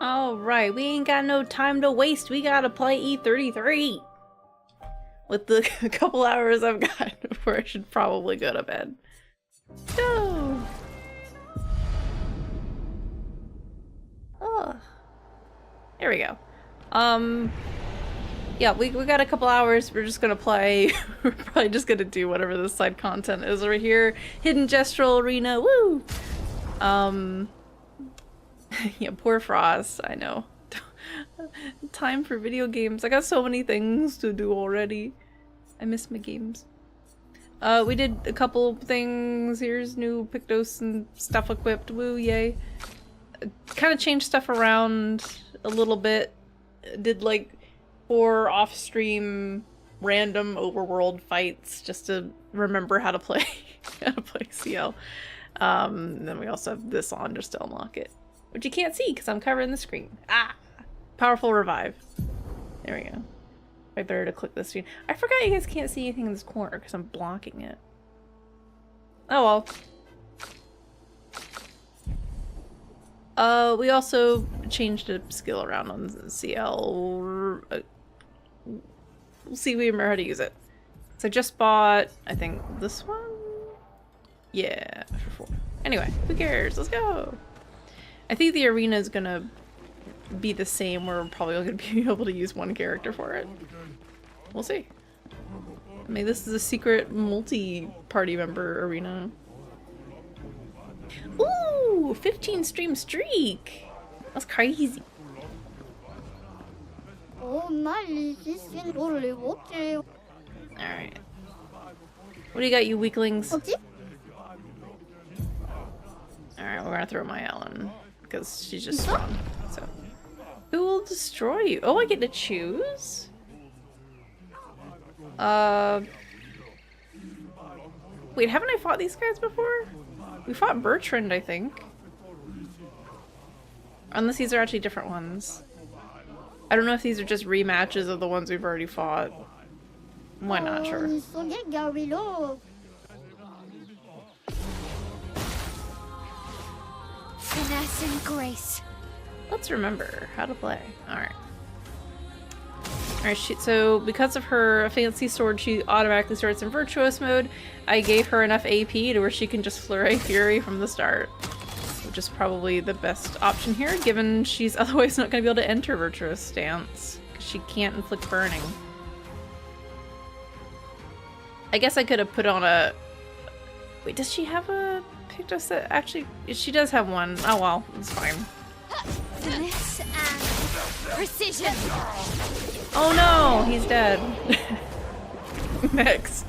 Alright, we ain't got no time to waste. We gotta play E33. With the couple hours I've got before I should probably go to bed. Go! Oh. There we go. Yeah, we got a couple hours. We're just gonna play. We're probably just gonna do whatever the side content is over here. Hidden Gestural Arena, woo! Yeah, poor Frost, I know. Time for video games. I got so many things to do already. I miss my games. We did a couple things. Here's new Pictos and stuff equipped. Woo, yay. Kind of changed stuff around a little bit. Did like 4 off-stream random overworld fights just to remember how to play CL. Then we also have this on just to unlock it, which you can't see because I'm covering the screen. Ah! Powerful revive. There we go. Right there to click this screen. I forgot you guys can't see anything in this corner because I'm blocking it. Oh well. We also changed a skill around on CL. We'll see if we remember how to use it. So I just bought, I think, this one? Yeah, for 4. Anyway, who cares? Let's go! I think the arena is gonna be the same. We're probably gonna be able to use one character for it. We'll see. I mean, this is a secret multi-party member arena. Ooh! 15 stream streak! That's crazy. Alright. What do you got, you weaklings? Alright, we're gonna throw my Ellen. Because she's just strong. So. Who will destroy you? Oh, I get to choose? Wait, haven't I fought these guys before? We fought Bertrand, I think. Unless these are actually different ones. I don't know if these are just rematches of the ones we've already fought. Why not? Sure. Finesse and grace. Let's remember how to play. Alright. Alright, so because of her fancy sword, she automatically starts in Virtuous mode. I gave her enough AP to where she can just Flurry Fury from the start. Which is probably the best option here, given she's otherwise not going to be able to enter Virtuous stance. Because she can't inflict burning. I guess I could have put on a... Wait, does she have a Pictos that actually... She does have one. Oh well, it's fine. Finesse and precision. Oh no, he's dead. Next.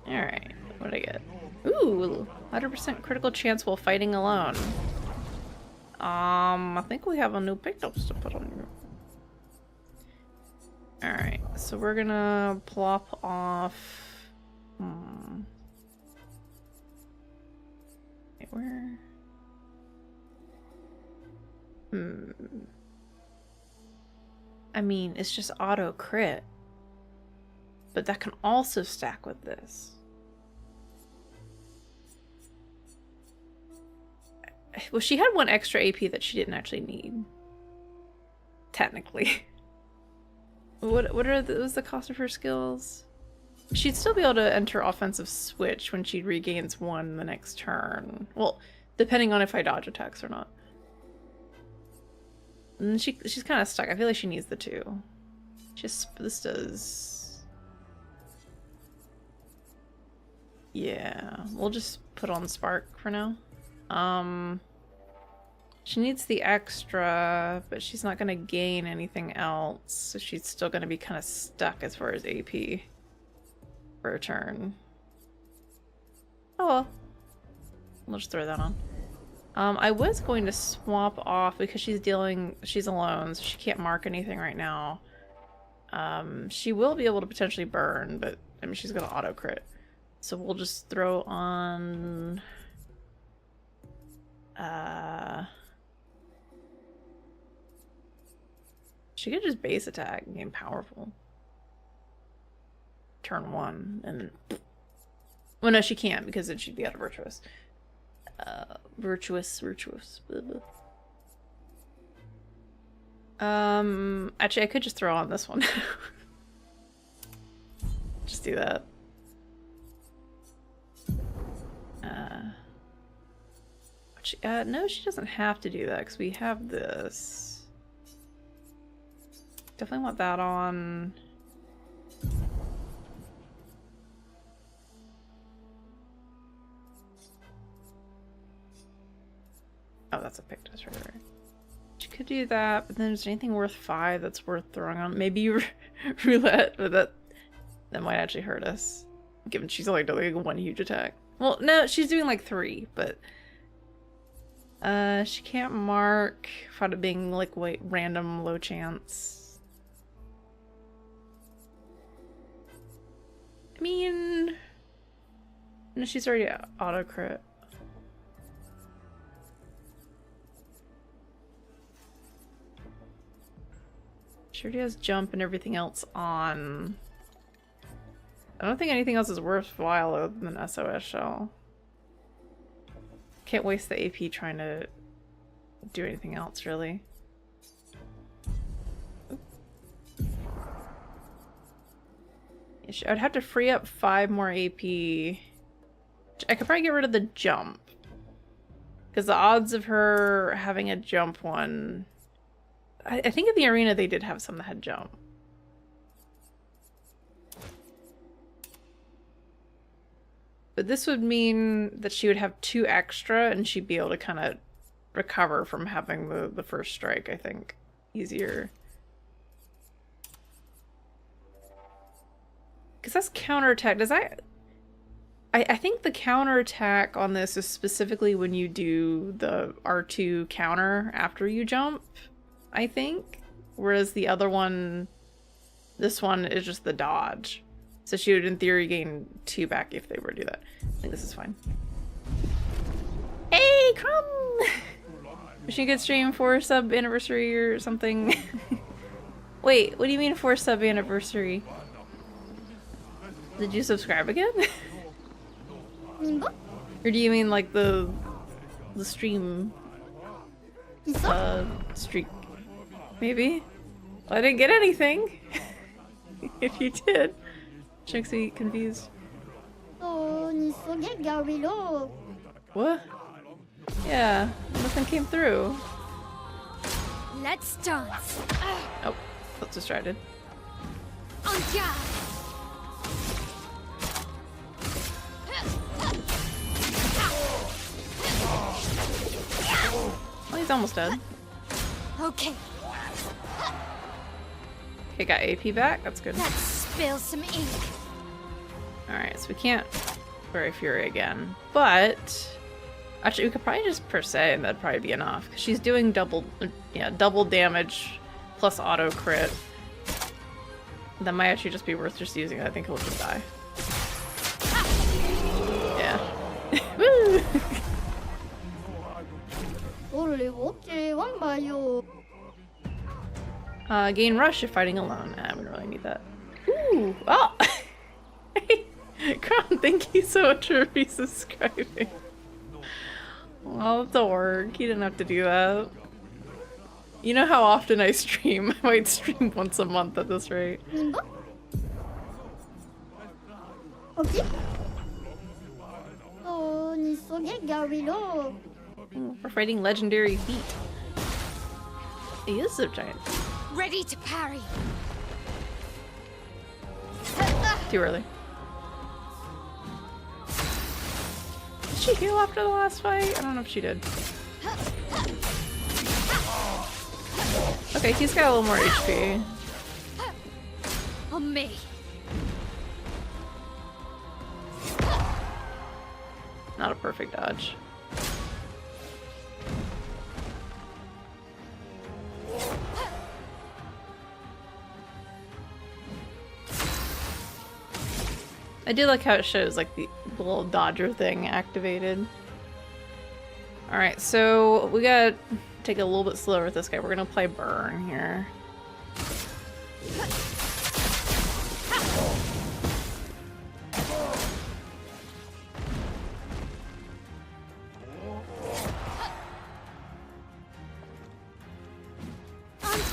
Alright, what did I get? Ooh, 100% critical chance while fighting alone. I think we have a new Pictos to put on here. Alright, so we're gonna plop off... Wait, where? I mean, it's just auto crit. But that can also stack with this. Well, she had one extra AP that she didn't actually need. Technically. What was the cost of her skills? She'd still be able to enter offensive switch when she regains 1 the next turn. Well, depending on if I dodge attacks or not. And she's kind of stuck. I feel like she needs the 2. This does... Yeah, we'll just put on Spark for now. She needs the extra, but she's not going to gain anything else, so she's still going to be kind of stuck as far as AP for a turn. Oh well. We'll just throw that on. I was going to swap off because she's alone, so she can't mark anything right now. She will be able to potentially burn, but I mean she's going to auto crit. So we'll just throw on... She could just base attack and gain powerful. Turn 1, and then... Well, no, she can't, because then she'd be out of Virtuous. Virtuous. Blah, blah. Actually, I could just throw on this one. Just do that. No, she doesn't have to do that because we have this. Definitely want that on. Oh, that's a Pictus, right? She could do that, but then is there anything worth 5 that's worth throwing on? Maybe roulette, but that might actually hurt us, given she's only doing like 1 huge attack. Well, no, she's doing like 3, but she can't mark without it being like random low chance. I mean, no, she's already auto crit. She already has jump and everything else on. I don't think anything else is worthwhile other than SOS Shell. Can't waste the AP trying to do anything else, really. I'd have to free up 5 more AP. I could probably get rid of the jump. Because the odds of her having a jump one... I think in the arena they did have some that had jump. But this would mean that she would have 2 extra and she'd be able to kind of recover from having the first strike, I think. Easier. Because that's counterattack. Does I think the counterattack on this is specifically when you do the R2 counter after you jump, I think. Whereas the other one, this one is just the dodge. So she would, in theory, gain 2 back if they were to do that. I think this is fine. Hey, Crumb! Wishing a good stream for sub anniversary or something. Wait, what do you mean for sub anniversary? Did you subscribe again? Or do you mean like the stream streak? Maybe? Well, I didn't get anything. If you did. Trixie confused. What? Yeah, nothing came through. Let's dance. Oh, that's distracted. On guard. Well, he's almost dead. Okay. Okay, got AP back. That's good. Let's spill some ink. Alright, so we can't Fairy Fury again. But actually we could probably just per se and that'd probably be enough. Because she's doing double damage plus auto crit. That might actually just be worth just using. I think he'll just die. Yeah. Woo! Gain rush if fighting alone. We don't really need that. Ooh! Oh! Crown, thank you so much for resubscribing. Well, don't work. You didn't have to do that. You know how often I stream? I might stream once a month at this rate. Okay. We're fighting legendary feet. He is a giant. Ready to parry. Too early. Did she heal after the last fight? I don't know if she did. Okay, he's got a little more HP. On me. Not a perfect dodge. I do like how it shows like the little dodger thing activated. Alright, so we gotta take it a little bit slower with this guy. We're gonna play Burn here.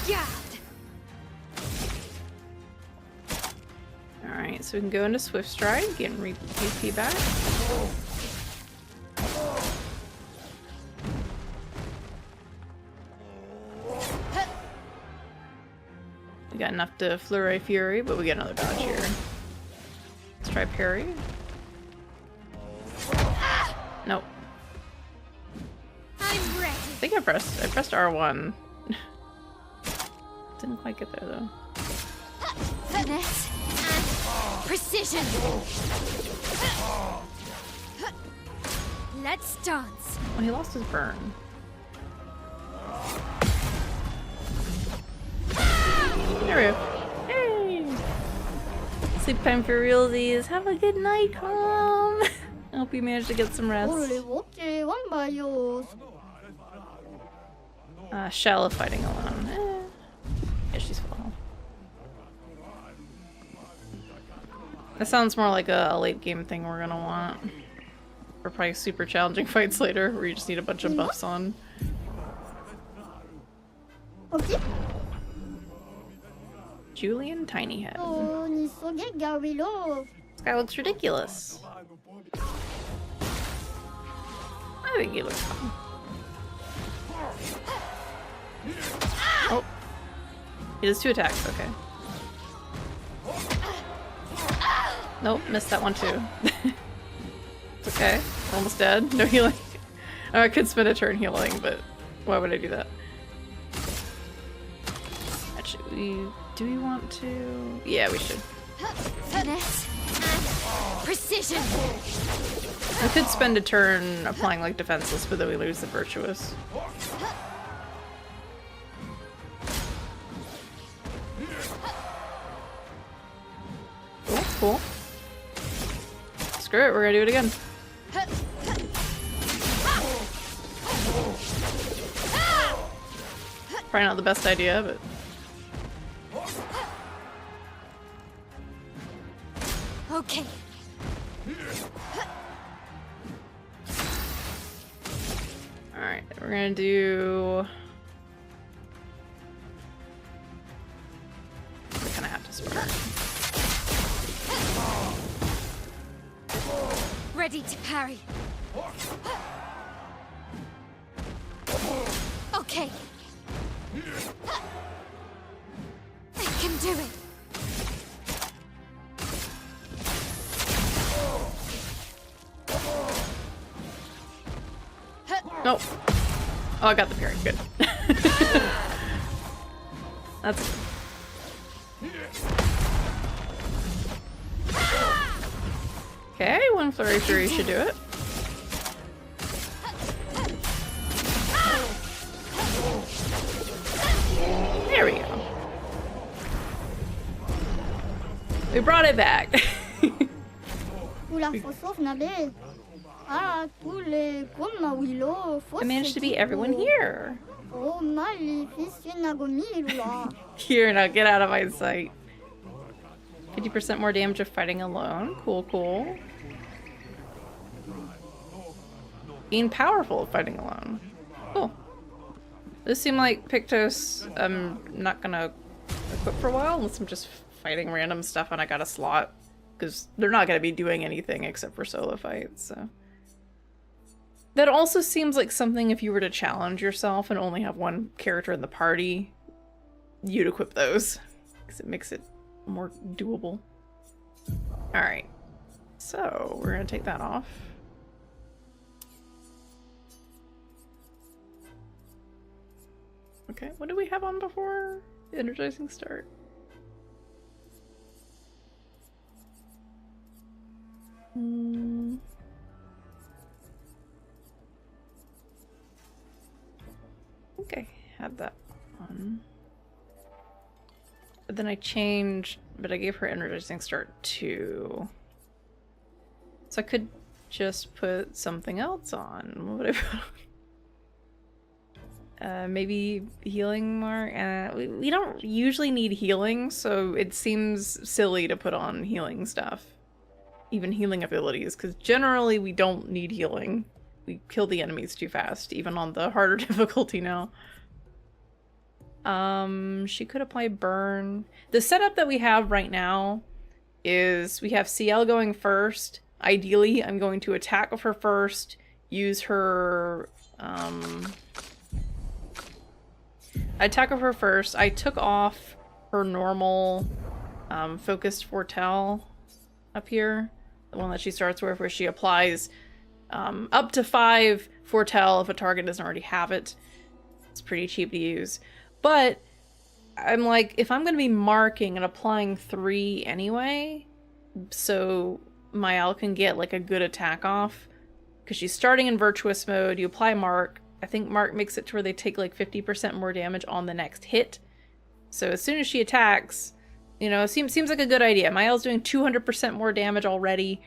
Gad. Alright, so we can go into Swift Stride, get AP back. We got enough to Flurry Fury, but we get another dodge here. Let's try parry. Nope. I'm ready. I think I pressed R1. Didn't quite get there though. Finesse and precision. Let's dance. Oh, he lost his burn. There we go. Hey! Sleep time for realsies. Have a good night, Calm. I hope you managed to get some rest. Shell of fighting alone. Yeah, she's full health. That sounds more like a late game thing we're gonna want. Or probably super challenging fights later where you just need a bunch of buffs on. Julian Tiny Head. This guy looks ridiculous. I think he looks fun. Oh. He does 2 attacks, okay. Nope, missed that one too. It's okay. Almost dead. No healing. Oh, I could spend a turn healing, but why would I do that? Actually, do we want to? Yeah, we should. Finesse and precision. I could spend a turn applying like defenseless, but then we lose the virtuous. Cool, cool. Screw it, we're gonna do it again. Probably not the best idea, but... Okay. Alright, we're gonna do... We kinda have to spare. Ready to parry. Okay. I can do it. Nope. Oh, I got the parry. Good. That's good. Okay, 1 Flurry Fury should do it. There we go. We brought it back. I managed to beat everyone here. Here, now get out of my sight. 50% more damage of fighting alone. Cool, cool. Being powerful of fighting alone. Cool. This seemed like Pictos I'm not gonna equip for a while unless I'm just fighting random stuff and I got a slot. Because they're not gonna be doing anything except for solo fights, so. That also seems like something if you were to challenge yourself and only have one character in the party, you'd equip those. Because it makes it more doable. Alright. So, we're gonna take that off. Okay, what did we have on before? The energizing start. I think I had that on. But then I changed, but I gave her energizing start 2. So I could just put something else on. What would I put on? Maybe healing more? We don't usually need healing, so it seems silly to put on healing stuff. Even healing abilities, because generally we don't need healing. We kill the enemies too fast, even on the harder difficulty now. She could apply burn. The setup that we have right now is we have CL going first. Ideally, I'm going to attack with her first, use her, attack with her first. I took off her normal, focused foretell up here. The one that she starts with, where she applies, up to 5 foretell if a target doesn't already have it. It's pretty cheap to use. But I'm like, if I'm going to be marking and applying 3 anyway, so my L can get like a good attack off, because she's starting in virtuous mode, you apply mark. I think mark makes it to where they take like 50% more damage on the next hit. So as soon as she attacks, you know, it seems like a good idea. My L's doing 200% more damage already.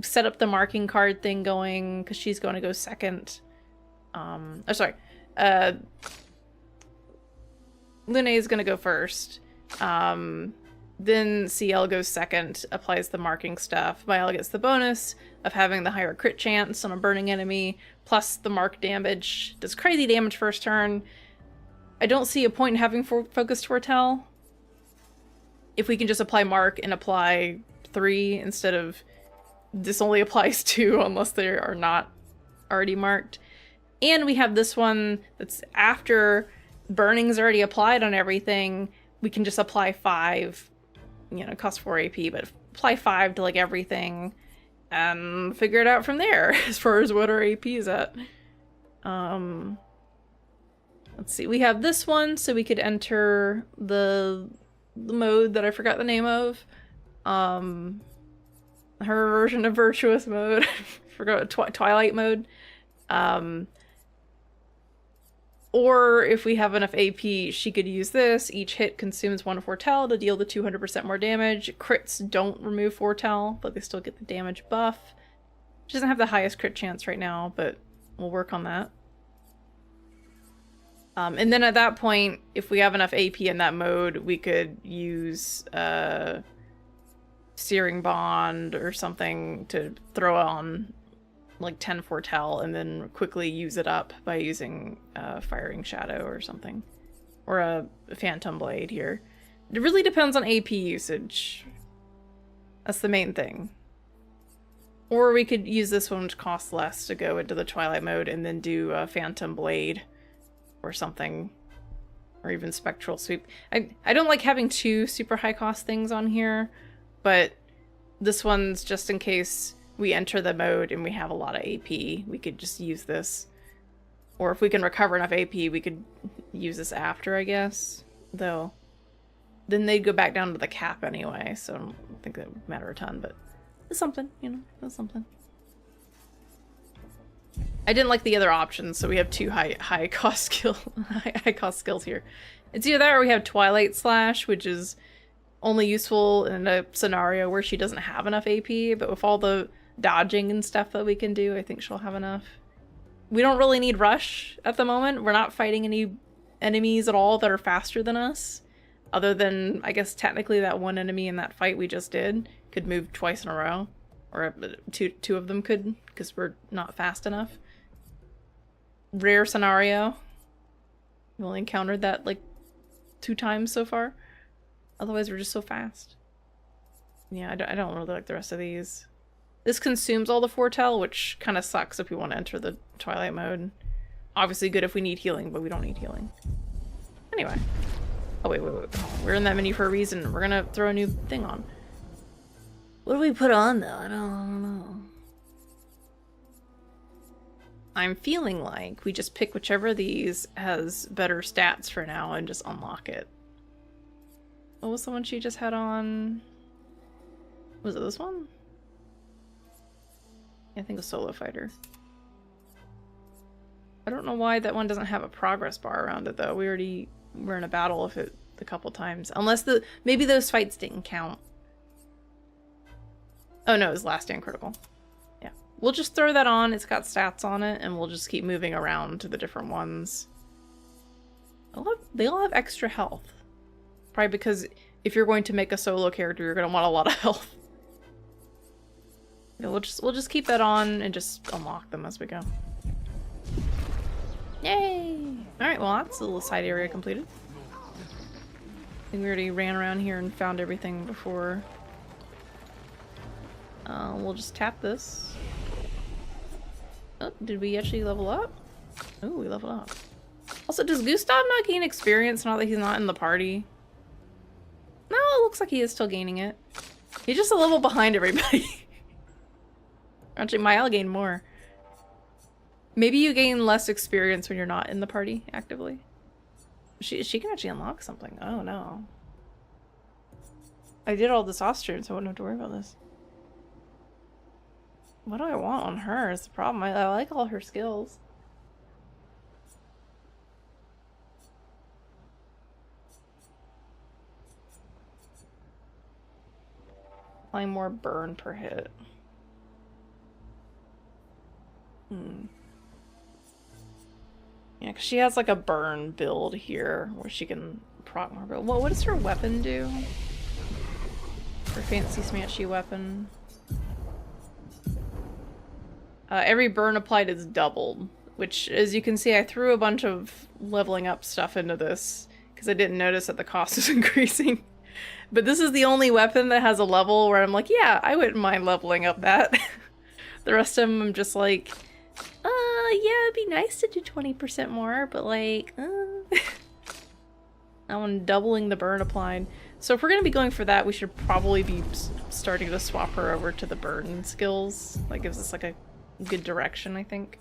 Set up the marking card thing going, because she's going to go second. Lune is going to go first. Then CL goes second, applies the marking stuff. Mael gets the bonus of having the higher crit chance on a burning enemy, plus the mark damage. Does crazy damage first turn. I don't see a point in having focused foretell. If we can just apply mark and apply 3 instead of this only applies 2 unless they are not already marked. And we have this one that's after burning's already applied on everything. We can just apply 5. You know, it costs 4 AP, but apply 5 to like everything and figure it out from there as far as what our AP is at. Let's see, we have this one, so we could enter the mode that I forgot the name of. Her version of virtuous mode. Forgot Twilight mode. Or if we have enough AP, she could use this. Each hit consumes 1 foretell to deal the 200% more damage. Crits don't remove foretell, but they still get the damage buff. She doesn't have the highest crit chance right now, but we'll work on that. And then at that point, if we have enough AP in that mode, we could use Searing Bond or something to throw on like 10 foretell and then quickly use it up by using Firing Shadow or something. Or a Phantom Blade here. It really depends on AP usage. That's the main thing. Or we could use this one, which costs less, to go into the Twilight mode and then do a Phantom Blade or something. Or even Spectral Sweep. I don't like having 2 super high cost things on here, but this one's just in case we enter the mode and we have a lot of AP. We could just use this. Or if we can recover enough AP, we could use this after, I guess. Though, then they'd go back down to the cap anyway, so I don't think that would matter a ton, but it's something, you know, it's something. I didn't like the other options, so we have 2 high cost skills here. It's either that or we have Twilight Slash, which is only useful in a scenario where she doesn't have enough AP, but with all the dodging and stuff that we can do, I think she'll have enough. We don't really need Rush at the moment. We're not fighting any enemies at all that are faster than us. Other than, I guess, technically that one enemy in that fight we just did could move twice in a row. Or two of them could, because we're not fast enough. Rare scenario. We've only encountered that like 2 times so far. Otherwise we're just so fast. Yeah, I don't really like the rest of these. This consumes all the foretell, which kind of sucks if we want to enter the Twilight mode. Obviously good if we need healing, but we don't need healing. Anyway. Oh, wait. We're in that menu for a reason. We're gonna throw a new thing on. What do we put on, though? I don't know. I'm feeling like we just pick whichever of these has better stats for now and just unlock it. What was the one she just had on? Was it this one? I think a solo fighter. I don't know why that one doesn't have a progress bar around it though. We already were in a battle with it a couple times. Unless maybe those fights didn't count. Oh no, it was last stand critical. Yeah. We'll just throw that on. It's got stats on it and we'll just keep moving around to the different ones. They all have extra health. Probably because if you're going to make a solo character, you're going to want a lot of health. Yeah, we'll just keep that on and just unlock them as we go. Yay! Alright, well that's a little side area completed. I think we already ran around here and found everything before. We'll just tap this. Oh, did we actually level up? Oh, we leveled up. Also, does Gustav not gain experience now that he's not in the party? No, it looks like he is still gaining it. He's just a level behind everybody. Actually, Mael gained more. Maybe you gain less experience when you're not in the party actively. She can actually unlock something. Oh no. I did all this Austrian, so I wouldn't have to worry about this. What do I want on her is the problem. I like all her skills. Applying more burn per hit. Yeah, because she has like a burn build here where she can proc more build. Well, what does her weapon do? Her fancy smashy weapon. Every burn applied is doubled, which, as you can see, I threw a bunch of leveling up stuff into this because I didn't notice that the cost was increasing. But this is the only weapon that has a level where I'm like, yeah, I wouldn't mind leveling up that. The rest of them I'm just like, yeah, it'd be nice to do 20% more, but like, I'm doubling the burn applied. So if we're gonna be going for that, we should probably be starting to swap her over to the burn skills. That gives us like a good direction, I think.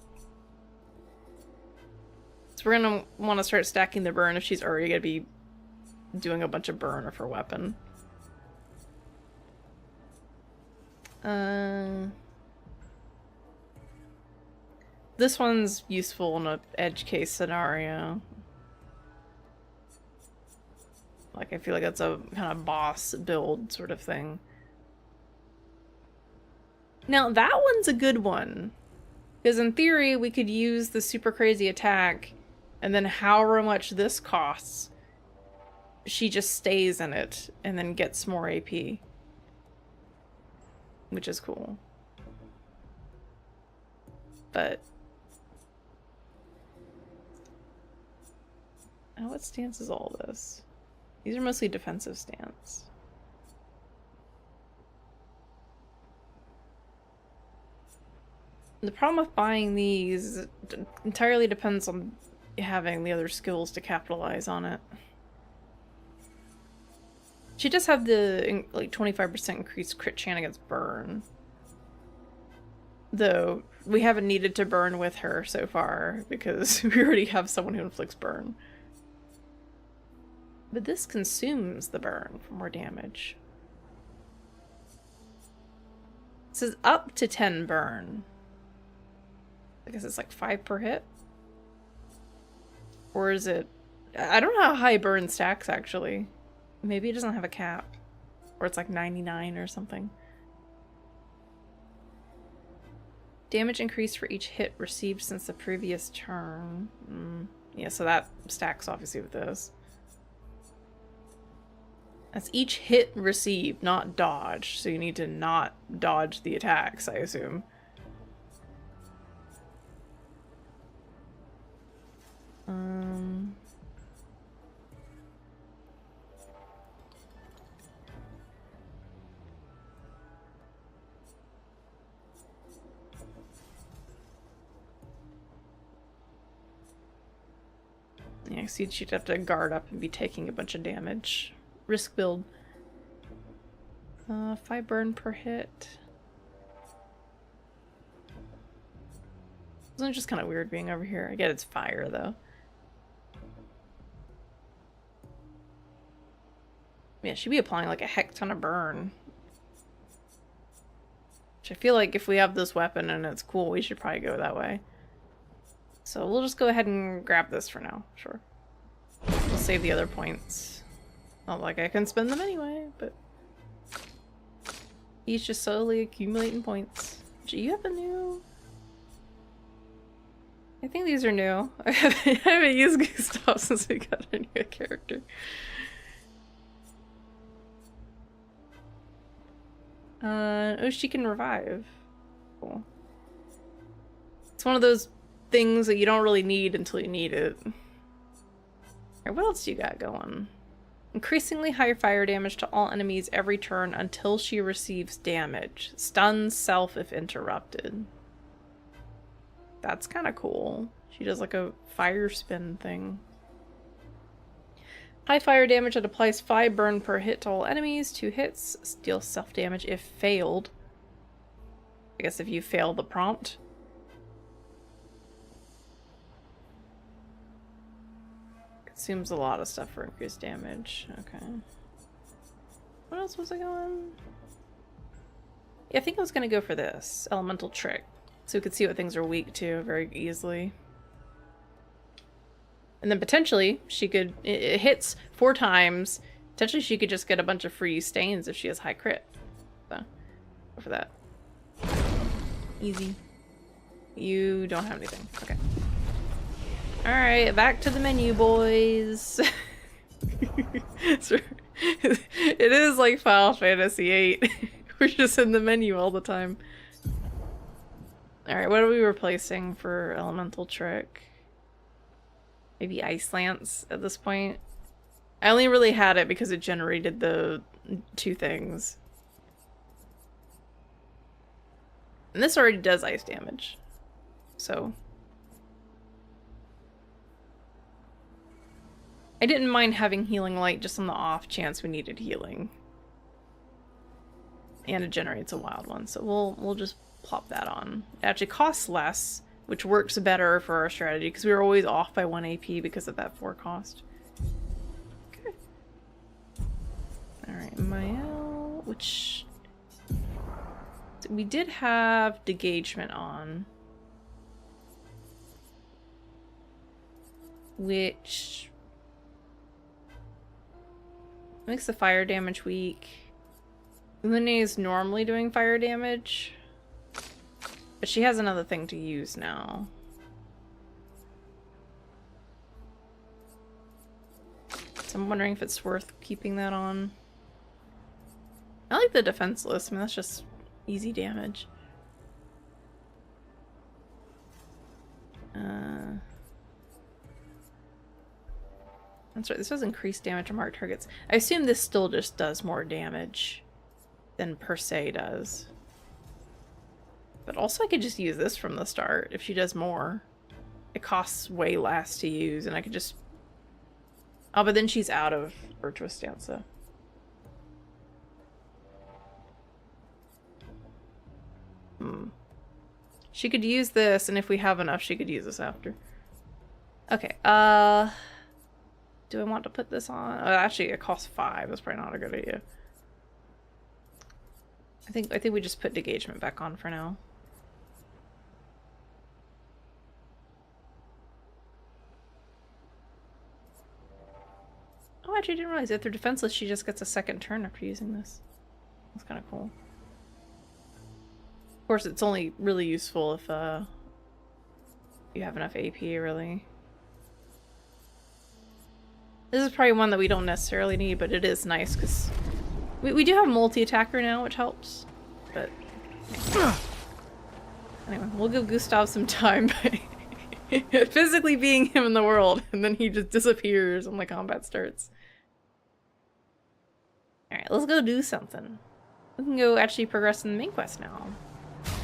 So we're gonna want to start stacking the burn if she's already gonna be doing a bunch of burn of her weapon. This one's useful in an edge case scenario. Like, I feel like that's a kind of boss build sort of thing. Now, that one's a good one. Because in theory, we could use the super crazy attack, and then however much this costs, she just stays in it, and then gets more AP. Which is cool. But... oh, what stance is all this? These are mostly defensive stance. The problem with buying these entirely depends on having the other skills to capitalize on it. She does have the like 25% increased crit chance against burn. Though we haven't needed to burn with her so far because we already have someone who inflicts burn. But this consumes the burn for more damage. It says up to 10 burn. I guess it's like 5 per hit? Or is it... I don't know how high burn stacks, actually. Maybe it doesn't have a cap. Or it's like 99 or something. Damage increased for each hit received since the previous turn. Yeah, so that stacks obviously with this. That's each hit received, not dodged. So you need to not dodge the attacks, I assume. Yeah, so she'd have to guard up and be taking a bunch of damage. Risk build. 5 burn per hit. Isn't it just kind of weird being over here? I get it's fire, though. Yeah, she'd be applying like a heck ton of burn. Which I feel like if we have this weapon and it's cool, we should probably go that way. So we'll just go ahead and grab this for now, sure. We'll save the other points. Not like I can spend them anyway, but... he's just slowly accumulating points. Do you have a new... I think these are new. I haven't used Gustav since we got a new character. Oh, she can revive. Cool. It's one of those things that you don't really need until you need it. Alright, what else do you got going? Increasingly higher fire damage to all enemies every turn until she receives damage. Stuns self if interrupted. That's kind of cool. She does like a fire spin thing. High fire damage that applies 5 burn per hit to all enemies. 2 hits. Deals self damage if failed. I guess if you fail the prompt. Consumes a lot of stuff for increased damage. Okay. What else was I going? Yeah, I think I was going to go for this. Elemental Trick. So we could see what things are weak to very easily. And then potentially she could... It hits 4 times. Potentially she could just get a bunch of free stains if she has high crit. So, go for that. Easy. You don't have anything. Okay. Alright, back to the menu, boys. It is like Final Fantasy VIII. We're just in the menu all the time. Alright, what are we replacing for Elemental Trick? Maybe Ice Lance at this point? I only really had it because it generated the 2 things. And this already does ice damage. So... I didn't mind having Healing Light just on the off chance we needed healing. And it generates a wild one, so we'll just plop that on. It actually costs less, which works better for our strategy, because we were always off by 1 AP because of that 4 cost. Okay. Alright, Mael, which... we did have Degagement on. Which... makes the fire damage weak. Lune is normally doing fire damage, but she has another thing to use now. So I'm wondering if it's worth keeping that on. I like the defenseless. I mean, that's just easy damage. That's right, this does increase damage on marked targets. I assume this still just does more damage than per se does. But also I could just use this from the start if she does more. It costs way less to use and I could just... oh, but then she's out of Virtuous Stanza. She could use this, and if we have enough, she could use this after. Okay, do I want to put this on? Oh, actually, it costs 5. That's probably not a good idea. I think we just put Degagement back on for now. Oh, actually, I didn't realize if they're defenseless, she just gets a second turn after using this. That's kind of cool. Of course, it's only really useful if you have enough AP, really. This is probably one that we don't necessarily need, but it is nice because we do have multi-attacker now, which helps. But anyway, we'll give Gustav some time by physically being him in the world, and then he just disappears when the combat starts. Alright, let's go do something. We can go actually progress in the main quest now.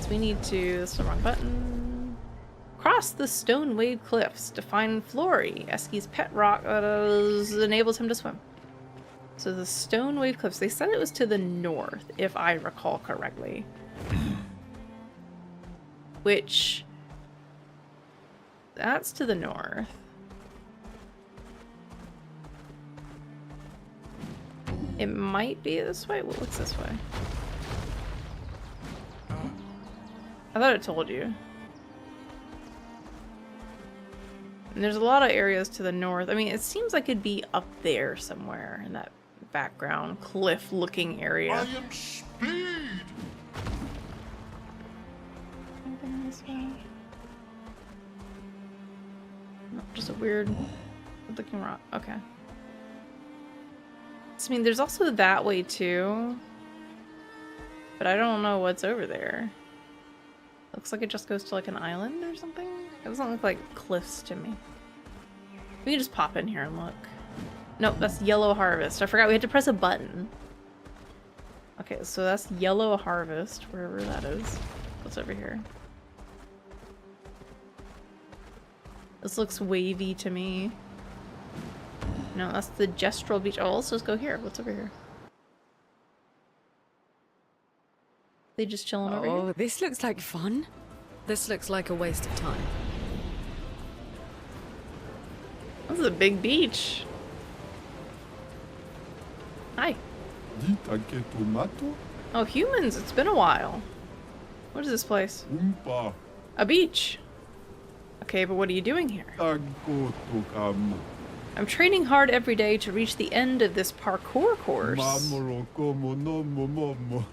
So we need to... that's the wrong button. Cross the Stone Wave Cliffs to find Flory, Eski's pet rock that enables him to swim. So the Stone Wave Cliffs, they said it was to the north, if I recall correctly. Which... that's to the north. It might be this way. Well, what's this way? I thought it told you. And there's a lot of areas to the north. I mean, it seems like it'd be up there somewhere in that background cliff-looking area. I am speed. Anything this way? No, just a weird looking rock. Okay. So, I mean, there's also that way too, but I don't know what's over there. Looks like it just goes to like an island or something. It doesn't look like cliffs to me. We can just pop in here and look. Nope, that's yellow harvest. I forgot we had to press a button. Okay, so that's yellow harvest, wherever that is. What's over here? This looks wavy to me. No, that's the Gestural Beach. Oh, let's just go here. What's over here? They just chilling over here? Oh, this looks like fun. This looks like a waste of time. This is a big beach. Hi. Dita que tomato? Oh, humans, it's been a while. What is this place? Umpa. A beach. Okay, but what are you doing here? Tango tokamo. I'm training hard every day to reach the end of this parkour course. Mamoro como no momomo.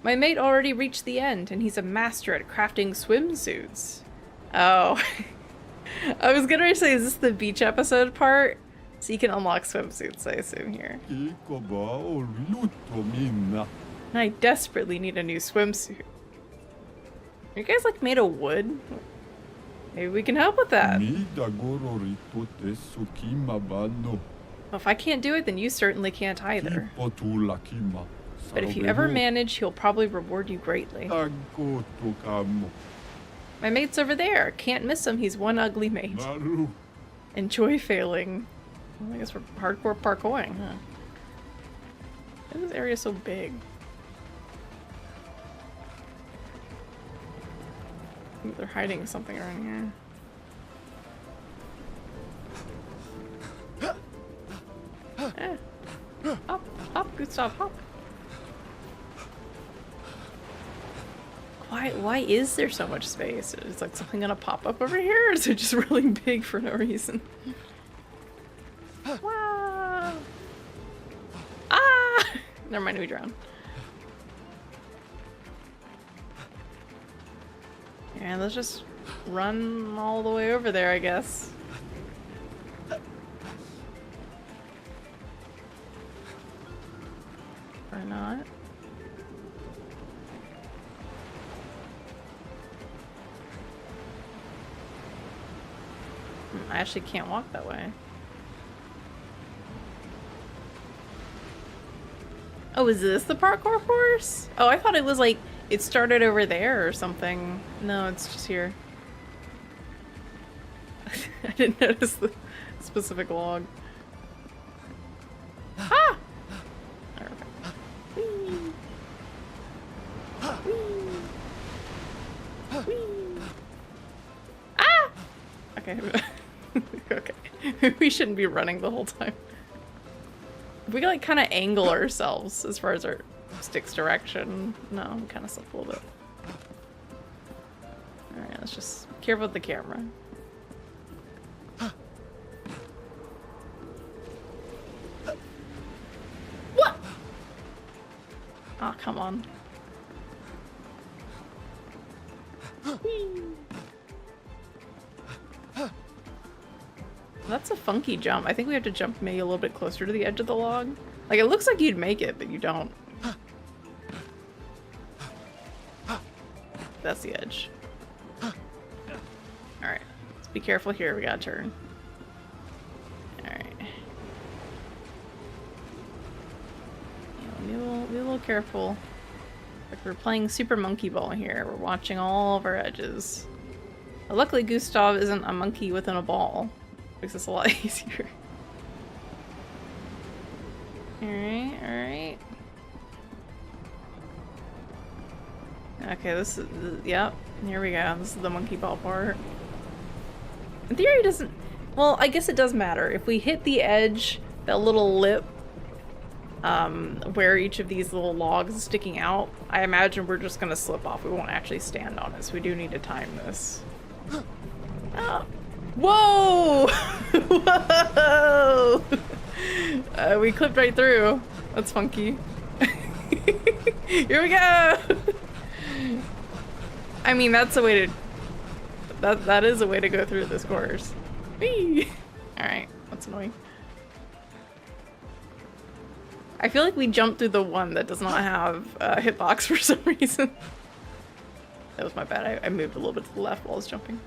My mate already reached the end, and he's a master at crafting swimsuits. Oh. I was gonna say, is this the beach episode part? So you can unlock swimsuits, I assume, here. Iko ba o luto minna. And I desperately need a new swimsuit. Are you guys like made of wood? Maybe we can help with that. Mida goro rito tesu kima bano. Well, if I can't do it, then you certainly can't either. Kipo tula kima. But if you ever manage, he'll probably reward you greatly. Tango tokamo. My mate's over there. Can't miss him. He's one ugly mate. Maru. Enjoy failing. Well, I guess we're hardcore parkouring, huh? Why is this area so big? I think they're hiding something around here. Hop, hop, Gustav, hop. Why is there so much space? Is like something gonna pop up over here? Or is it just really big for no reason? Wow! Ah! Never mind, we drowned. Yeah, let's just run all the way over there, I guess. Or not. I actually can't walk that way. Oh, is this the parkour course? Oh, I thought it was like, it started over there or something. No, it's just here. I didn't notice the specific log. Ah! There we go. Whee! Whee! Whee! Ah! Okay. Okay. We shouldn't be running the whole time. If we like kind of angle ourselves as far as our stick's direction. No, we kind of slip a little bit. Alright, let's just be careful with the camera. What? Oh, come on. That's a funky jump. I think we have to jump maybe a little bit closer to the edge of the log. Like, it looks like you'd make it, but you don't. That's the edge. Alright. Let's be careful here. We gotta turn. Alright. Yeah, be a little careful. Like, we're playing Super Monkey Ball here. We're watching all of our edges. But luckily, Gustav isn't a monkey within a ball. Makes this a lot easier. Alright, alright. Okay, this is, yep, here we go. This is the monkey ball part. In theory, it doesn't, well, I guess it does matter. If we hit the edge, that little lip, where each of these little logs is sticking out, I imagine we're just gonna slip off. We won't actually stand on it, so we do need to time this. Oh. Whoa! Whoa! We clipped right through. That's funky. Here we go! I mean, that's a way to... That is a way to go through this course. Whee! Alright, that's annoying. I feel like we jumped through the one that does not have a hitbox for some reason. That was my bad. I moved a little bit to the left while I was jumping.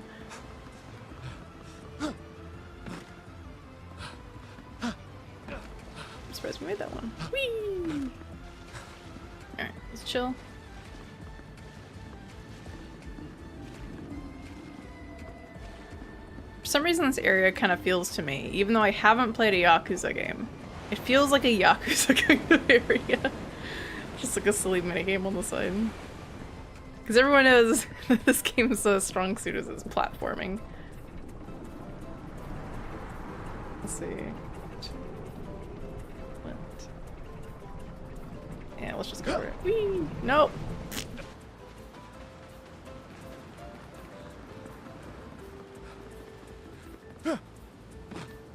You made that one. Whee! Alright, let's chill. For some reason this area kind of feels to me, even though I haven't played a Yakuza game, it feels like a Yakuza kind of area. Just like a silly minigame on the side. Because everyone knows this game's strong suit is its platforming. Let's see. What? Yeah, let's just go for it. Whee! Nope!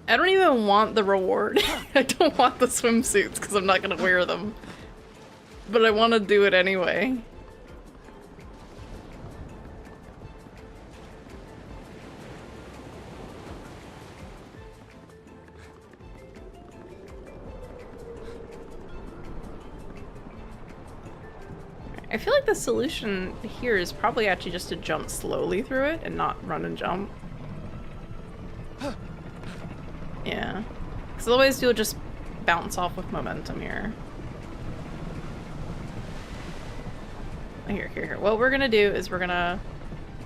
I don't even want the reward. I don't want the swimsuits because I'm not gonna wear them. But I want to do it anyway. I feel like the solution here is probably actually just to jump slowly through it and not run and jump. Yeah. Because otherwise you'll just bounce off with momentum here. Here. What we're gonna do is we're gonna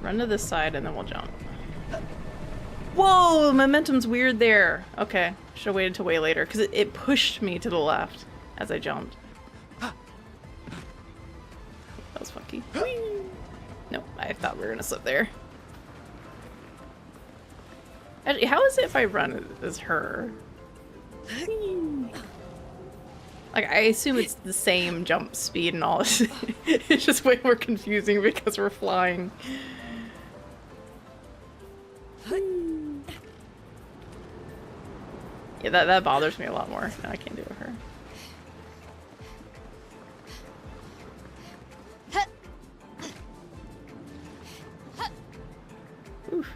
run to this side and then we'll jump. Whoa! Momentum's weird there. Okay. Should have waited till way later because it pushed me to the left as I jumped. That was funky. Whee! Nope, I thought we were gonna slip there. Actually, how is it if I run as her? Like, I assume it's the same jump speed and all. It's just way more confusing because we're flying. Yeah, that bothers me a lot more. No, I can't do it with her. Oof.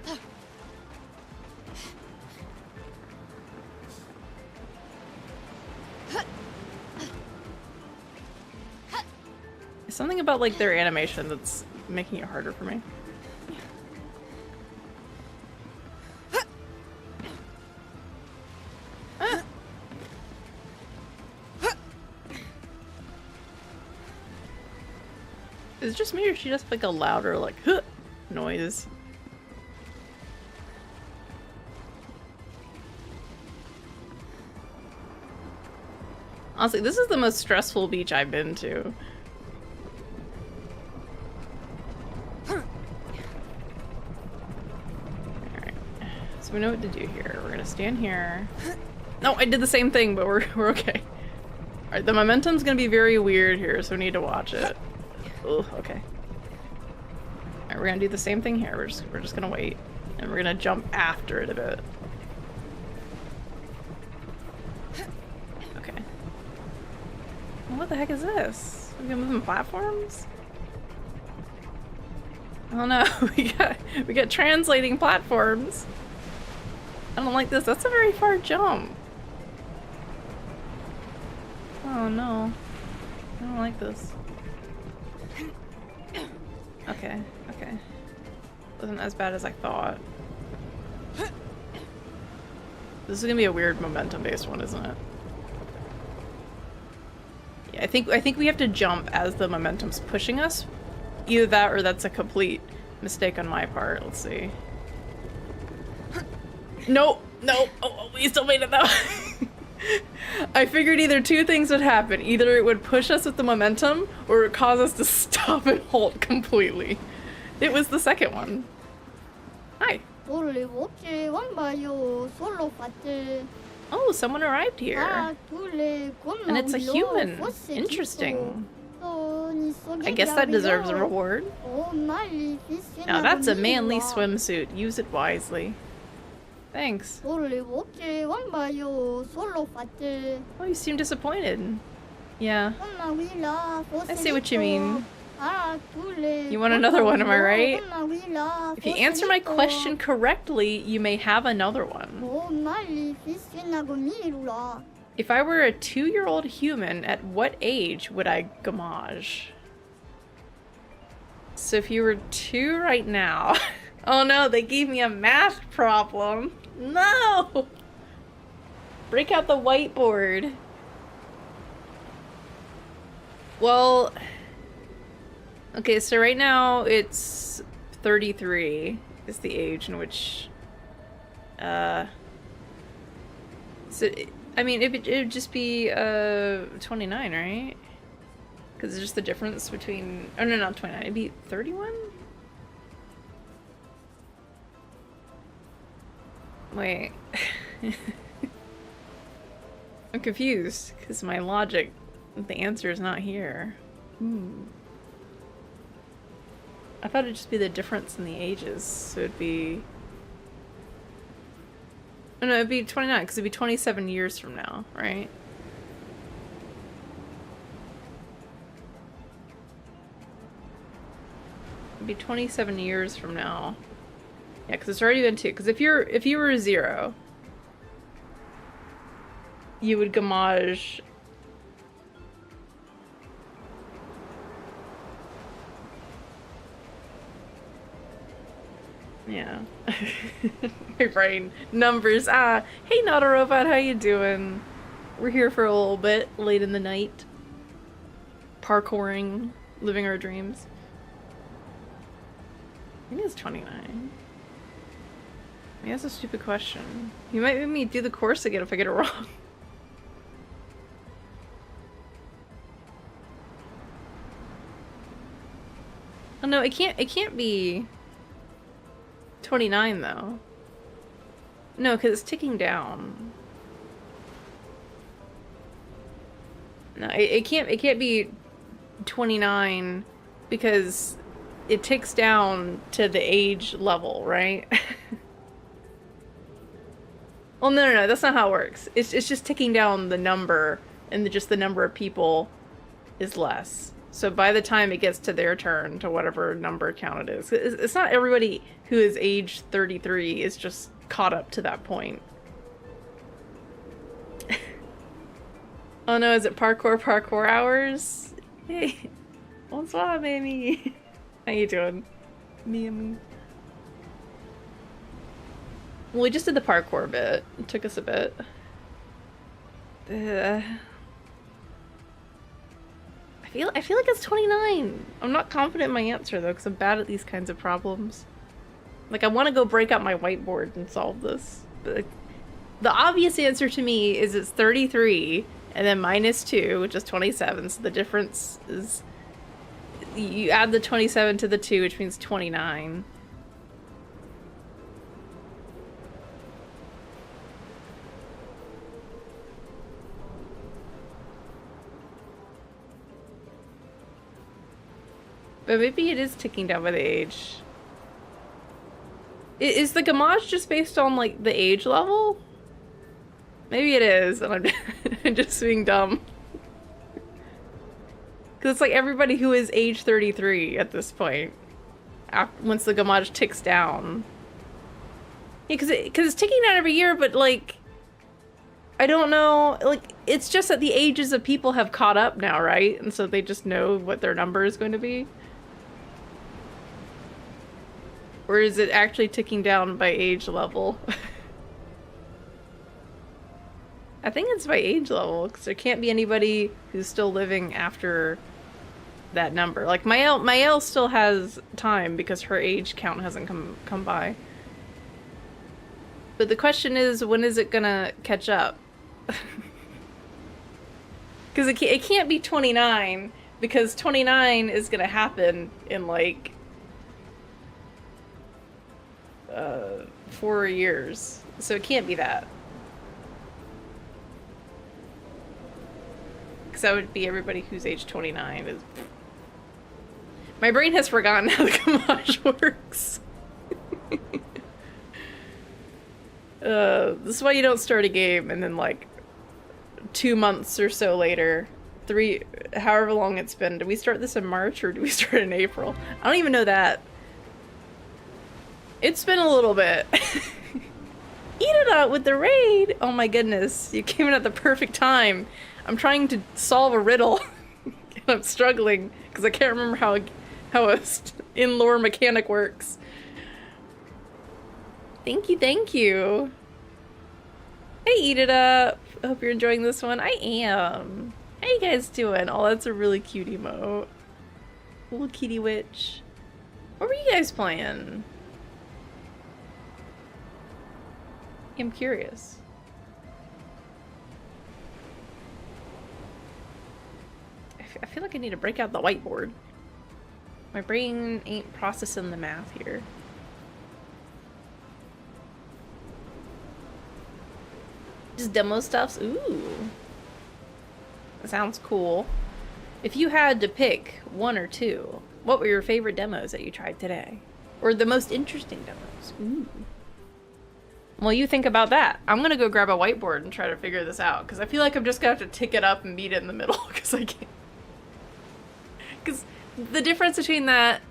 Something about like their animation that's making it harder for me. Is it just me or she just like a louder like huh noise? Honestly, this is the most stressful beach I've been to. So we know what to do here. We're gonna stand here. No, I did the same thing, but we're okay. Alright, the momentum's gonna be very weird here, so we need to watch it. Ugh, okay. Alright, we're gonna do the same thing here. We're just gonna wait. And we're gonna jump after it a bit. Okay. Well, what the heck is this? Are we gonna move in platforms? Oh no, we got translating platforms. I don't like this. That's a very far jump. Oh no. I don't like this. Okay. Wasn't as bad as I thought. This is gonna be a weird momentum-based one, isn't it? Yeah, I think we have to jump as the momentum's pushing us. Either that or that's a complete mistake on my part. Let's see. No. Oh, we still made it though. I figured either two things would happen. Either it would push us with the momentum or it would cause us to stop and halt completely. It was the second one. Hi. Oh, someone arrived here. And it's a human. Interesting. I guess that deserves a reward. Now that's a manly swimsuit. Use it wisely. Thanks. Oh, you seem disappointed. Yeah. I see what you mean. You want another one, am I right? If you answer my question correctly, you may have another one. If I were a 2-year-old human, at what age would I gamage? So if you were 2 right now... Oh no, they gave me a math problem. No! Break out the whiteboard. Well, okay, so right now it's 33 is the age in which, so, I mean, it'd just be, 29, right? Because it's just the difference between, oh no, not 29, it'd be 31? Wait. I'm confused, because my logic, the answer is not here. I thought it'd just be the difference in the ages, so it'd be... Oh no, it'd be 29, because it'd be 27 years from now, right? It'd be 27 years from now. Yeah, because it's already been 2. Because if you were 0, you would gamage. Yeah. My brain. Numbers. Ah. Hey, Not a Robot, how you doing? We're here for a little bit, late in the night. Parkouring, living our dreams. I think it's 29. I mean, that's a stupid question. You might make me do the course again if I get it wrong. Oh no, it can't be 29 though. No, because it's ticking down. No, it can't be 29 because it ticks down to the age level, right? Well, no, that's not how it works. It's just ticking down the number, and just the number of people is less. So by the time it gets to their turn, to whatever number count it is, it's not everybody who is age 33 is just caught up to that point. Oh no, is it parkour hours? Hey, bonsoir, baby. How you doing? Me and me. Well, we just did the parkour bit. It took us a bit. I feel like it's 29. I'm not confident in my answer though, because I'm bad at these kinds of problems. Like, I want to go break out my whiteboard and solve this. But like, the obvious answer to me is it's 33 and then minus 2, which is 27. So the difference is you add the 27 to the 2, which means 29. But maybe it is ticking down by the age. Is the gamage just based on, like, the age level? Maybe it is, and I'm just being dumb. Because it's like everybody who is age 33 at this point, once the gamage ticks down. Yeah, because it's ticking down every year, but, like, I don't know, like, it's just that the ages of people have caught up now, right? And so they just know what their number is going to be. Or is it actually ticking down by age level? I think it's by age level, because there can't be anybody who's still living after that number. Like, Mael still has time because her age count hasn't come by. But the question is, when is it gonna catch up? Because it can't be 29, because 29 is gonna happen in, like, 4 years. So it can't be that. Because that would be everybody who's age 29 is... My brain has forgotten how the gamage works. This is why you don't start a game and then, like, 2 months or so later, however long it's been. Did we start this in March or did we start in April? I don't even know that. It's been a little bit. Eat it up with the raid! Oh my goodness, you came in at the perfect time. I'm trying to solve a riddle. And I'm struggling because I can't remember how a in-lore mechanic works. Thank you, thank you. Hey, Eat It Up. I hope you're enjoying this one. I am. How you guys doing? Oh, that's a really cute emote. Little kitty witch. What were you guys playing? I'm curious. I feel like I need to break out the whiteboard. My brain ain't processing the math here. Just demo stuffs? Ooh. That sounds cool. If you had to pick one or two, what were your favorite demos that you tried today? Or the most interesting demos? Ooh. Well, you think about that. I'm gonna go grab a whiteboard and try to figure this out, because I feel like I'm just gonna have to tick it up and meet it in the middle, because I can't. Because the difference between that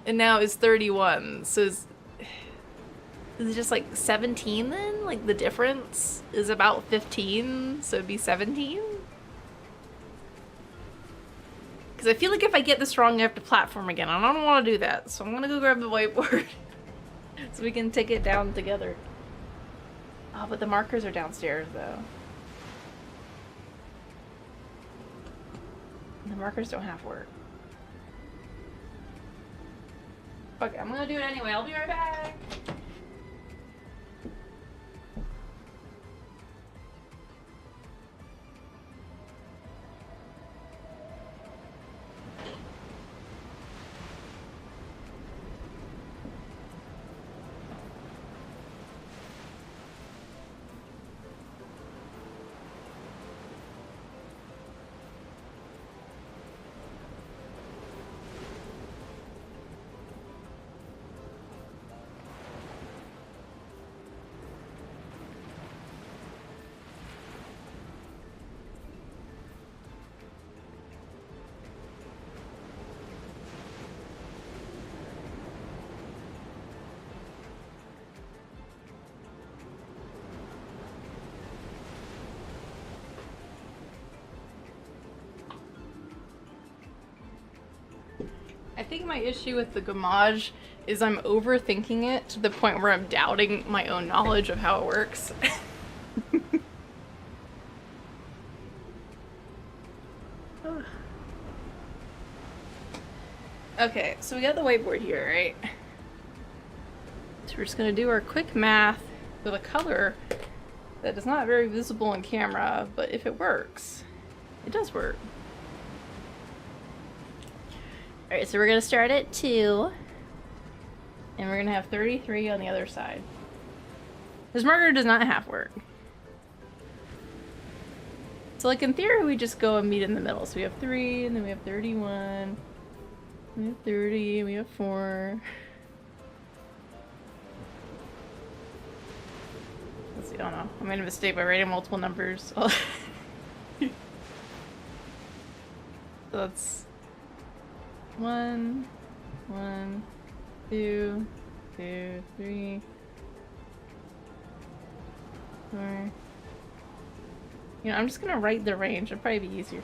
and now is 31, so is it just like 17 then? Like the difference is about 15, so it'd be 17? Because I feel like if I get this wrong, I have to platform again. I don't want to do that, so I'm gonna go grab the whiteboard so we can take it down together. Oh, but the markers are downstairs, though. The markers don't half work. Okay, I'm gonna do it anyway. I'll be right back. I think my issue with the gamage is I'm overthinking it to the point where I'm doubting my own knowledge of how it works. Okay, so we got the whiteboard here, right? So we're just gonna do our quick math with a color that is not very visible on camera, but if it works, it does work. Alright, so we're gonna start at 2, and we're gonna have 33 on the other side. This marker does not half work. So like in theory, we just go and meet in the middle. So we have 3, and then we have 31, we have 30, and we have 4. Let's see, oh no, I made a mistake by writing multiple numbers. So that's 1, 1, 2, 2, 3, 4. You know, I'm just gonna write the range. It'll probably be easier.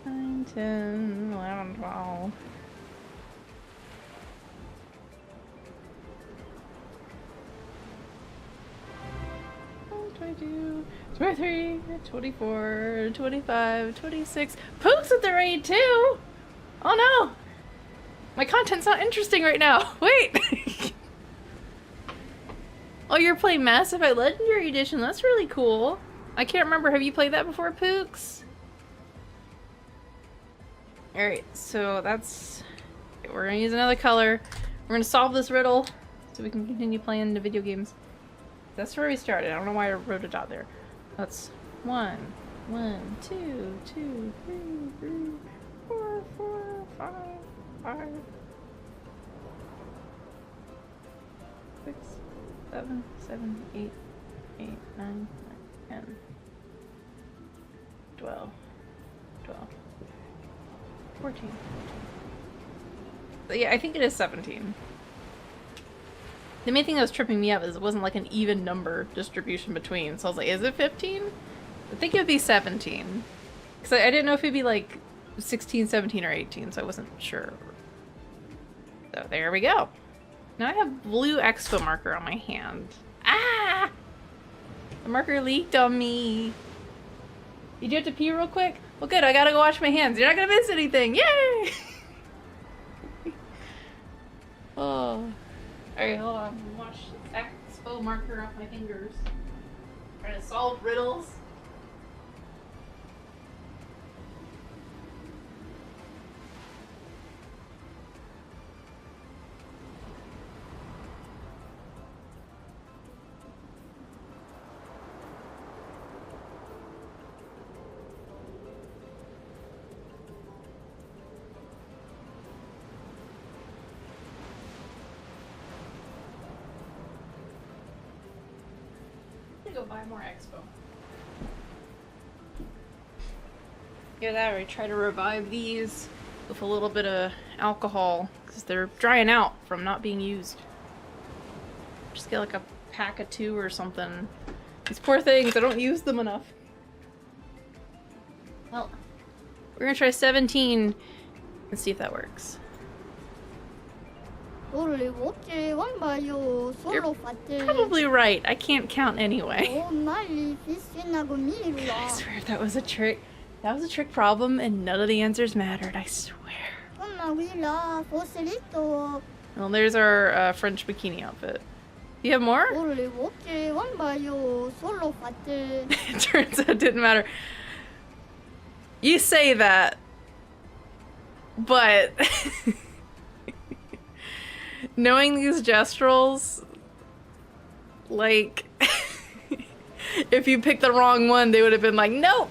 9, 10, 11, 12. Oh, 22, 23, 24, 25, 26. Pook's at the rate too! Oh no! My content's not interesting right now. Wait! Oh, you're playing Mass Effect Legendary Edition. That's really cool. I can't remember. Have you played that before, Pooks? Alright, so that's... We're gonna use another color. We're gonna solve this riddle so we can continue playing the video games. That's where we started. I don't know why I wrote a dot there. That's 1, 1, 2, 2, 3, 3, 4, 4, 5, 5, 6, 7, 7, 8, 8, 9, 10, 12, 12, 14. So yeah, I think it is 17. The main thing that was tripping me up is it wasn't like an even number distribution between. So I was like, is it 15? I think it would be 17. Because I didn't know if it'd be like 16, 17, or 18, so I wasn't sure. So there we go. Now I have blue expo marker on my hand. Ah! The marker leaked on me. You do have to pee real quick? Well, good. I gotta go wash my hands. You're not gonna miss anything. Yay! Oh. Alright, hold on. Wash expo marker off my fingers. Trying to solve riddles. Go buy more expo. Either that or I try to revive these with a little bit of alcohol because they're drying out from not being used. Just get like a pack of 2 or something. These poor things, I don't use them enough. Well, we're gonna try 17 and see if that works. You're probably right. I can't count anyway. I I swear if that was a trick. That was a trick problem and none of the answers mattered, I swear. Well, there's our French bikini outfit. You have more? It turns out it didn't matter. You say that, but knowing these gestrels, like, if you picked the wrong one, they would have been like, nope!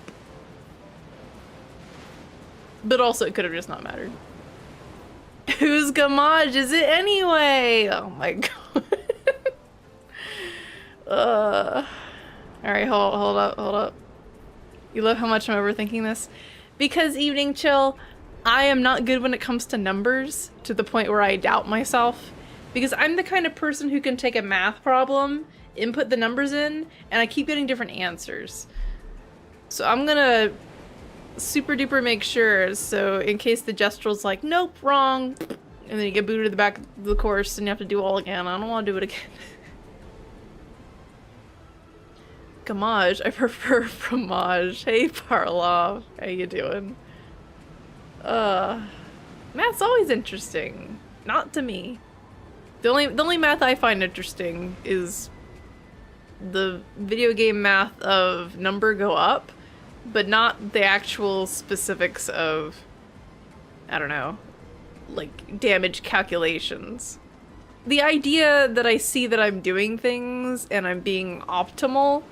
But also, it could have just not mattered. Whose gamage is it anyway? Oh my god. Alright, hold up. You love how much I'm overthinking this? Because, Evening Chill, I am not good when it comes to numbers, to the point where I doubt myself. Because I'm the kind of person who can take a math problem, input the numbers in, and I keep getting different answers. So I'm gonna super duper make sure, so in case the gestrel's like, nope, wrong, and then you get booted to the back of the course and you have to do it all again. I don't want to do it again. Gamage, I prefer fromage. Hey Parlov, how you doing? Math's always interesting. Not to me. The only math I find interesting is the video game math of number go up, but not the actual specifics of, I don't know, like damage calculations. The idea that I see that I'm doing things and I'm being optimal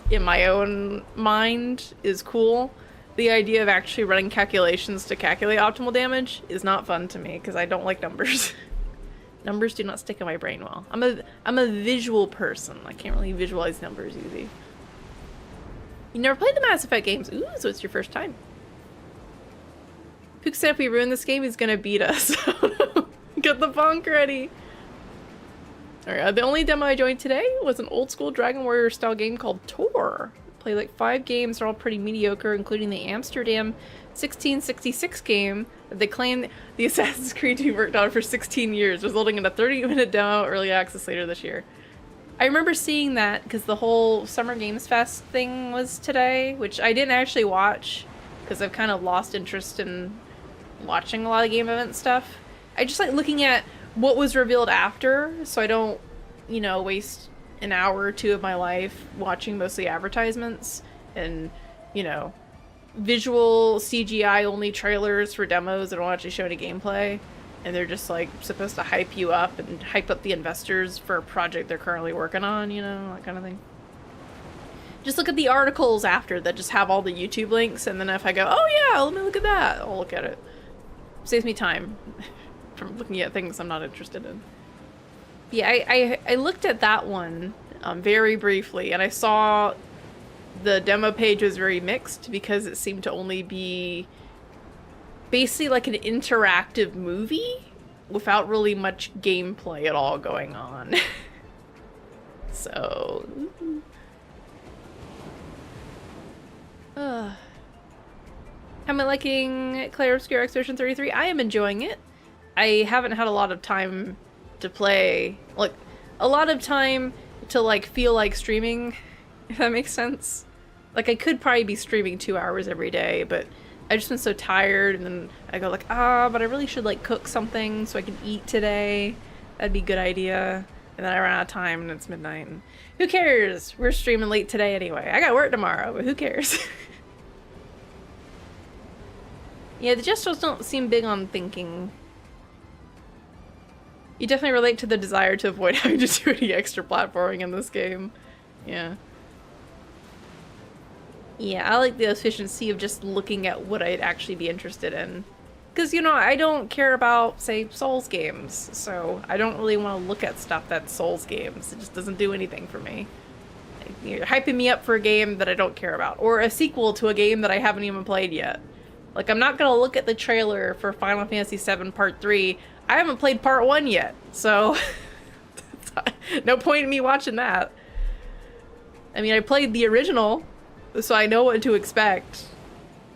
in my own mind is cool. The idea of actually running calculations to calculate optimal damage is not fun to me because I don't like numbers. Numbers do not stick in my brain well. I'm a visual person. I can't really visualize numbers easy. You never played the Mass Effect games. Ooh, so it's your first time. Pook said if we ruin this game, he's gonna beat us. Get the bonk ready. Alright, the only demo I joined today was an old school Dragon Warrior style game called Tor. Played like 5 games, they're all pretty mediocre, including the Amsterdam 1666 game that they claim the Assassin's Creed team worked on for 16 years, resulting in a 30-minute demo early access later this year. I remember seeing that because the whole Summer Games Fest thing was today, which I didn't actually watch because I've kind of lost interest in watching a lot of game event stuff. I just like looking at what was revealed after, so I don't, you know, waste an hour or 2 of my life watching mostly advertisements and, you know, visual CGI only trailers for demos that don't actually show any gameplay, and they're just like supposed to hype you up and hype up the investors for a project they're currently working on, you know, that kind of thing. Just look at the articles after that just have all the YouTube links, and then if I go, oh yeah, let me look at that, I'll look at it. Saves me time from looking at things I'm not interested in. Yeah, I looked at that one very briefly, and I saw the demo page was very mixed because it seemed to only be basically like an interactive movie without really much gameplay at all going on. So... Am I liking Clair, Obscur Expedition 33? I am enjoying it. I haven't had a lot of time to play, like, a lot of time to, like, feel like streaming, if that makes sense. Like, I could probably be streaming 2 hours every day, but I've just been so tired, and then I go like, but I really should like cook something so I can eat today. That'd be a good idea. And then I run out of time and it's midnight. And who cares? We're streaming late today anyway. I got work tomorrow, but who cares? Yeah, the Jesters don't seem big on thinking. You definitely relate to the desire to avoid having to do any extra platforming in this game. Yeah. Yeah, I like the efficiency of just looking at what I'd actually be interested in. Because, you know, I don't care about, say, Souls games, so I don't really want to look at stuff that's Souls games. It just doesn't do anything for me. Like, you're hyping me up for a game that I don't care about, or a sequel to a game that I haven't even played yet. Like, I'm not gonna look at the trailer for Final Fantasy VII Part 3. I haven't played Part 1 yet, so no point in me watching that. I mean, I played the original, so I know what to expect,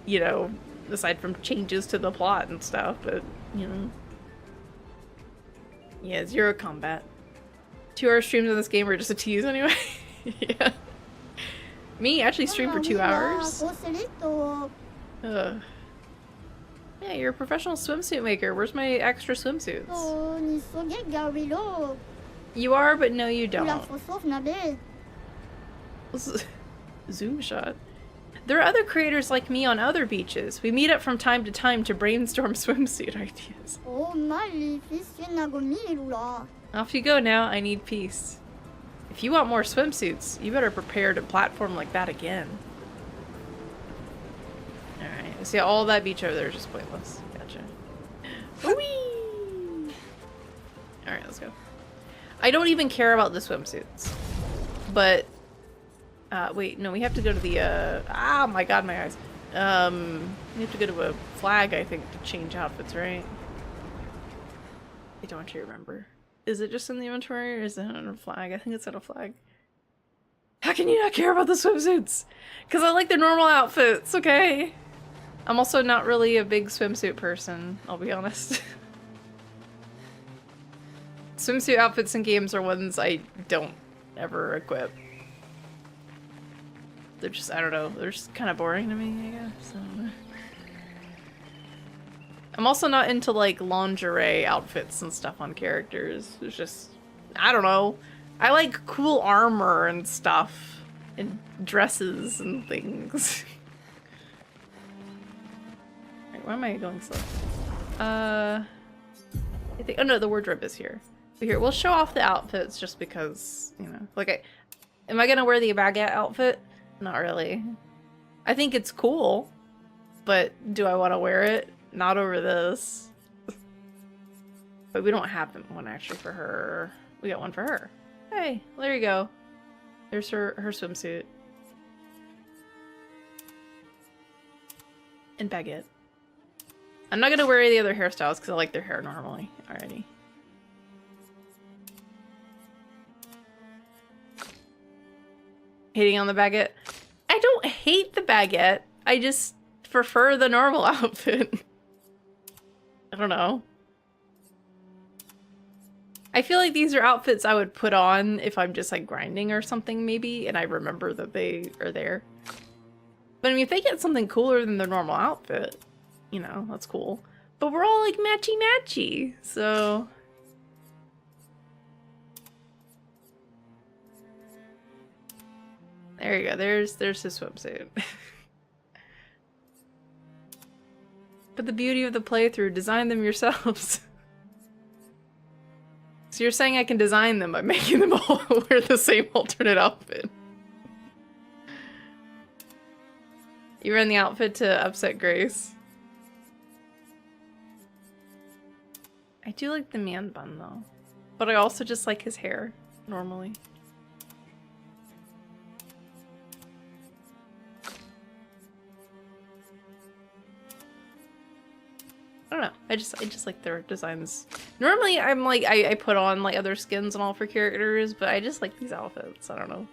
you know, aside from changes to the plot and stuff, but, you know. Yeah, 0 combat. 2-hour streams of this game are just a tease anyway. Yeah. Me actually stream for 2 hours. Ugh. Yeah, you're a professional swimsuit maker. Where's my extra swimsuits? You are, but no you don't. Zoom shot. There are other creators like me on other beaches. We meet up from time to time to brainstorm swimsuit ideas. Off you go now, I need peace. If you want more swimsuits, you better prepare to platform like that again. Alright, see all that beach over there is just pointless. Gotcha. Whee! Alright, let's go. I don't even care about the swimsuits. But wait, no, we have to go to the, oh my god, my eyes. We have to go to a flag, I think, to change outfits, right? I don't actually remember. Is it just in the inventory, or is it on a flag? I think it's on a flag. How can you not care about the swimsuits? Because I like the normal outfits, okay? I'm also not really a big swimsuit person, I'll be honest. Swimsuit outfits in games are ones I don't ever equip. They're just, I don't know, they're just kind of boring to me, I guess. I don't know. I'm also not into, like, lingerie outfits and stuff on characters. It's just, I don't know. I like cool armor and stuff. And dresses and things. Right, why am I going slow? I think, oh no, the wardrobe is here. Here, we'll show off the outfits just because, you know, like, am I gonna wear the baguette outfit? Not really. I think it's cool, but do I want to wear it? Not over this. But we don't have one actually for her. We got one for her. Hey, there you go. There's her swimsuit. And baguette. I'm not gonna wear any other hairstyles because I like their hair normally already. Hating on the baguette? I don't hate the baguette. I just prefer the normal outfit. I don't know. I feel like these are outfits I would put on if I'm just like grinding or something maybe, and I remember that they are there. But I mean, if they get something cooler than their normal outfit, you know, that's cool. But we're all like matchy-matchy, so... There you go, there's his swimsuit. But the beauty of the playthrough, design them yourselves. So you're saying I can design them by making them all wear the same alternate outfit. You ran the outfit to upset Grace. I do like the man bun though. But I also just like his hair, normally. I don't know. I just like their designs. Normally, I'm like I put on like other skins and all for characters, but I just like these outfits. I don't know.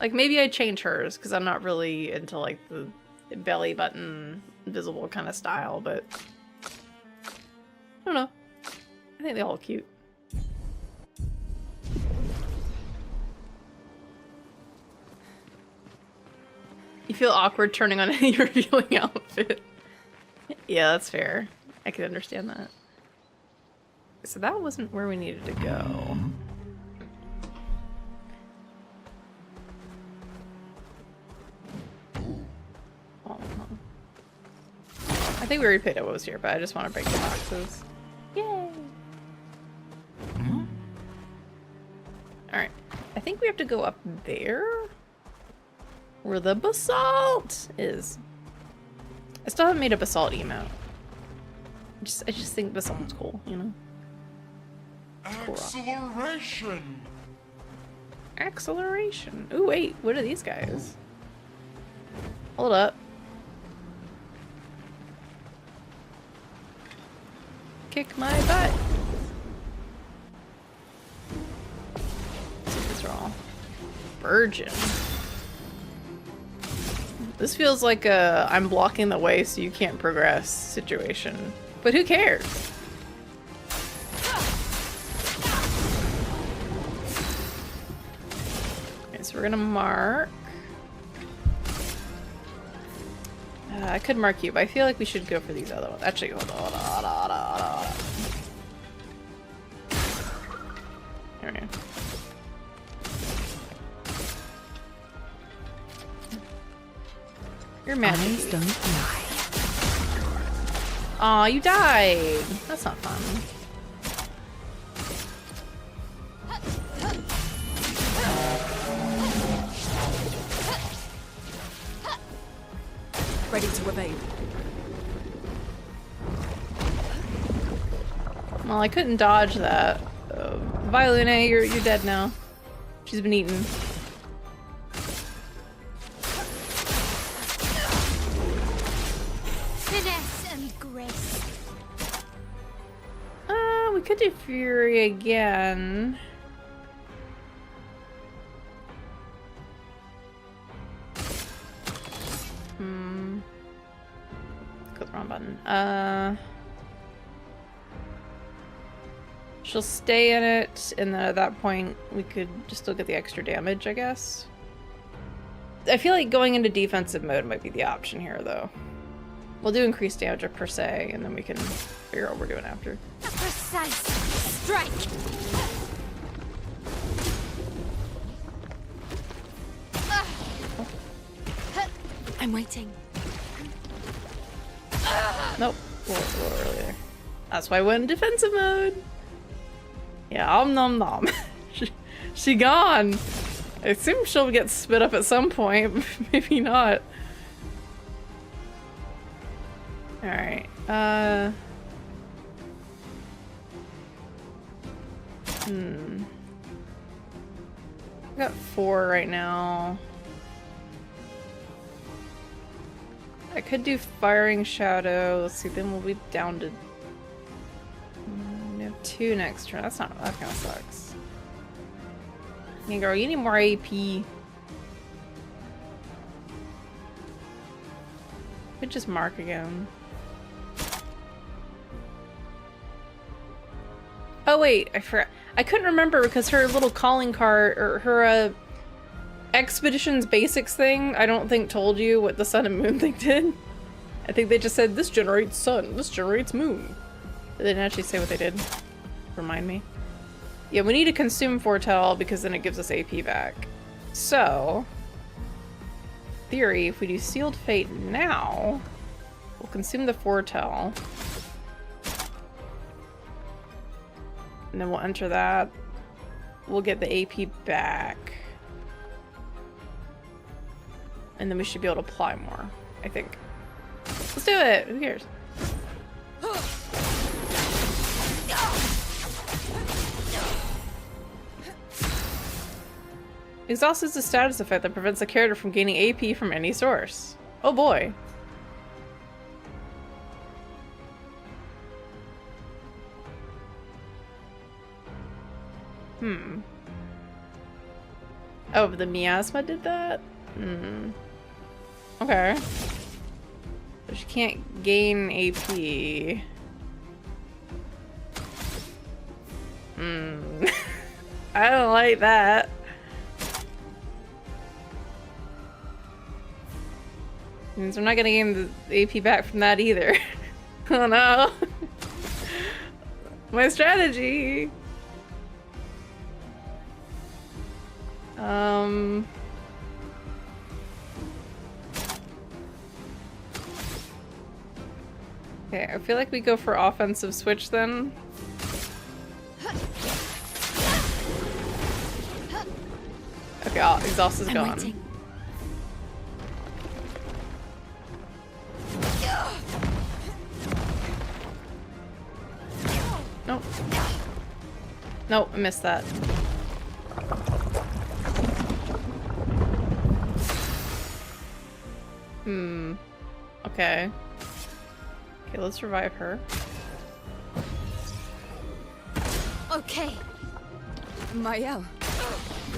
Like maybe I'd change hers because I'm not really into like the belly button visible kind of style, but I don't know. I think they all look cute. You feel awkward turning on any revealing outfit. Yeah, that's fair. I can understand that. So that wasn't where we needed to go. Oh, I think we already picked up what was here, but I just want to break the boxes. Yay! Alright. I think we have to go up there? Where the basalt is. I still haven't made a basalt emote. I just think basalt's cool, you know? Cool. Acceleration! Acceleration. Ooh, wait, what are these guys? Hold up. Kick my butt. These are all virgin. This feels like a I'm blocking the way so you can't progress situation. But who cares? Okay, so we're gonna mark. I could mark you, but I feel like we should go for these other ones. Actually, hold on. Here we go. You're mad. Eyes don't lie. Aw, you died. That's not fun. Ready to evade. Well, I couldn't dodge that. Violina, you're dead now. She's been eaten. Finesse and grace. We could do Fury again. Click the wrong button. She'll stay in it, and then at that point, we could just still get the extra damage, I guess. I feel like going into defensive mode might be the option here, though. We'll do increased damage per se, and then we can figure out what we're doing after. A precise strike. I'm waiting. Nope. A little earlier. That's why I went in defensive mode. Yeah, nom nom. She gone. I assume she'll get spit up at some point. Maybe not. Alright. I got 4 right now. I could do Firing Shadow. Let's see, then we'll be down to... we have 2 next turn. That kind of sucks. Hey girl, you need more AP. Could just mark again. Oh wait, I forgot. I couldn't remember because her little calling card, or her Expeditions Basics thing, I don't think told you what the sun and moon thing did. I think they just said, this generates sun, this generates moon. They didn't actually say what they did. Remind me. Yeah, we need to consume Foretell because then it gives us AP back. So, theory, if we do Sealed Fate now, we'll consume the Foretell. And then we'll enter that. We'll get the AP back. And then we should be able to apply more, I think. Let's do it! Who cares? Exhaust is a status effect that prevents the character from gaining AP from any source. Oh boy. Oh, the miasma did that? Okay. But she can't gain AP. I don't like that. Means we're not gonna gain the AP back from that either. Oh no. My strategy. Okay, I feel like we go for offensive switch then. Okay, exhaust is gone. Waiting. Nope. Nope, I missed that. Okay. Okay, let's revive her. Okay. Mael,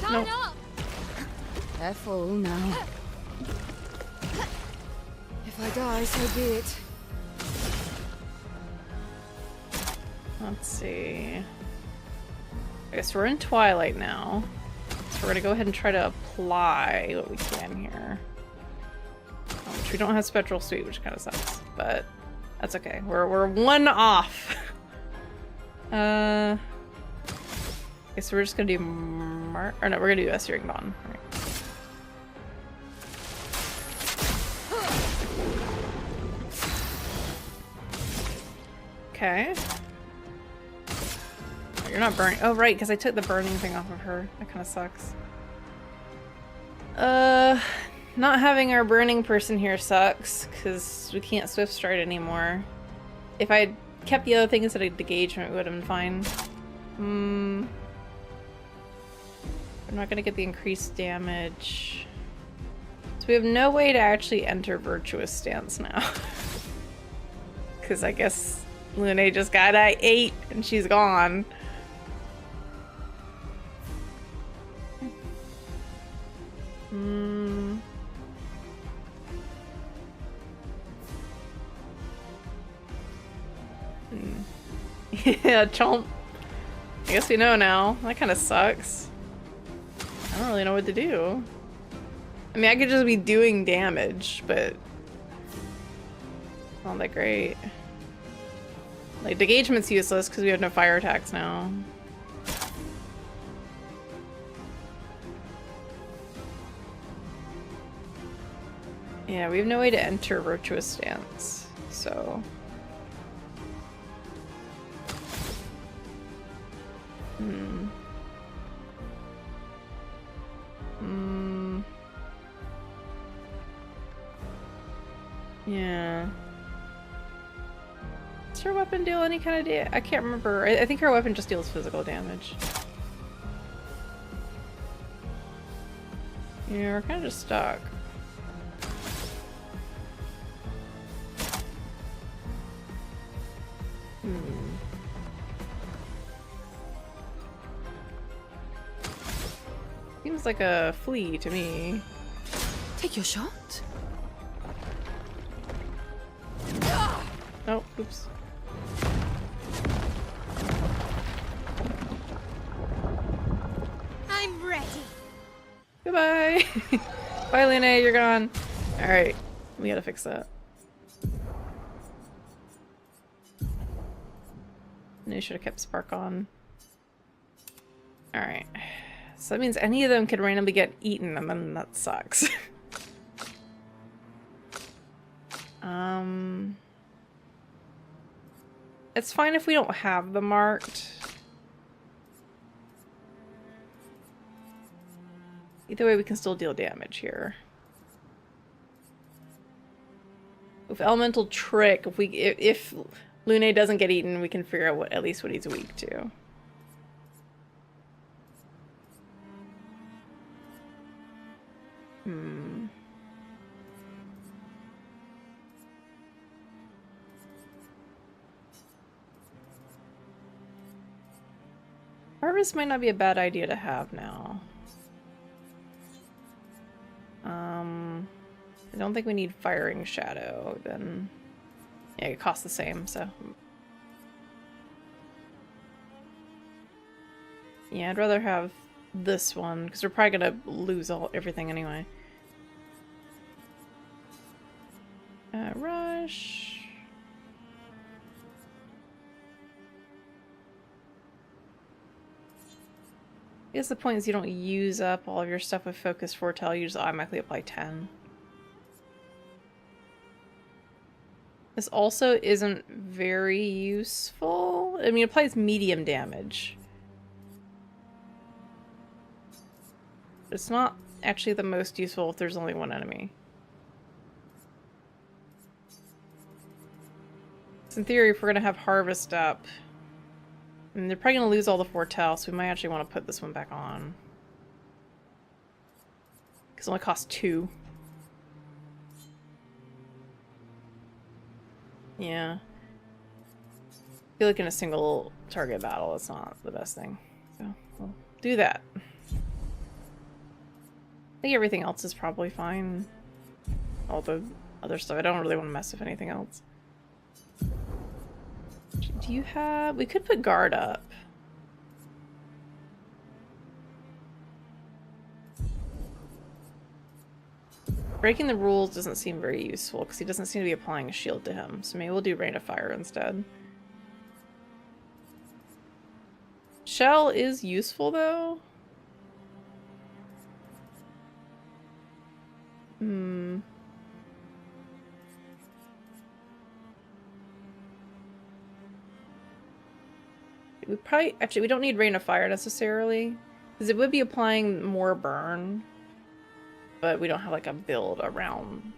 Time up. careful now. If I die, so be it. Let's see. Okay, so we're in Twilight now. So we're gonna go ahead and try to apply what we can here. Which we don't have Spectral Suite, which kind of sucks, but that's okay. We're one off. Okay, so we're just gonna do or no, we're gonna do Searing Bond. All right. Okay. Oh, you're not burning. Oh, right, because I took the burning thing off of her. That kind of sucks. Not having our burning person here sucks, because we can't Swift Stride anymore. If I kept the other things at a engagement, it would have been fine. I'm not gonna get the increased damage. So we have no way to actually enter Virtuous Stance now. Because I guess Lune just got at 8 and she's gone. Yeah, chomp. I guess we know now. That kind of sucks. I don't really know what to do. I mean, I could just be doing damage, but not that great. Like, the engagement's useless because we have no fire attacks now. Yeah, we have no way to enter Virtuous Stance, so... Yeah. Does her weapon deal any kind of damage? I can't remember. I think her weapon just deals physical damage. Yeah, we're kind of just stuck. Seems like a flea to me. Take your shot. Oh, oops. I'm ready. Goodbye. Bye, Lene, you're gone. Alright, we gotta fix that. I should have kept Spark on. Alright. So that means any of them could randomly get eaten, and then that sucks. It's fine if we don't have them marked. Either way, we can still deal damage here. With Elemental Trick, if Lune doesn't get eaten, we can figure out at least what he's weak to. Harvest might not be a bad idea to have now. I don't think we need Firing Shadow, then... Yeah, it costs the same, so... Yeah, I'd rather have this one, because we're probably gonna lose everything anyway. Rush. I guess the point is you don't use up all of your stuff with Focus Foretell, you just automatically apply 10. This also isn't very useful. I mean, it applies medium damage. It's not actually the most useful if there's only one enemy. So in theory, if we're gonna have Harvest up, and they're probably gonna lose all the Foretell, so we might actually want to put this one back on. Because it only costs 2. Yeah. I feel like in a single target battle, it's not the best thing. So, we'll do that. I think everything else is probably fine. All the other stuff. I don't really want to mess with anything else. Do you have... We could put guard up. Breaking the rules doesn't seem very useful because he doesn't seem to be applying a shield to him. So maybe we'll do Rain of Fire instead. Shell is useful though. Hmm. We probably... Actually, we don't need Rain of Fire necessarily. Because it would be applying more burn. But we don't have like a build around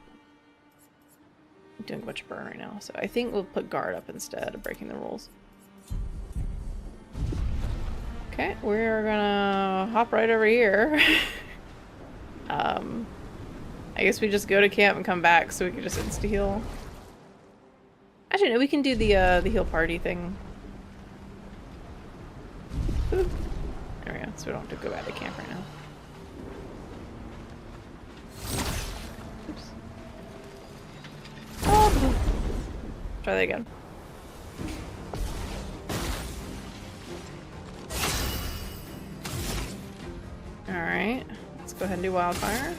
doing much burn right now. So I think we'll put guard up instead of breaking the rules. Okay, we're gonna hop right over here. I guess we just go to camp and come back so we can just insta-heal. Actually, no, we can do the heal party thing. Ooh. There we go, so we don't have to go back to camp right now. Oops. Oh. Try that again. Alright, let's go ahead and do Wildfire.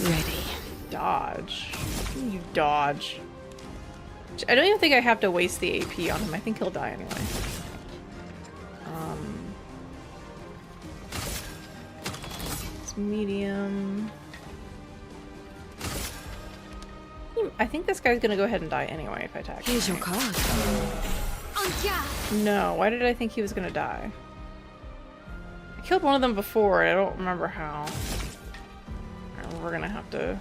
Ready. Dodge. You dodge. I don't even think I have to waste the AP on him. I think he'll die anyway. It's medium. I think this guy's gonna go ahead and die anyway if I attack him. Here's your card. No, why did I think he was gonna die? I killed one of them before, and I don't remember how. We're gonna have to...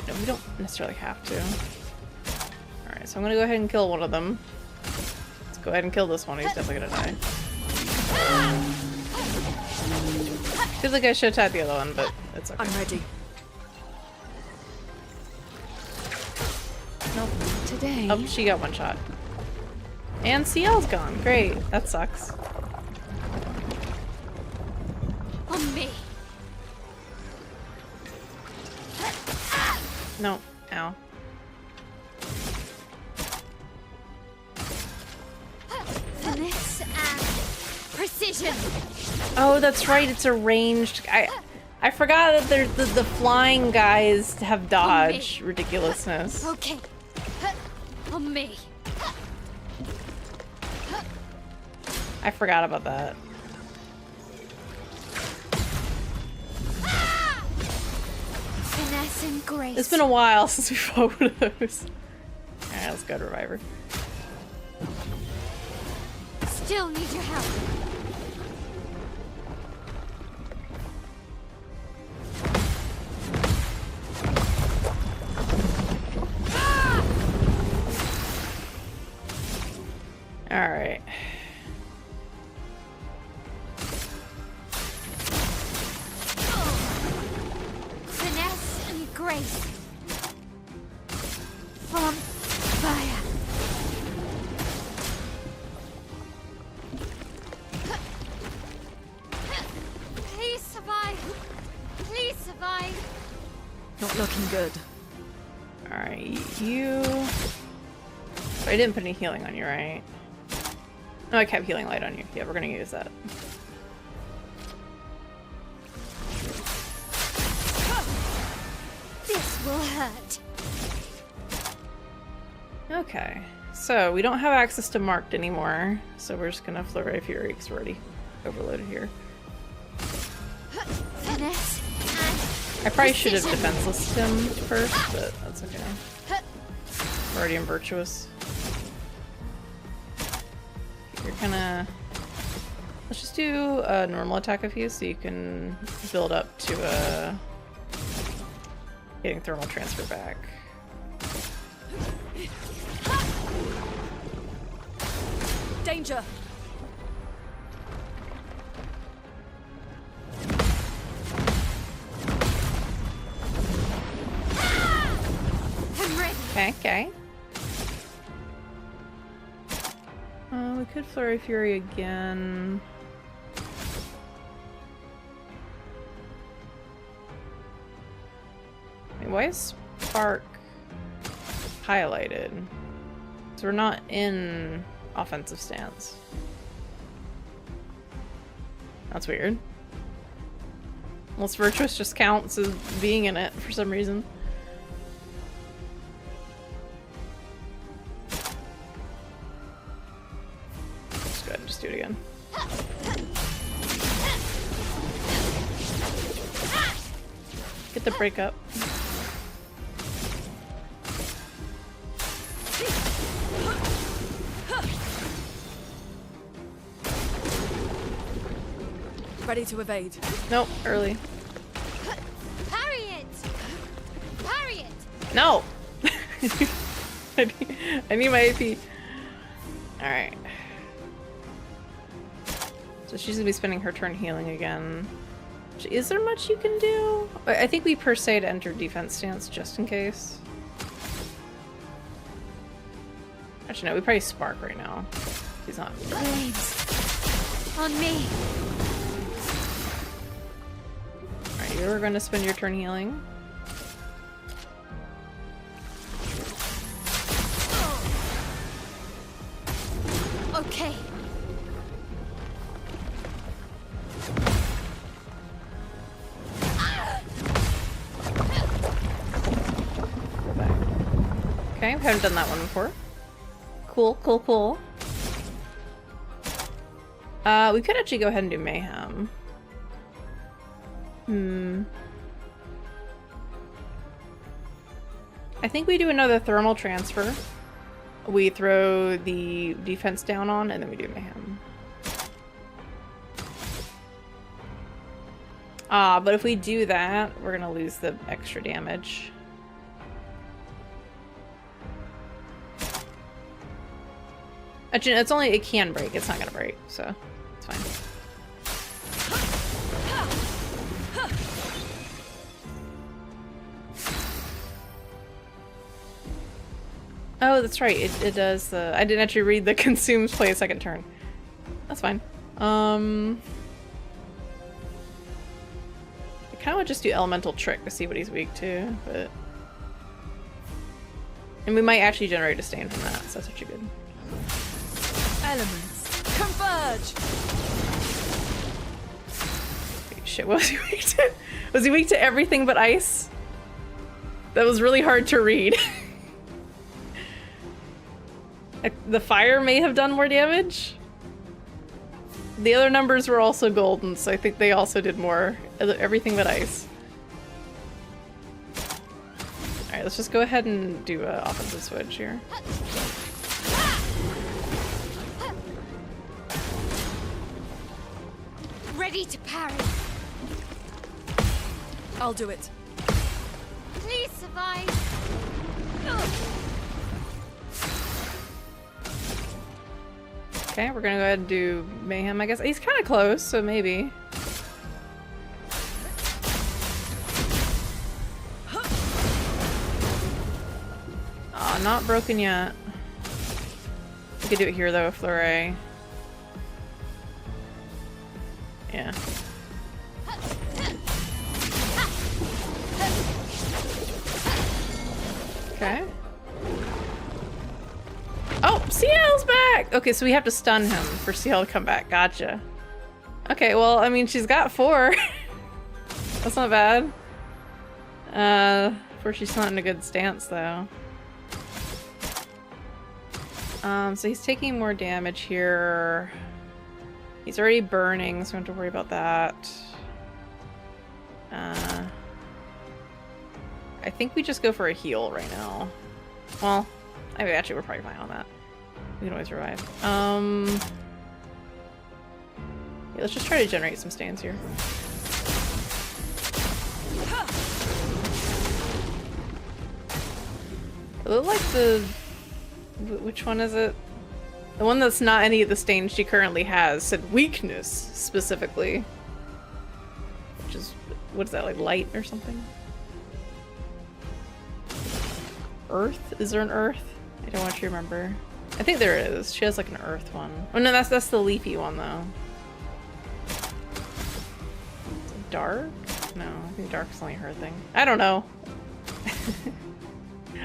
No, we don't necessarily have to. Alright, so I'm gonna go ahead and kill one of them. Let's go ahead and kill this one, he's definitely gonna die. Feels like I should attack the other one, but it's okay. I'm ready. Nope. Today. Oh, she got one shot. And CL's gone. Great. That sucks. On me. No. Ow. Finesse and precision. Oh, that's right. It's a ranged... I forgot that there's the flying guys have dodge. Ridiculousness. Okay. On me. I forgot about that. Finesse and grace. It's been a while since we fought one of those. Alright, let's go to Reviver. Still need your help. Alright. Finesse and grace. From fire. Please survive. Please survive. Not looking good. Alright, you... I didn't put any healing on you, right? No, I kept healing light on you. Yeah, we're gonna use that. will hurt. Okay, so we don't have access to marked anymore, so we're just gonna Flurry of Fury because we're already overloaded here. Finesse and I probably should have precision. defenseless him first, but that's okay. We're already in Virtuous. You're gonna... Let's just do a normal attack of you so you can build up to getting thermal transfer back. Danger! I'm ready. Okay. We could Flurry Fury again. Wait, why is Spark highlighted? So we're not in offensive stance. That's weird. Unless Virtuous just counts as being in it for some reason. Just go ahead and just do it again. Get the break up. Ready to evade. Nope, early. Parry it. Parry it. No! I need my AP. Alright. So she's gonna be spending her turn healing again. Is there much you can do? I think we per se to enter defense stance just in case. Actually, no, we probably Spark right now. He's not. Blades. On me. Alright, you're gonna spend your turn healing. Okay. Go back. Okay, we haven't done that one before. Cool, cool, cool. We could actually go ahead and do Mayhem. I think we do another thermal transfer. We throw the defense down on, and then we do Mayhem. But if we do that, we're gonna lose the extra damage. Actually, it's only, it can break, it's not gonna break, so it's fine. Oh, that's right, it does the... I didn't actually read the consumes play a second turn. That's fine. I kinda would just do Elemental Trick to see what he's weak to, but... And we might actually generate a stain from that, so that's actually good. Elements. Converge! Wait, shit, what was he weak to? Was he weak to everything but ice? That was really hard to read. The fire may have done more damage. The other numbers were also golden, so I think they also did more. Everything but ice. Alright, let's just go ahead and do an offensive switch here. Ready to parry. I'll do it. Please survive. Okay, we're gonna go ahead and do Mayhem, I guess. He's kind of close, so maybe. Aw, not broken yet. We could do it here though, Flurry. Yeah. Okay. Oh, CL's back! Okay, so we have to stun him for CL to come back. Gotcha. Okay, well, I mean, she's got 4. That's not bad. Before she's not in a good stance, though. So he's taking more damage here. He's already burning, so we don't have to worry about that. I think we just go for a heal right now. Well, I mean, actually, we're probably fine on that. We can always revive. Yeah, let's just try to generate some stands here. It looked like the... Which one is it? The one that's not any of the stains she currently has said weakness, specifically. Which is... What is that, like light or something? Earth? Is there an earth? I don't want to remember. I think there is. She has like an earth one. Oh no, that's the leafy one though. Is it dark? No, I think dark's only her thing. I don't know.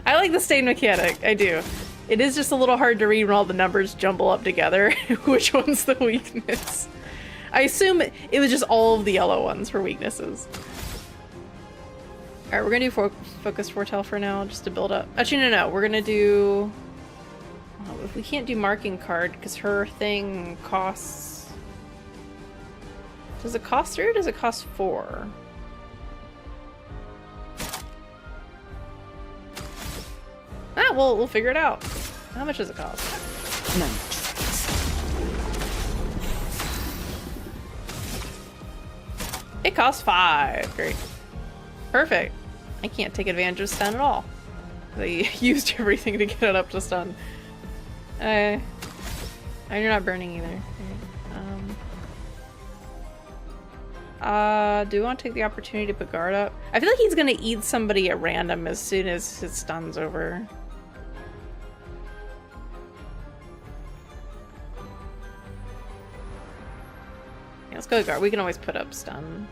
I like the stain mechanic. I do. It is just a little hard to read when all the numbers jumble up together. Which one's the weakness? I assume it was just all of the yellow ones for weaknesses. Alright, we're gonna do Focus Foretell for now, just to build up. Actually, no, we're gonna do... Oh, if we can't do Marking Card, because her thing costs... Does it cost 3 or does it cost 4? Ah, we'll figure it out. How much does it cost? No. It costs 5. Great. Perfect. I can't take advantage of stun at all. They used everything to get it up to stun. And you're not burning either. Do we want to take the opportunity to put guard up? I feel like he's gonna eat somebody at random as soon as his stun's over. Yeah, let's go guard. We can always put up stun.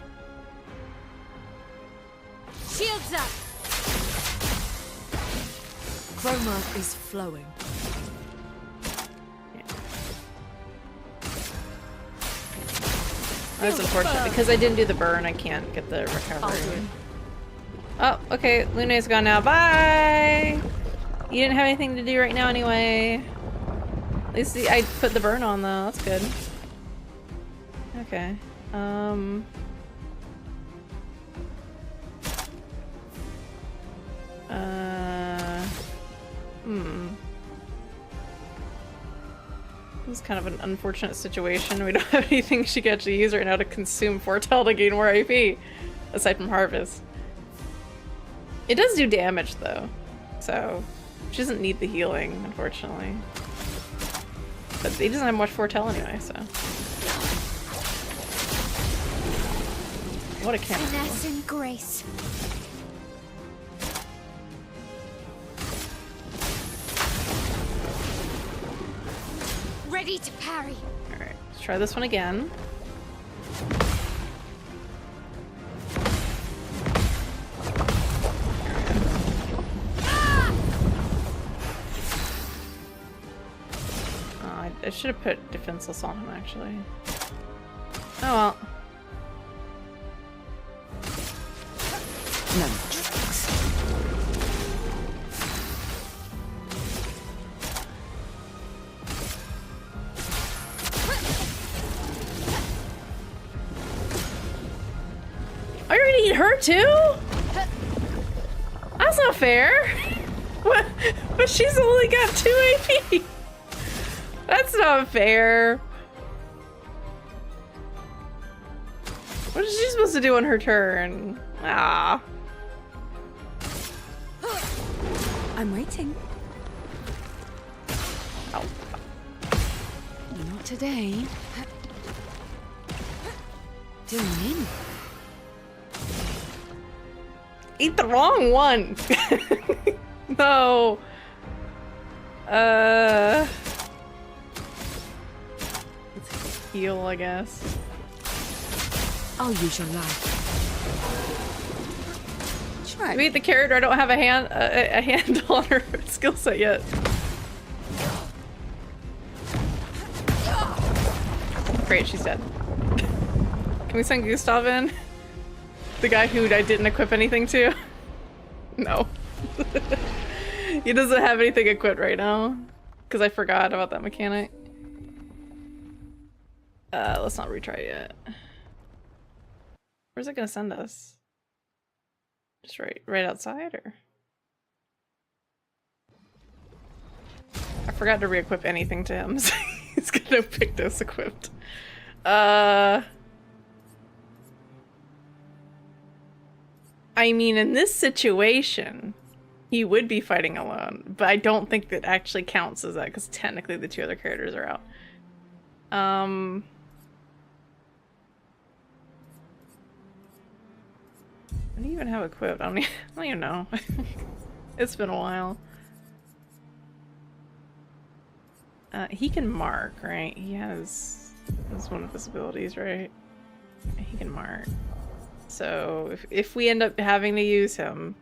Shields up! Chroma is flowing. Yeah. That's unfortunate. Because I didn't do the burn, I can't get the recovery. Oh, okay. Luna's gone now. Bye! You didn't have anything to do right now anyway. At least I put the burn on though. That's good. Okay. This is kind of an unfortunate situation. We don't have anything she can actually use right now to consume Foretell to gain more AP, aside from Harvest. It does do damage though, so she doesn't need the healing, unfortunately. But he doesn't have much Foretell anyway, so. What a camera. Finesse and grace. Ready to parry. Alright, let's try this one again. Oh, I should have put defenseless on him actually. Oh well. No tricks. Are you gonna eat her too? That's not fair. What? But she's only got 2 AP. That's not fair. What is she supposed to do on her turn? Ah. I'm waiting. Oh. Not today. Doing in. Eat the wrong one. No. Let's heal, I guess. I'll use your life. Try. We eat the carrot, or I don't have a handle on her skill set yet. Great, she's dead. Can we send Gustav in? The guy who I didn't equip anything to? No. He doesn't have anything equipped right now. Because I forgot about that mechanic. Let's not retry yet. Where's it gonna send us? Just right outside, or? I forgot to re-equip anything to him, so he's gonna pick this equipped. I mean, in this situation, he would be fighting alone, but I don't think that actually counts as that, because technically the two other characters are out. What do you even have equipped? I don't even know. It's been a while. He can mark, right? He has... That's one of his abilities, right? He can mark. So, if we end up having to use him...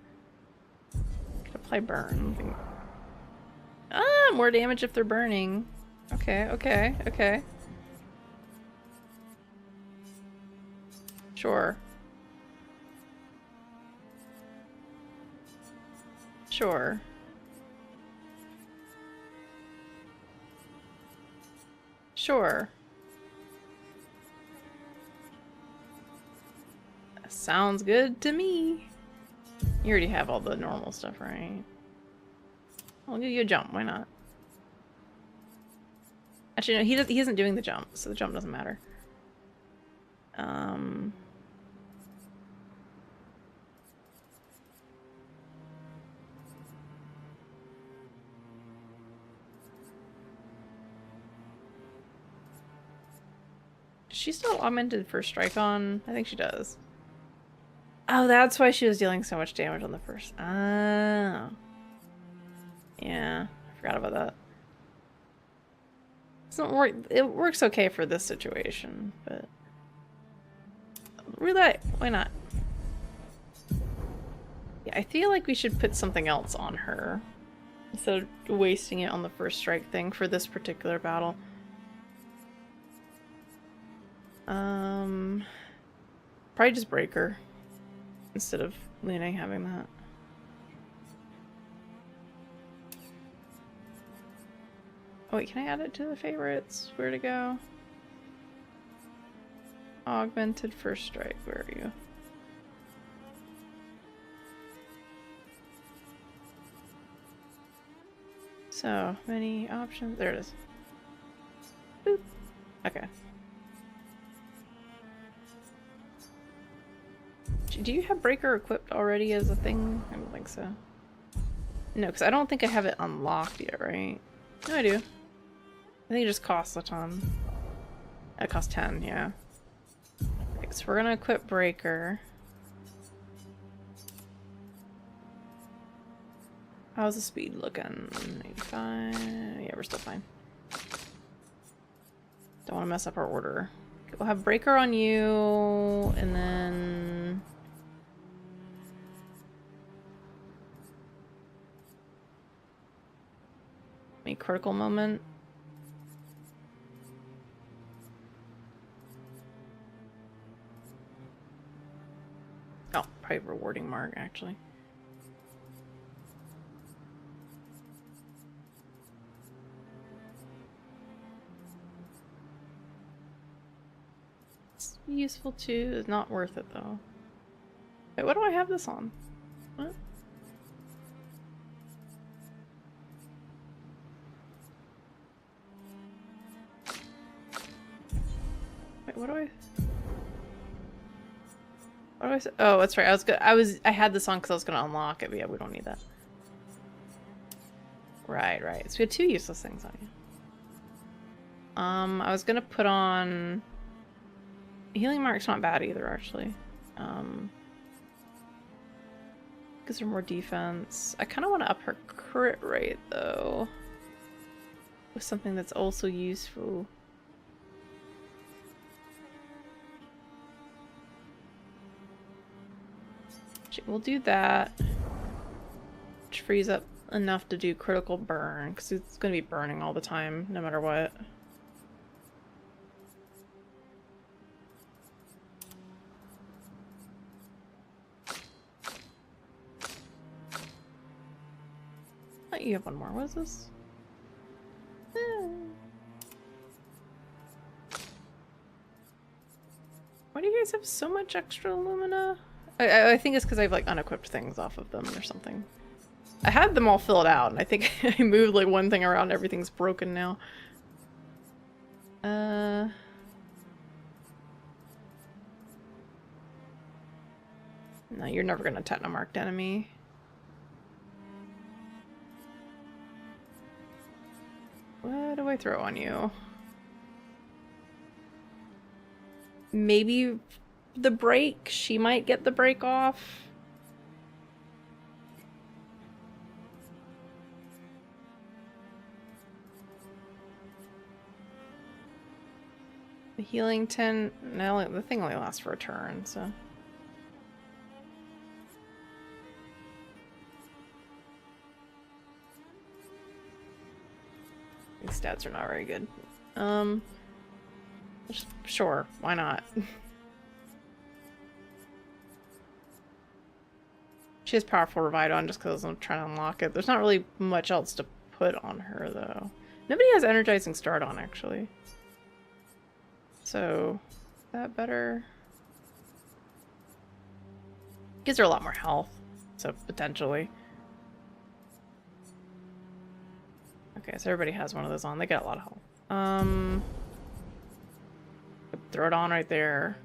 I could apply burn. Ah, more damage if they're burning. Okay, okay, okay. Sure. Sure. Sure. Sounds good to me. You already have all the normal stuff, right? I'll give you a jump, why not? Actually, no, he isn't doing the jump, so the jump doesn't matter. Does she still augmented first strike on? I think she does. Oh, that's why she was dealing so much damage on the first. Oh. Yeah, I forgot about that. It doesn't work. It works okay for this situation, but really, why not? Yeah, I feel like we should put something else on her instead of wasting it on the first strike thing for this particular battle. Probably just Breaker instead of Luna having that. Oh wait, can I add it to the favorites? Where to go? Augmented first strike, where are you? So many options. There it is. Boop. Okay. Do you have Breaker equipped already as a thing? I don't think so. No, because I don't think I have it unlocked yet, right? No, I do. I think it just costs a ton. It costs 10, yeah. Okay, so we're gonna equip Breaker. How's the speed looking? 85? Yeah, we're still fine. Don't want to mess up our order. Okay, we'll have Breaker on you, and then... a critical moment. Oh, probably rewarding mark, actually. It's useful too. It's not worth it though. Wait, what do I have this on? What? Wait, what do I... What do I say? Oh, that's right. I had this on because I was gonna unlock it, but yeah, we don't need that. Right. So we had two useless things on you. I was gonna put on... Healing Mark's not bad either, actually. Gives her more defense. I kind of want to up her crit rate, though. With something that's also useful. We'll do that. Which frees up enough to do critical burn, because it's going to be burning all the time, no matter what. You have one more. What is this? Why do you guys have so much extra alumina? I think it's because I've like unequipped things off of them or something. I had them all filled out, and I think I moved like one thing around. Everything's broken now. No, you're never gonna technomarked enemy. What do I throw on you? Maybe the break? She might get the break off. The healing 10... No, the thing only lasts for a turn, so... These stats are not very good. Sure, why not? She has powerful revive on just because I'm trying to unlock it. There's not really much else to put on her, though. Nobody has energizing start on, actually. So, is that better? Gives her a lot more health, so potentially. Okay, so everybody has one of those on. They got a lot of health. Throw it on right there.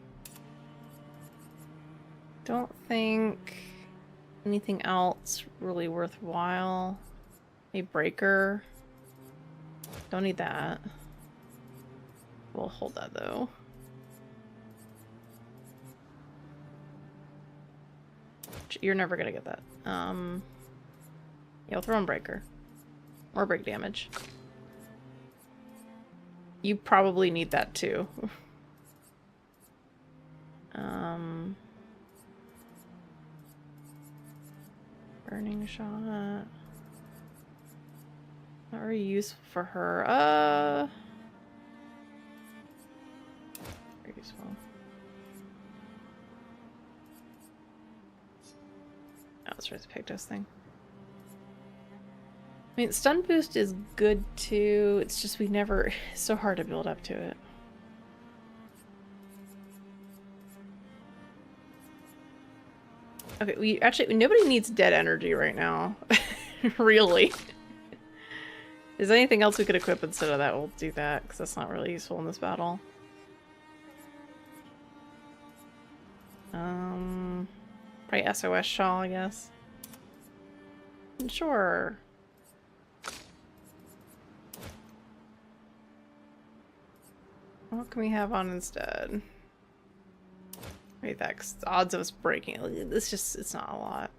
Don't think anything else really worthwhile. A breaker. Don't need that. We'll hold that though. You're never gonna get that. Yeah, we'll throw on breaker. Or break damage. You probably need that too. Burning shot. Not very useful for her. Very useful. Oh, let's try to pick this thing. I mean, stun boost is good too. It's just it's so hard to build up to it. Okay, nobody needs dead energy right now. Really. Is there anything else we could equip instead of that? We'll do that, because that's not really useful in this battle. Probably SOS Shawl, I guess. Sure. What can we have on instead? Wait, that's odds of us breaking. It's not a lot.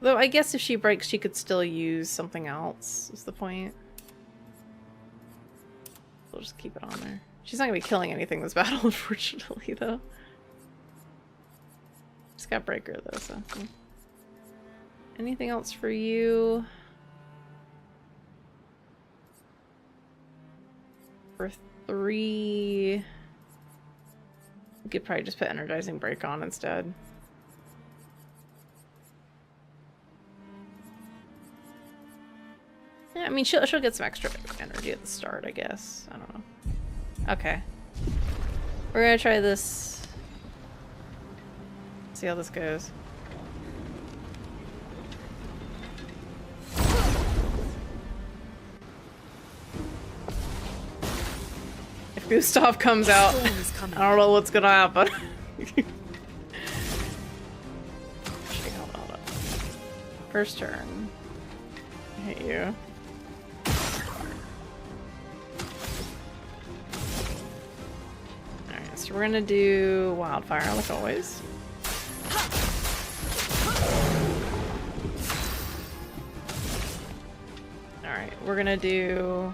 Though I guess if she breaks, she could still use something else, is the point. We'll just keep it on there. She's not gonna be killing anything this battle, unfortunately, though. Just got breaker, though, so. Anything else for you? For 3... We could probably just put energizing break on instead. Yeah, I mean, she'll get some extra energy at the start, I guess. I don't know. Okay. We're gonna try this. See how this goes. If Gustav comes out, I don't know what's gonna happen. Hold up. First turn. I hate you. Alright, so we're gonna do wildfire like always. Alright, we're gonna do...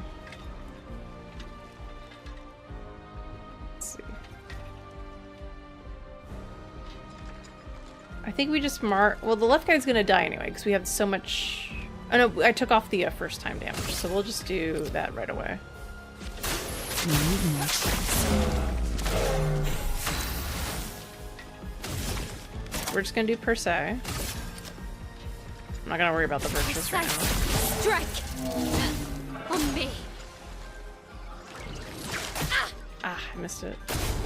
I think we just mark... Well, the left guy's gonna die anyway, because we have so much... Oh no, I took off the first time damage, so we'll just do that right away. We're just gonna do per se. I'm not gonna worry about the virtuous right now. Strike! On me! Ah, I missed it.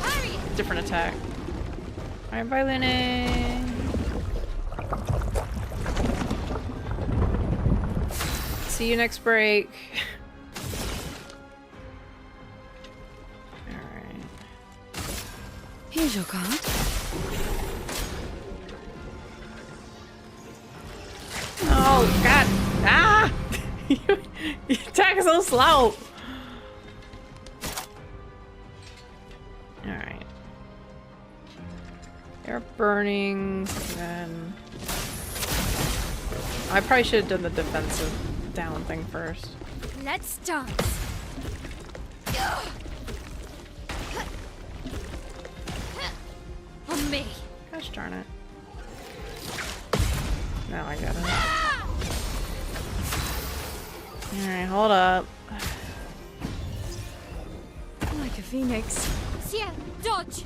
Parry it! Different attack. Alright, bye, Lene. See you next break. Alright. Here's your card. Oh, God. Ah! You attack so slow. Alright. They're burning. Then I probably should have done the defensive down thing first. Let's dance! On me! Gosh darn it. Now I got it. Alright, hold up. Like a phoenix. Ciel, dodge!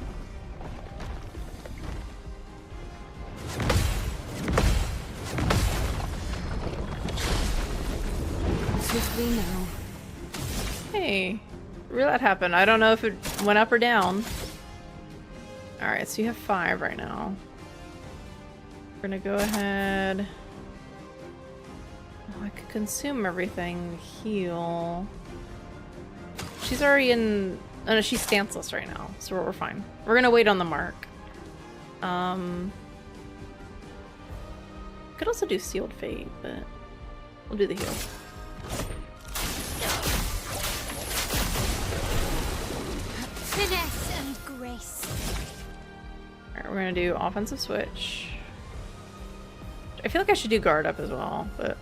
Swiftly now. Hey, that happened. I don't know if it went up or down. Alright, so you have 5 right now. We're gonna go ahead. Oh, I could consume everything. Heal. She's already in. Oh no, she's stanceless right now, so we're fine. We're gonna wait on the mark. Could also do Sealed Fate, but we'll do the heal. Finesse and grace. Alright, we're gonna do offensive switch. I feel like I should do guard up as well, but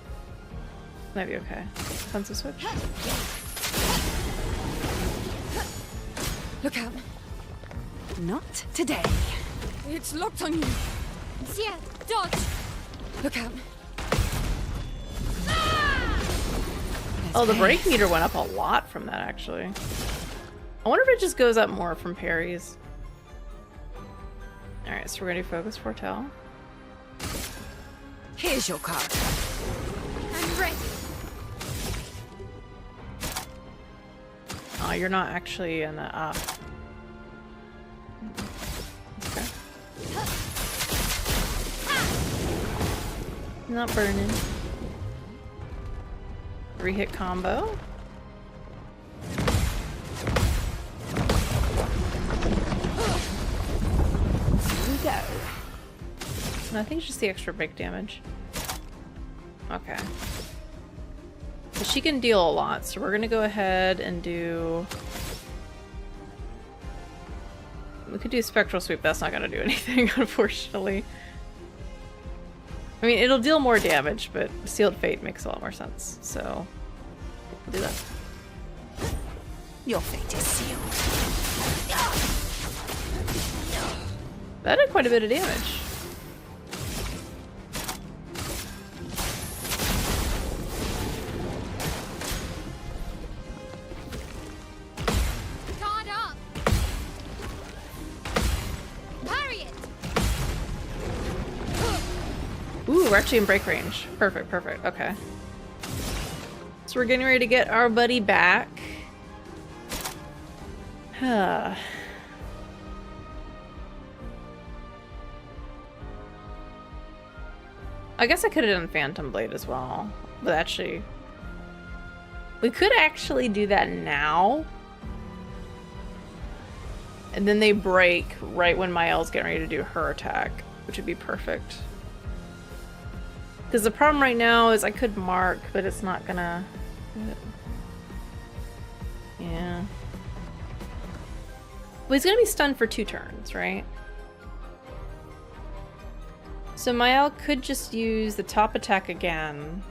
might be okay. Offensive switch. Look out. Not today. It's locked on you. Ciel, dodge! Look out. Oh, the break meter went up a lot from that, actually. I wonder if it just goes up more from parries. Alright, so we're gonna do Focus Foretell. Here's your card. I'm ready! Oh, you're not actually in the okay. Not burning. 3-hit combo. Here we go. And I think it's just the extra break damage. Okay. So she can deal a lot, so we're gonna go ahead and do... We could do Spectral Sweep, that's not gonna do anything, unfortunately. I mean, it'll deal more damage, but Sealed Fate makes a lot more sense, so... We'll do that. Your fate is sealed. That did quite a bit of damage. Guard up! Parry it! Ooh, we're actually in break range. Perfect, perfect. Okay. So we're getting ready to get our buddy back. I guess I could have done Phantom Blade as well. But actually... We could actually do that now. And then they break right when Mael's getting ready to do her attack. Which would be perfect. Because the problem right now is I could mark, but it's not gonna... Yeah. Well, he's gonna be stunned for 2 turns, right? So Mael could just use the top attack again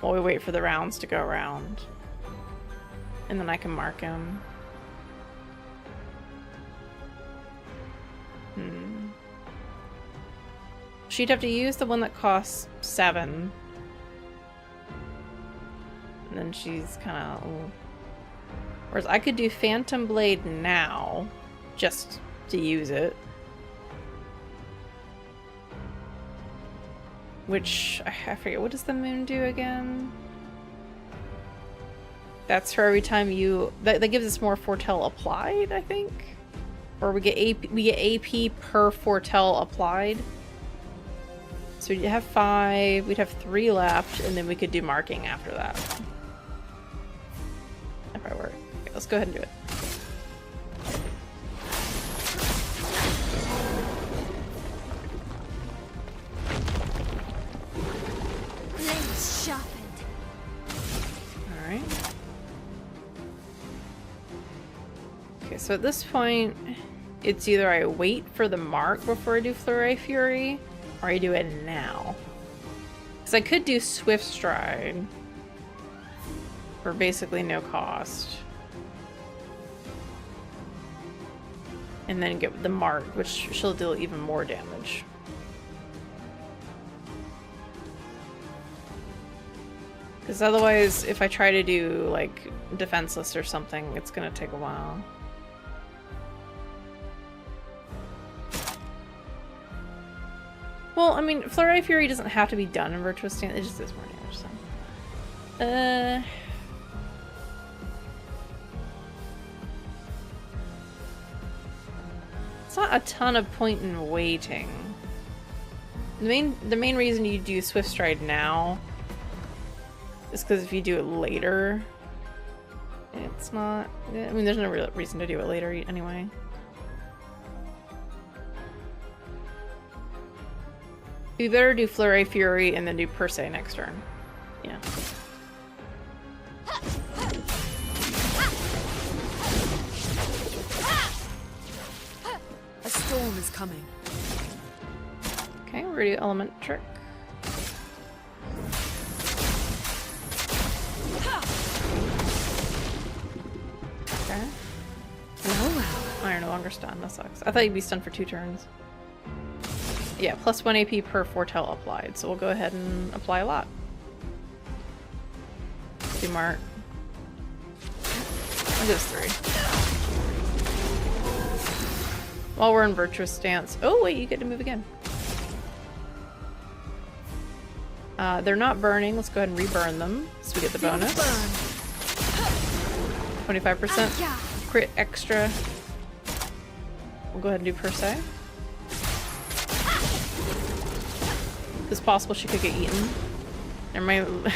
while we wait for the rounds to go around. And then I can mark him. She'd have to use the one that costs 7. And then she's kind of... Whereas I could do Phantom Blade now, just to use it. which I forget, what does the moon do again? That's for every time you that gives us more foretell applied, I think, or we get AP per foretell applied. So you have 5, we'd have 3 left, and then we could do marking after that. If I were, okay, let's go ahead and do it. Blades sharpened. All right. Okay, so at this point, it's either I wait for the mark before I do Flurry Fury, or I do it now. Because I could do Swift Stride for basically no cost. And then get the mark, which she'll deal even more damage. Because otherwise, if I try to do, like, defenseless or something, it's gonna take a while. Well, I mean, Flurry Fury doesn't have to be done in Virtuous Stance, it just does more damage, so. It's not a ton of point in waiting. The main reason you do Swift Stride now is because if you do it later, it's not. I mean, there's no real reason to do it later anyway. You better do Flurry Fury and then do Per Se next turn. Yeah. A storm is coming. Okay, we're gonna do Element Trick. Okay. Oh, Oh, you're no longer stunned. That sucks. I thought you'd be stunned for 2 turns. Yeah, plus 1 AP per foretell applied, so we'll go ahead and apply a lot. Do mark. I'll do 3. While we're in Virtuous Stance. Oh, wait, you get to move again. They're not burning. Let's go ahead and reburn them so we get the bonus. 25% crit extra. We'll go ahead and do Per Se. It's possible she could get eaten. Never mind.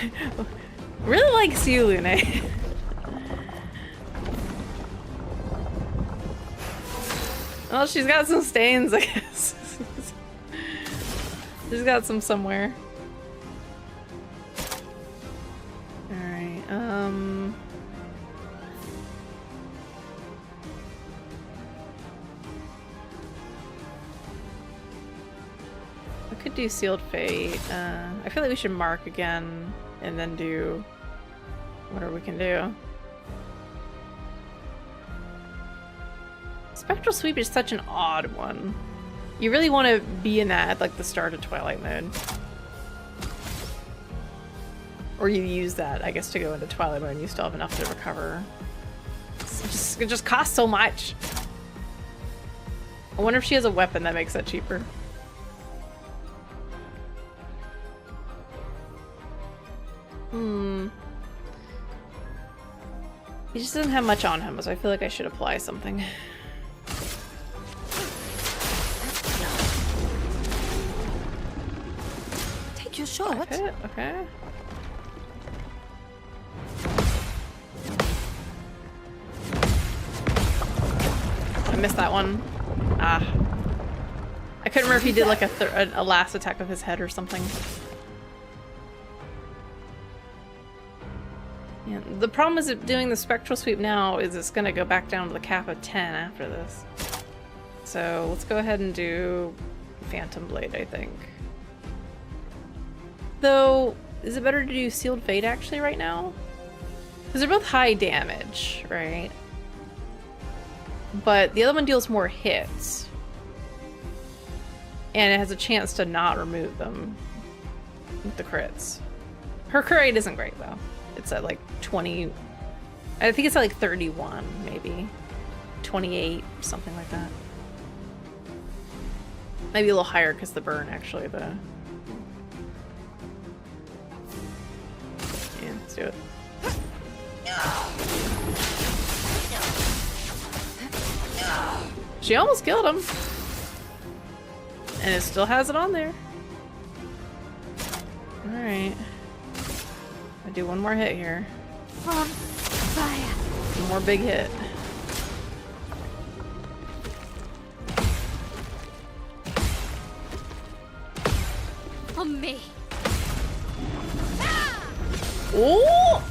Really likes you, Lune. Well, she's got some stains, I guess. She's got some somewhere. Alright, I could do Sealed Fate. I feel like we should mark again and then do whatever we can do. Spectral Sweep is such an odd one. You really want to be in that at like the start of Twilight mode. Or you use that, I guess, to go into Twilight mode and you still have enough to recover. It just costs so much. I wonder if she has a weapon that makes that cheaper. He just doesn't have much on him, so I feel like I should apply something. take your shot. Okay, okay. I missed that one. Ah. I couldn't remember if he did like a last attack of his head or something. Yeah, the problem is that doing the Spectral Sweep now is it's going to go back down to the cap of 10 after this. So let's go ahead and do Phantom Blade, I think. Though, is it better to do Sealed Fate actually right now? Because they're both high damage, right? But the other one deals more hits. And it has a chance to not remove them with the crits. Her crit rate isn't great though. It's at like 20, I think it's at like 31 maybe. 28, something like that. Maybe a little higher because the burn actually, do it. She almost killed him. And it still has it on there. Alright. I do one more hit here. On fire. One more big hit. On me. Oh!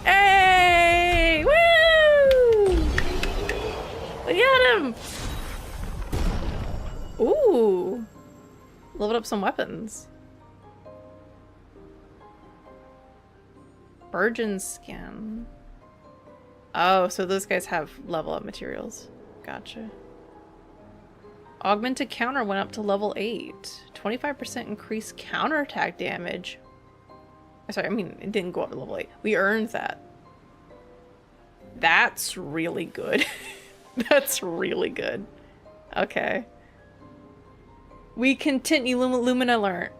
Hey! Woo! Look at him! Ooh! Leveled up some weapons. Virgin skin. Oh, so those guys have level up materials. Gotcha. Augmented counter went up to level 8. 25% increased counterattack damage. Sorry, I mean, it didn't go up to level 8. We earned that. That's really good. That's really good. Okay. We continue. Lumina alert.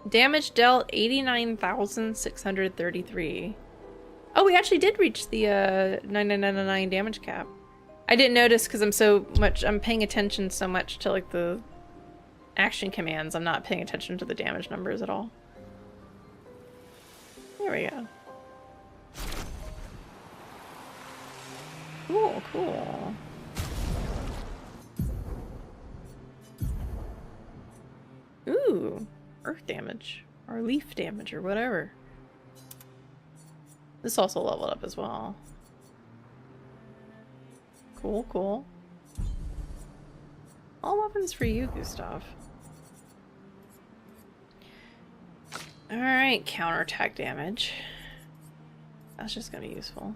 Damage dealt 89,633. Oh, we actually did reach the 9999 damage cap. I didn't notice because I'm paying attention so much to like the action commands. I'm not paying attention to the damage numbers at all. There we go. Cool, cool. Ooh, earth damage or leaf damage or whatever. This also leveled up as well. Cool, cool. All weapons for you, Gustav. Alright, counterattack damage. That's just gonna be useful.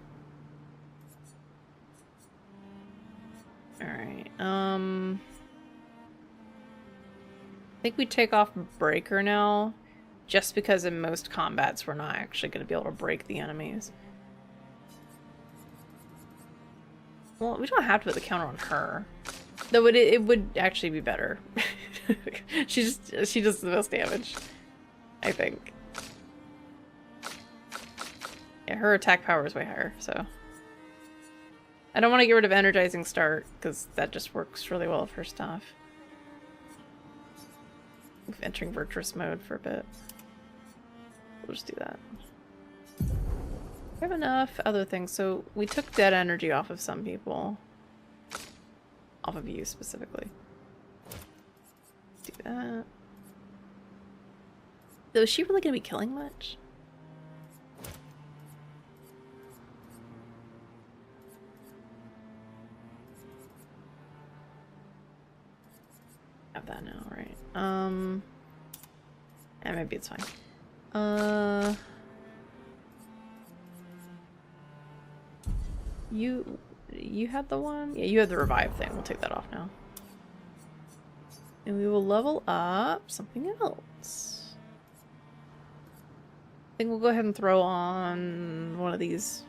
Alright, I think we take off Breaker now. Just because in most combats we're not actually going to be able to break the enemies. Well, we don't have to put the counter on her. Though it would actually be better. she does the most damage, I think. Yeah, her attack power is way higher, so. I don't want to get rid of Energizing Start, because that just works really well with her stuff. Entering Virtuous mode for a bit. We'll just do that. We have enough other things. So we took dead energy off of some people. Off of you specifically. Do that. Though, is she really going to be killing much? Have that now, right? And maybe it's fine. You had the one? Yeah, you had the revive thing. We'll take that off now. And we will level up something else. I think we'll go ahead and throw on one of these.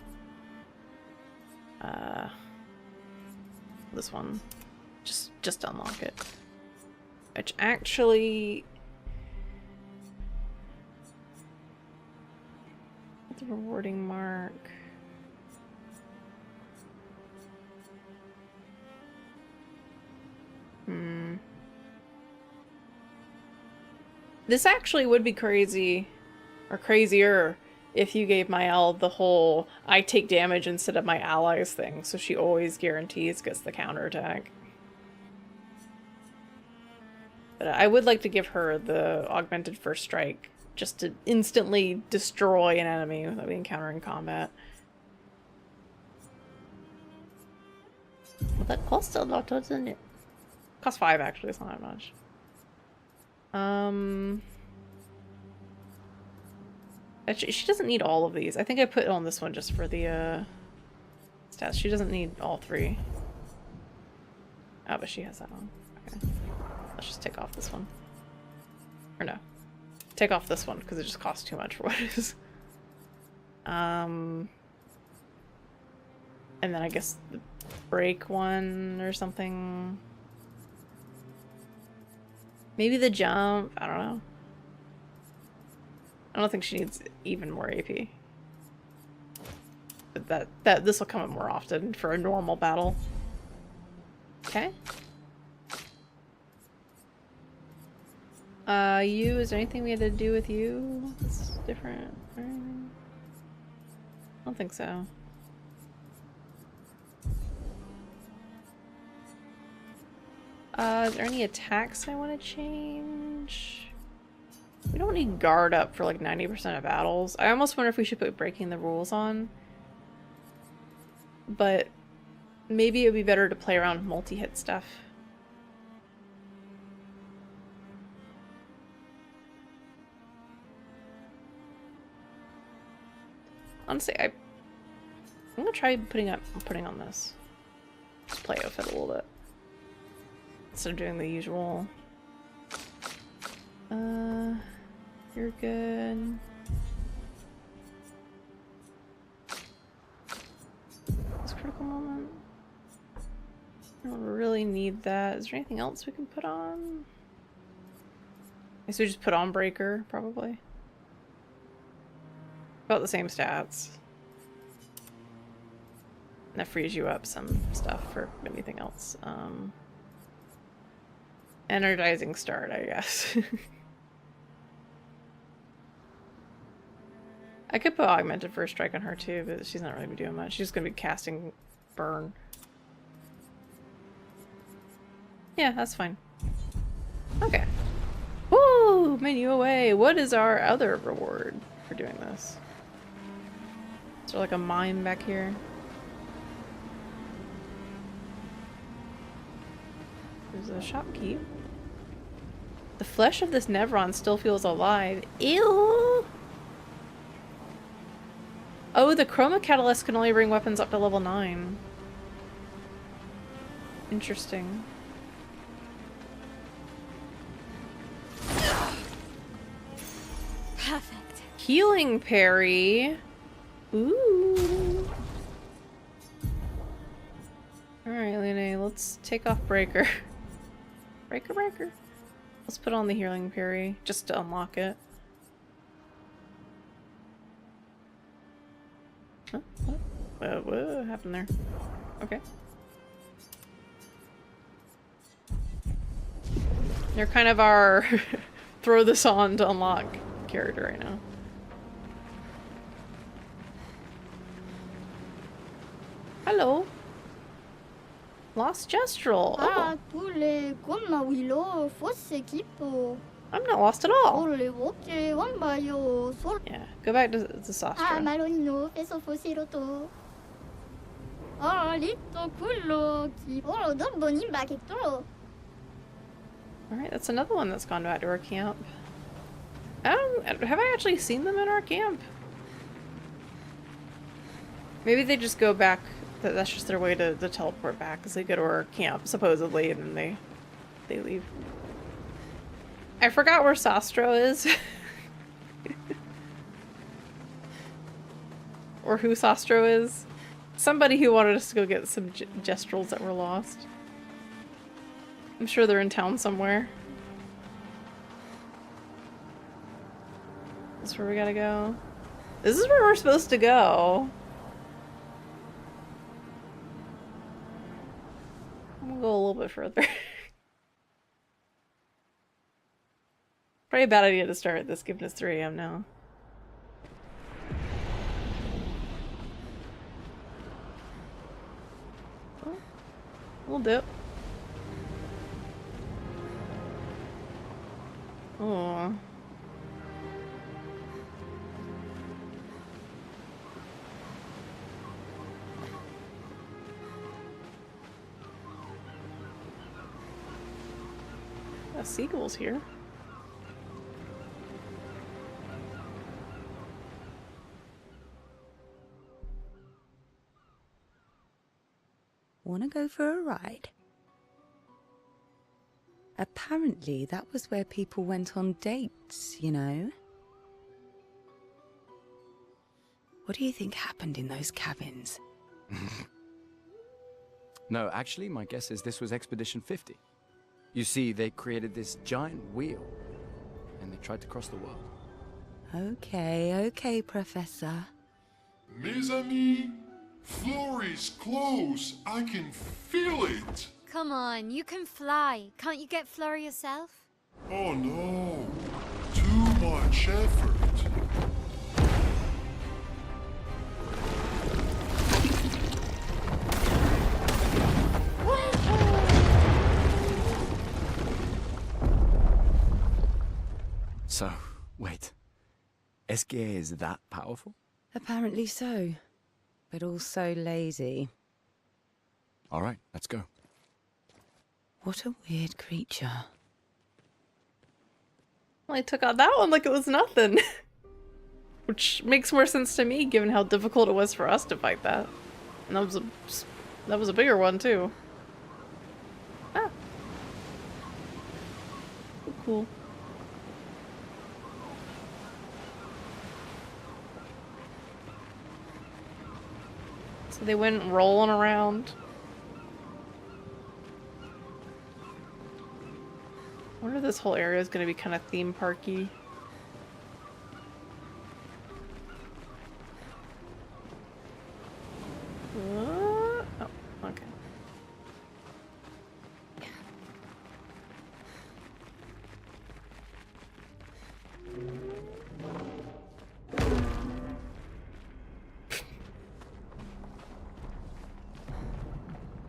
This one. Just unlock it. Which actually... the rewarding mark. This actually would be crazy, or crazier, if you gave my L the whole I take damage instead of my allies thing, so she always guarantees gets the counterattack. But I would like to give her the augmented first strike, just to instantly destroy an enemy that we encounter in combat. But that costs a lot, doesn't it? Costs 5 actually, it's not that much. Actually, she doesn't need all of these. I think I put it on this one just for the stats. She doesn't need all 3. Oh, but she has that on. Okay. Let's just take off this one. Or no. Take off this one, because it just costs too much for what it is. And then I guess the break one or something. Maybe the jump. I don't know. I don't think she needs even more AP. But this will come up more often for a normal battle. Okay. You, is there anything we had to do with you that's different or anything? I don't think so. Is there any attacks I want to change? We don't need guard up for like 90% of battles. I almost wonder if we should put breaking the rules on. But maybe it would be better to play around with multi-hit stuff. Honestly, I'm gonna try putting on this. Just play with it a little bit. Instead of doing the usual. You're good. This critical moment. I don't really need that. Is there anything else we can put on? I guess we just put on Breaker, probably. About the same stats. And that frees you up some stuff for anything else. Energizing start, I guess. I could put augmented first strike on her too, but she's not really doing much. She's gonna be casting burn. Yeah, that's fine. Okay. Woo! Menu away. What is our other reward for doing this? Is there like a mine back here? There's a shopkeep. The flesh of this Nevron still feels alive. Ew! Oh, the Chroma Catalyst can only bring weapons up to level 9. Interesting. Perfect. Healing parry. Ooh. Alright, Lene, let's take off Breaker. Breaker. Let's put on the healing parry, just to unlock it. Huh? What happened there? Okay. They're kind of our throw this on to unlock character right now. Hello. Lost Gestrel. Oh. tous les comme Willow fausse équipe I'm not lost at all. les voce wambayo sol Yeah, go back to Sastra. malonino feso fosiroto lito kullo ki don bonim baketoro. Alright, that's another one that's gone back to our camp. Have I actually seen them in our camp? Maybe they just go back. That's just their way to teleport back, because they go to our camp, supposedly, and then they leave. I forgot where Sastro is. Or who Sastro is. Somebody who wanted us to go get some Gestrels that were lost. I'm sure they're in town somewhere. This is where we gotta go. This is where we're supposed to go. I'm gonna go a little bit further. Probably a bad idea to start this, given it's 3 AM now. Oh, we'll dip. Oh. Seagull's here. Wanna go for a ride? Apparently that was where people went on dates, you know? What do you think happened in those cabins? No, actually, my guess is this was Expedition 50. You see, they created this giant wheel, and they tried to cross the world. Okay, Professor. Mes amis, Florey's close. I can feel it. Come on, you can fly. Can't you get Flora yourself? Oh no, too much effort. So, wait. Obscur is that powerful? Apparently so. But also lazy. Alright, let's go. What a weird creature. Well, I took out that one like it was nothing. Which makes more sense to me given how difficult it was for us to fight that. And that was a bigger one too. Ah. Cool. So they went rolling around. I wonder if this whole area is going to be kind of theme parky. Oh, okay.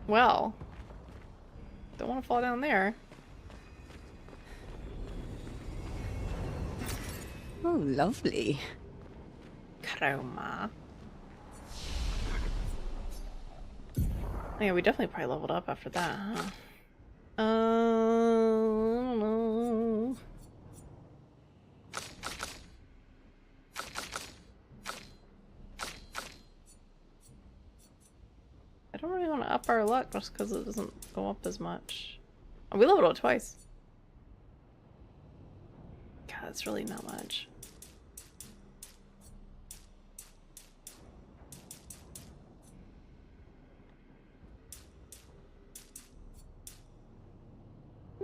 Well, don't want to fall down there. Oh, lovely. Chroma. Oh, yeah, we definitely probably leveled up after that, huh? I don't know. I don't really want to up our luck just because it doesn't go up as much. Oh, we leveled up twice. God, that's really not much.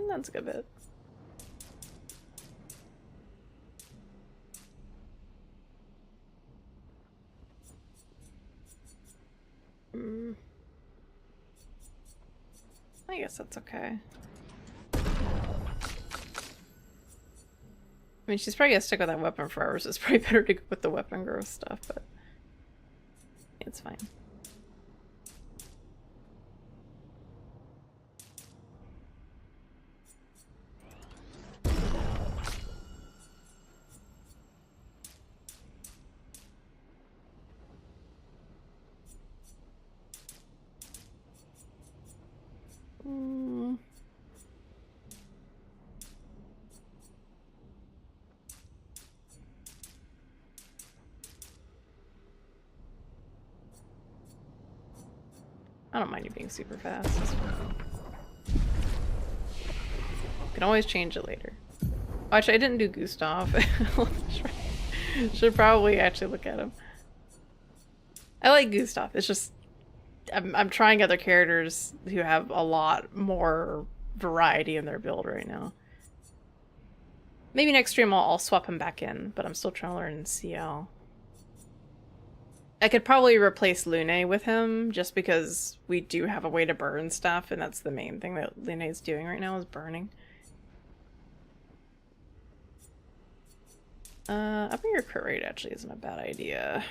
That's a good bit. I guess that's okay. I mean, she's probably gonna stick with that weapon forever, so it's probably better to go with the weapon growth stuff, but it's fine. I don't mind you being super fast. Can always change it later. Oh, actually, I didn't do Gustav. Should probably actually look at him. I like Gustav. It's just I'm trying other characters who have a lot more variety in their build right now. Maybe next stream I'll swap him back in, but I'm still trying to learn CL. I could probably replace Lune with him just because we do have a way to burn stuff, and that's the main thing that Lune is doing right now is burning. Upping your crit rate actually isn't a bad idea.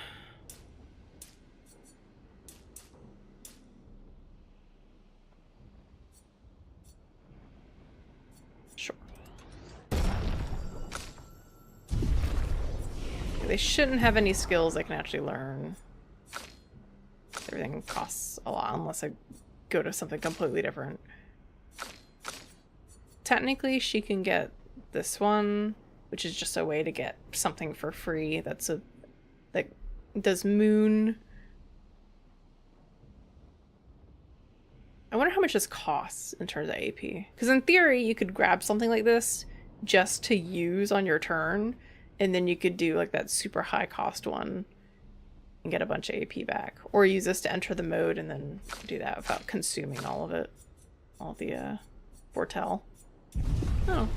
Sure. They shouldn't have any skills they can actually learn. Everything costs a lot unless I go to something completely different. Technically, she can get this one, which is just a way to get something for free. That's a like does moon. I wonder how much this costs in terms of AP. Because in theory, you could grab something like this just to use on your turn, and then you could do like that super high cost one and get a bunch of AP back. Or use this to enter the mode and then do that without consuming all of it. All the Vortel. Oh.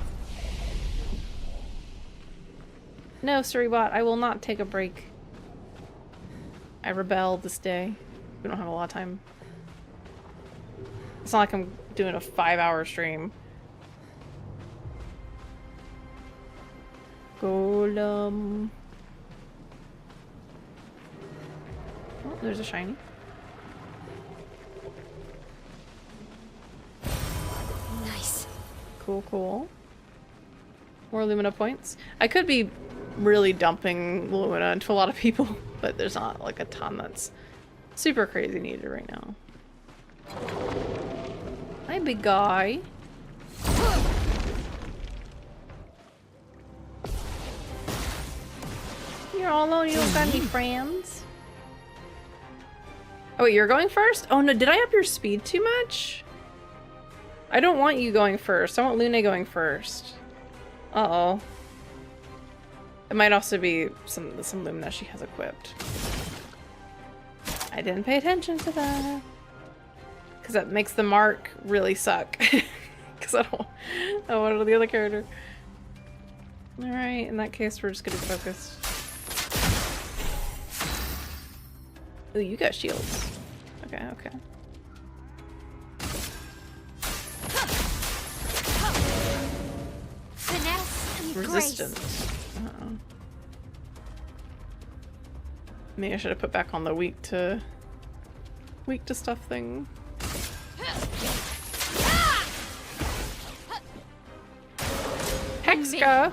No, Suribot, I will not take a break. I rebel this day. We don't have a lot of time. It's not like I'm doing a 5-hour stream. Golem. Oh, there's a shiny. Nice. Cool, cool. More Lumina points. I could be really dumping Lumina into a lot of people, but there's not like a ton that's super crazy needed right now. Hi, big guy. You're all alone, you don't got any friends? Oh wait, you're going first? Oh no, did I up your speed too much? I don't want you going first. I want Lune going first. Uh-oh. It might also be some Lumina she has equipped. I didn't pay attention to that. Because that makes the mark really suck. Because I don't want the other character. Alright, in that case we're just gonna focus. Ooh, you got shields. Okay, okay. Finesse and Resistant. grace. Uh-oh. Maybe I should have put back on the weak to stuff thing. Hexka!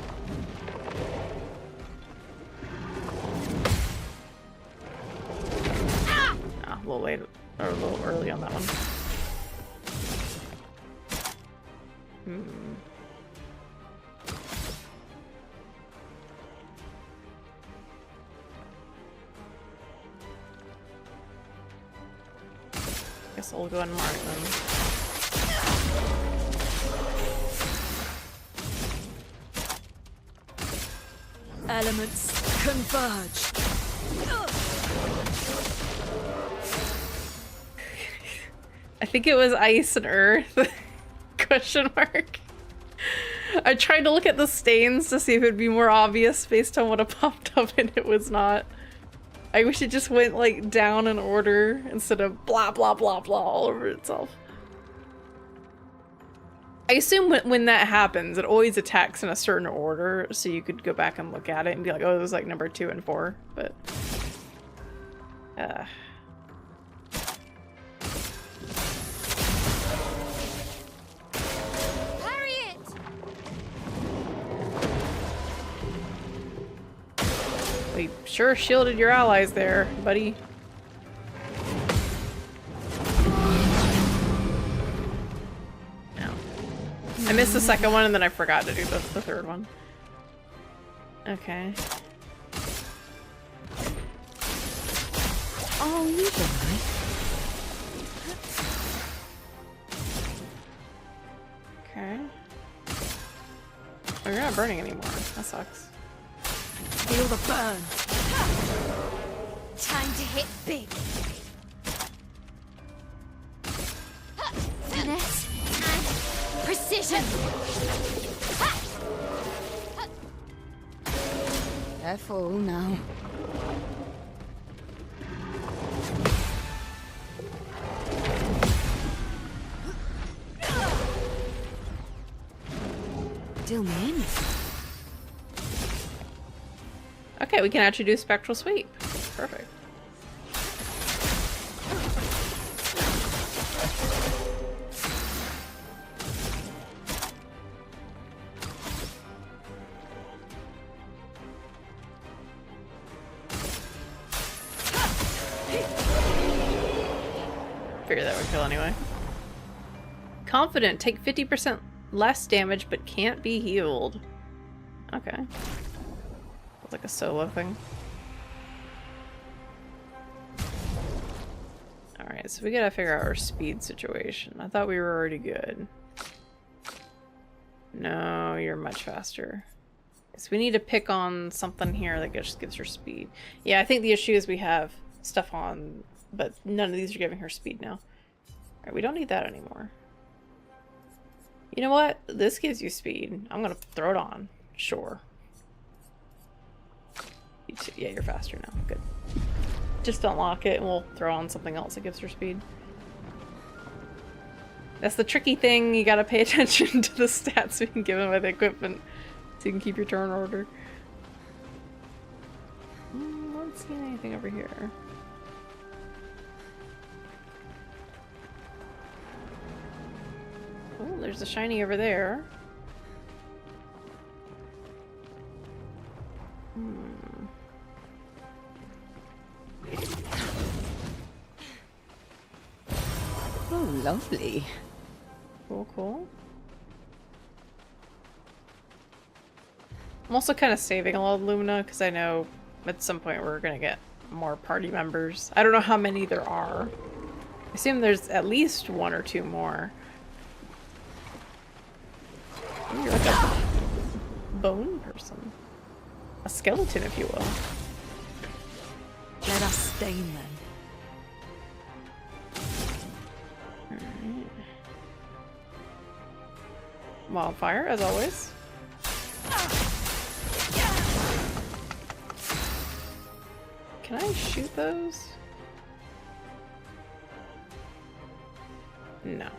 Ah, a little late, or a little early on that one. Guess I'll go and mark them. Elements converge. I think it was ice and earth. Question mark. I tried to look at the stains to see if it'd be more obvious based on what it popped up, and it was not. I wish it just went like down in order instead of blah blah blah blah all over itself. I assume when that happens, it always attacks in a certain order, so you could go back and look at it and be like, oh, it was like number 2 and 4, but... Parry it! We sure shielded your allies there, buddy. I missed the second one and then I forgot to do the third one. Okay. Oh, you die. Okay. Oh, you're not burning anymore. That sucks. Feel the burn. Time to hit big. Finesse and precision. Careful now. Deal me in. Okay, we can actually do Spectral Sweep. Perfect. Figure that would kill anyway. Confident, take 50% less damage but can't be healed. Okay. It's like a solo thing. Alright, so we gotta figure out our speed situation. I thought we were already good. No, you're much faster. So we need to pick on something here that just gives her speed. Yeah, I think the issue is we have stuff on, but none of these are giving her speed now. Alright, we don't need that anymore. You know what? This gives you speed. I'm gonna throw it on. Sure. Yeah, you're faster now. Good. Just unlock it and we'll throw on something else that gives her speed. That's the tricky thing. You gotta pay attention to the stats being given by the equipment so you can keep your turn order. Not seeing anything over here. Oh, there's a shiny over there. Oh, lovely. Cool, cool. I'm also kind of saving a lot of Lumina because I know at some point we're gonna get more party members. I don't know how many there are. I assume there's at least 1 or 2 more. Ooh, you're like a bone person. A skeleton, if you will. Let us stain them. Alright. Wildfire, as always. Can I shoot those? No.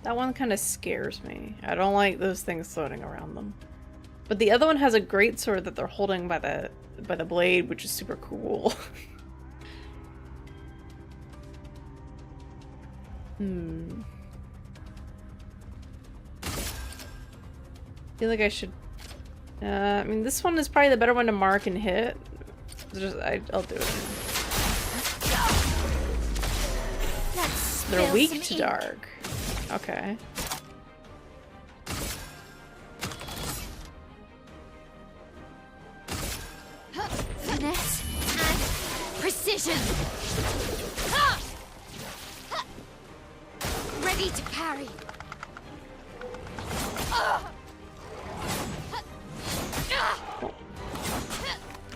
That one kind of scares me. I don't like those things floating around them. But the other one has a great sword that they're holding by the blade, which is super cool. I feel like I should... I mean, this one is probably the better one to mark and hit. I'll do it. They're weak to dark. Okay. Finesse and precision. Ready to parry.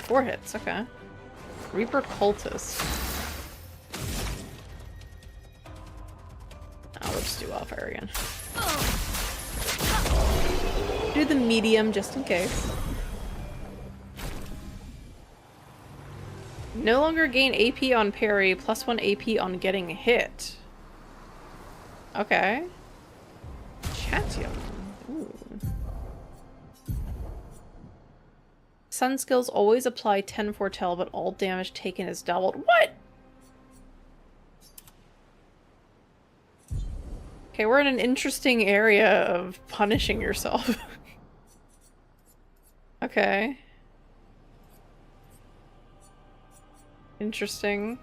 4 hits, okay. Reaper Cultist. Oh, we'll just do Wildfire again. Do the medium just in case. No longer gain AP on parry, +1 AP on getting hit. Okay. Chatium. Ooh. Sun skills always apply 10 foretell, but all damage taken is doubled. What? Okay, we're in an interesting area of punishing yourself. Okay. Interesting.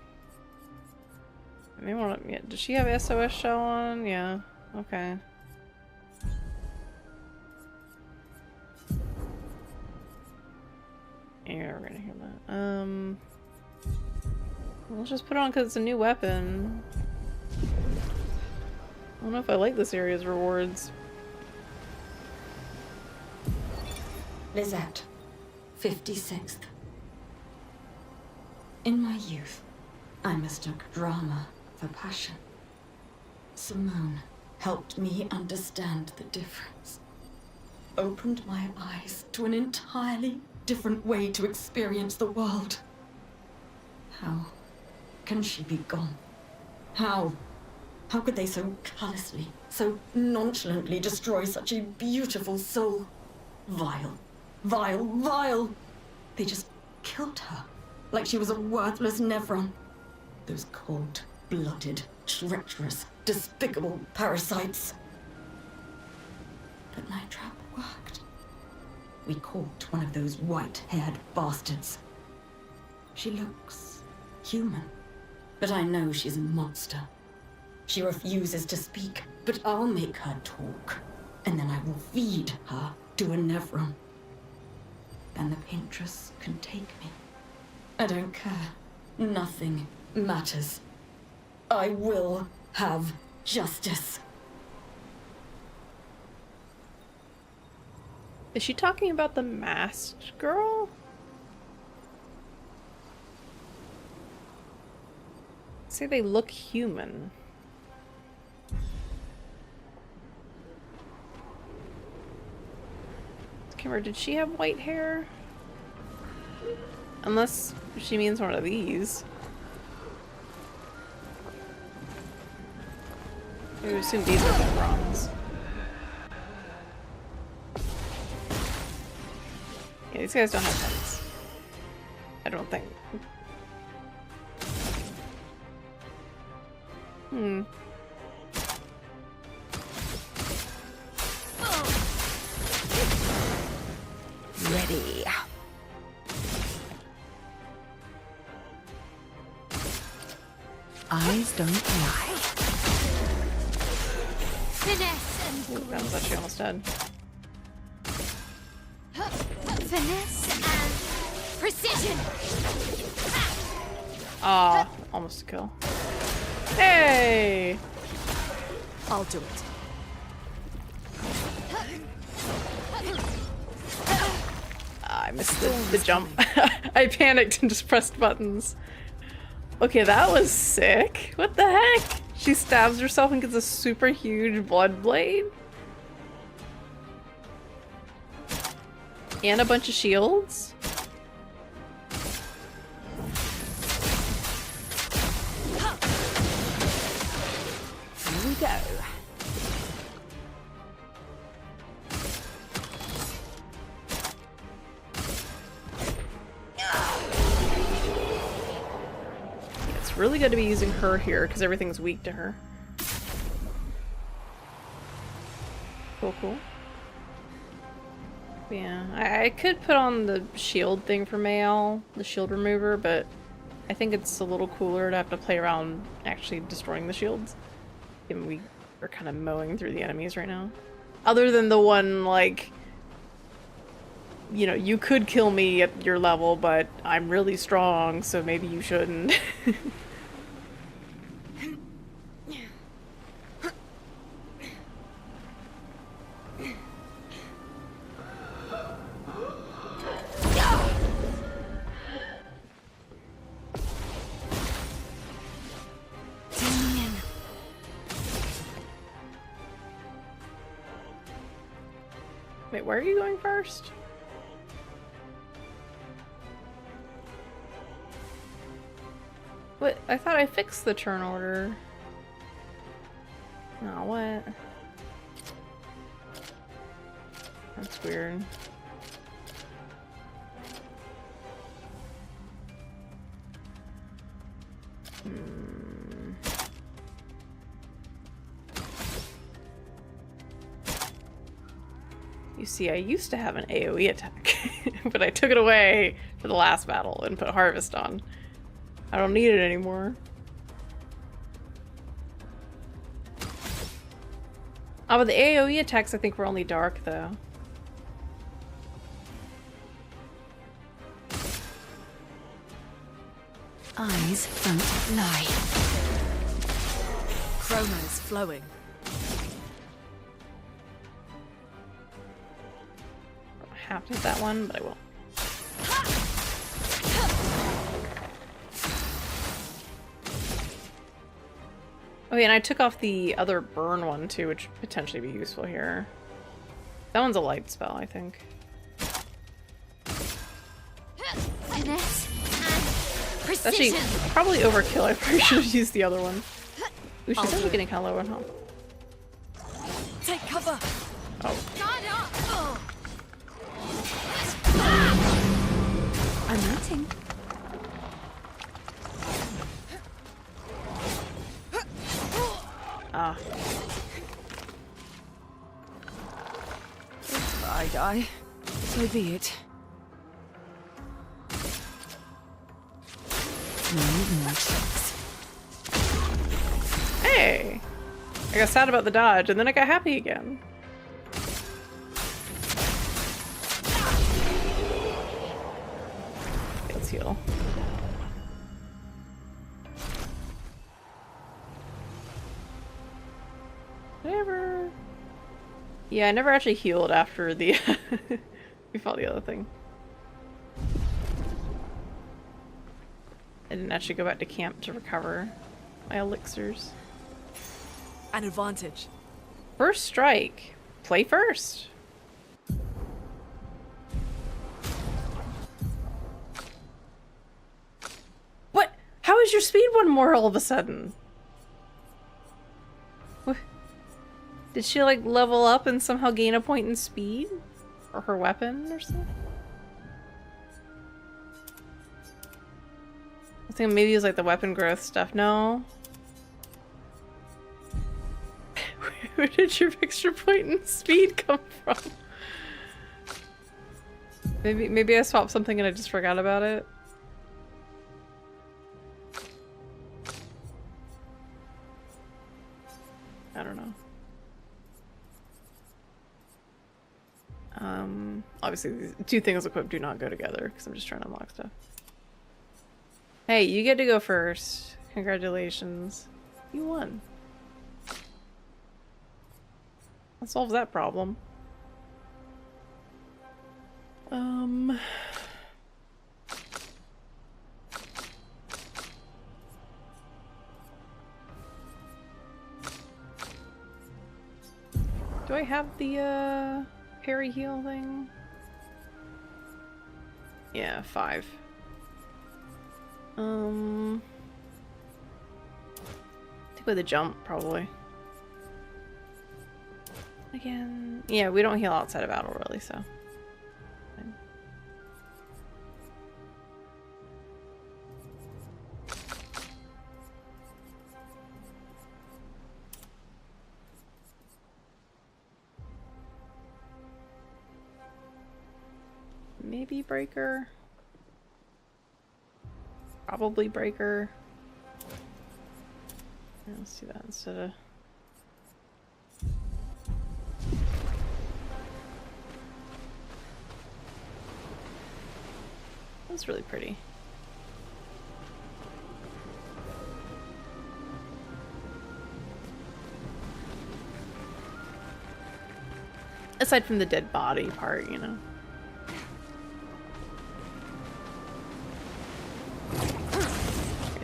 I may want to. Yeah, does she have SOS shell on? Yeah. Okay. Yeah, we're gonna hear that. Let's just put it on because it's a new weapon. I don't know if I like this area's rewards. Lizette, 56th. In my youth, I mistook drama for passion. Simone helped me understand the difference. Opened my eyes to an entirely different way to experience the world. How can she be gone? How could they so callously, so nonchalantly destroy such a beautiful soul? Vile, vile, vile! They just killed her, like she was a worthless Nevron. Those cold-blooded, treacherous, despicable parasites. But Night Trap worked. We caught one of those white-haired bastards. She looks human, but I know she's a monster. She refuses to speak, but I'll make her talk, and then I will feed her to a Nevron. Then the Paintress can take me. I don't care. Nothing matters. I will have justice. Is she talking about the masked girl? Say they look human. Kimber, did she have white hair? Unless she means one of these. I would assume these are the bronze. Yeah, these guys don't have heads. I don't think. Ready. Eyes don't lie. Finesse and Ooh, that was actually almost dead. finesse and precision. Ah, almost a kill. Hey! I'll do it. I missed the jump. I panicked and just pressed buttons. Okay, that was sick. What the heck? She stabs herself and gets a super huge blood blade. And a bunch of shields. Here we go. It's really good to be using her here because everything's weak to her. Cool, cool. Yeah, I could put on the shield thing for Mael, the shield remover, but I think it's a little cooler to have to play around actually destroying the shields. And we are kind of mowing through the enemies right now. Other than the one, like, you know, you could kill me at your level, but I'm really strong, so maybe you shouldn't. Wait, where are you going first? What? I thought I fixed the turn order. Oh, what? That's weird. You see, I used to have an AoE attack, but I took it away for the last battle and put Harvest on. I don't need it anymore. Oh, but the AoE attacks I think were only dark, though. Eyes don't lie. Chroma's flowing. I have to hit that one, but I won't. Okay, and I took off the other burn one too, which would potentially be useful here. That one's a light spell, I think. Finesse and It's actually precision. probably overkill. I probably should have used the other one. Ooh, she's actually getting kind of low on health. Take cover. Oh. Guard up. Oh. I'm waiting. Ah. If I die, so be it. No more tricks. Hey! I got sad about the dodge, and then I got happy again. Let's heal. Whatever. Yeah, I never actually healed after the we fought the other thing. I didn't actually go back to camp to recover. my elixirs. An advantage. First strike. Play first. What? How is your speed one more all of a sudden? What? Did she like level up and somehow gain a point in speed? Or her weapon or something? I think maybe it was like the weapon growth stuff. No. Where did your extra point in speed come from? Maybe I swapped something and I just forgot about it. I don't know. Obviously these two things equipped do not go together because I'm just trying to unlock stuff. Hey, you get to go first. Congratulations. You won. That solves that problem. Do I have the, parry heal thing? Yeah, 5. I think with a jump, probably. Again, yeah, we don't heal outside of battle, really, so. Fine. Maybe breaker. Probably breaker. Yeah, let's do that instead of. That's really pretty. Aside from the dead body part, you know.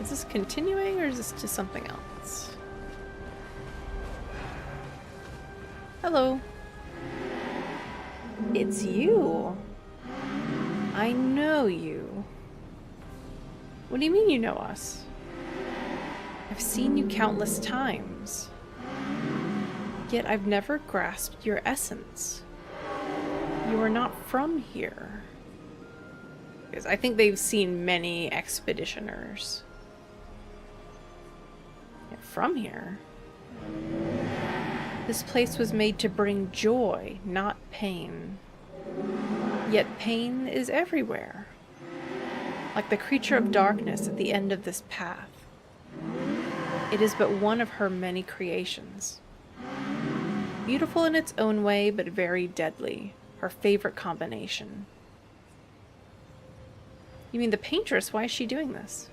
Is this continuing or is this just something else? Hello. It's you. I know you. What do you mean you know us? I've seen you countless times. Yet I've never grasped your essence. You are not from here. Because I think they've seen many expeditioners. Yet from here? This place was made to bring joy, not pain. Yet pain is everywhere. Like the creature of darkness at the end of this path. It is but one of her many creations. Beautiful in its own way, but very deadly. Her favorite combination. You mean the paintress? Why is she doing this?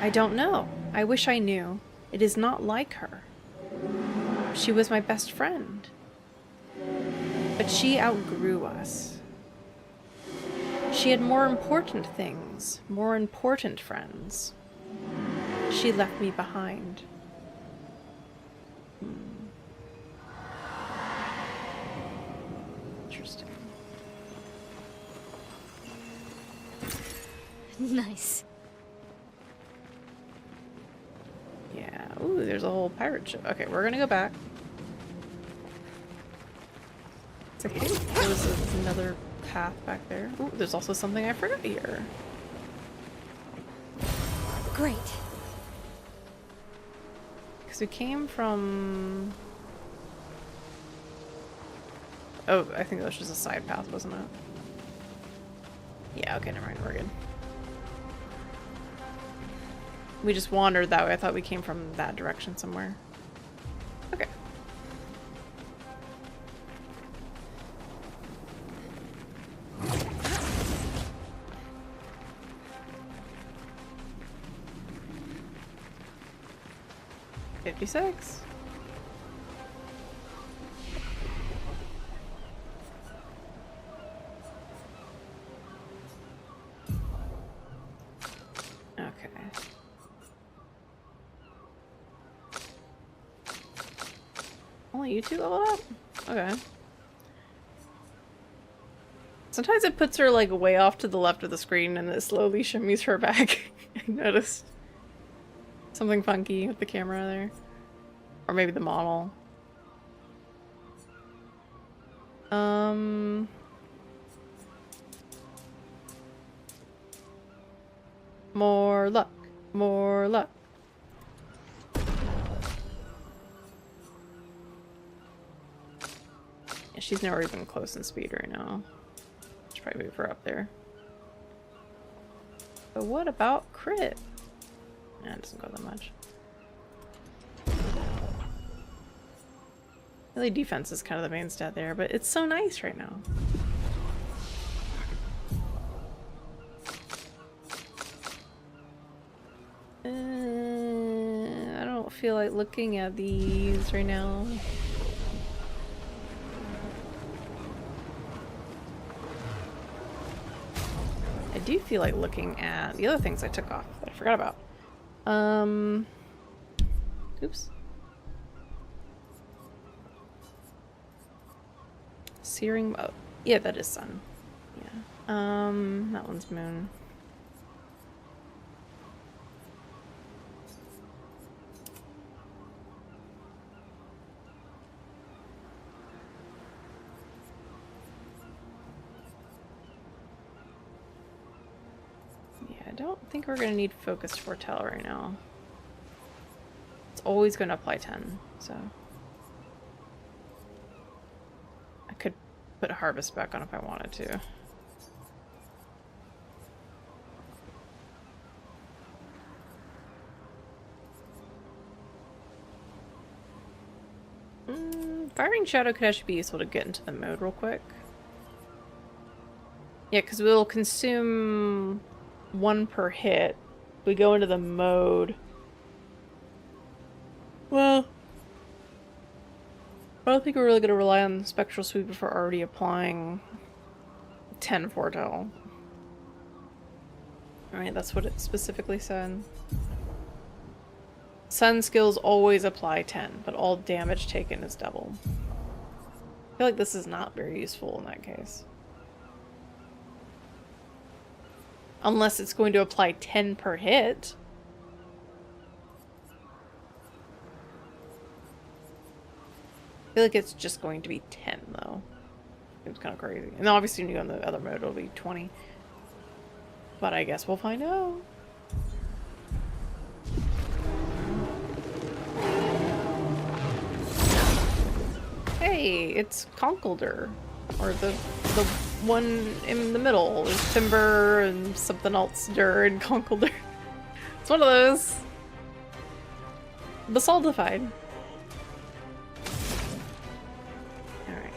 I don't know. I wish I knew. It is not like her. She was my best friend. But she outgrew us. She had more important things, more important friends. She left me behind. Interesting. Nice. Yeah. Ooh, there's a whole pirate ship. Okay, we're gonna go back. I think there was another path back there. Ooh, there's also something I forgot here. Great. Because we came from... Oh, I think that was just a side path, wasn't it? Yeah, okay, never mind, we're good. We just wandered that way. I thought we came from that direction somewhere. Okay. $56. Okay. Only you two level up? Okay. Sometimes it puts her like way off to the left of the screen and it slowly shimmies her back. I noticed something funky with the camera there. Or maybe the model. More luck. More luck. Yeah, she's nowhere even close in speed right now. Should probably move her up there. But what about crit? Nah, it doesn't go that much. Really, defense is kind of the main stat there, but it's so nice right now. I don't feel like looking at these right now. I do feel like looking at the other things I took off that I forgot about. Oops. Searing, oh, yeah, that is sun. Yeah. That one's moon. I don't think we're going to need focused foretell right now. It's always going to apply 10, so. I could put harvest back on if I wanted to. Firing Shadow could actually be useful to get into the mode real quick. Yeah, because we'll consume 1 per hit. We go into the mode. Well, I don't think we're really going to rely on Spectral Sweep if we're already applying 10 foretell. Alright, that's what it specifically said. Sun skills always apply 10, but all damage taken is double. I feel like this is not very useful in that case. Unless it's going to apply 10 per hit. I feel like it's just going to be 10 though. It's kind of crazy. And obviously when you go in the other mode it'll be 20. But I guess we'll find out. Hey, it's Conkeldurr. Or the one in the middle. There's Timber and something else, Dur and Conkeldurr. It's one of those. Basaltified. Alright.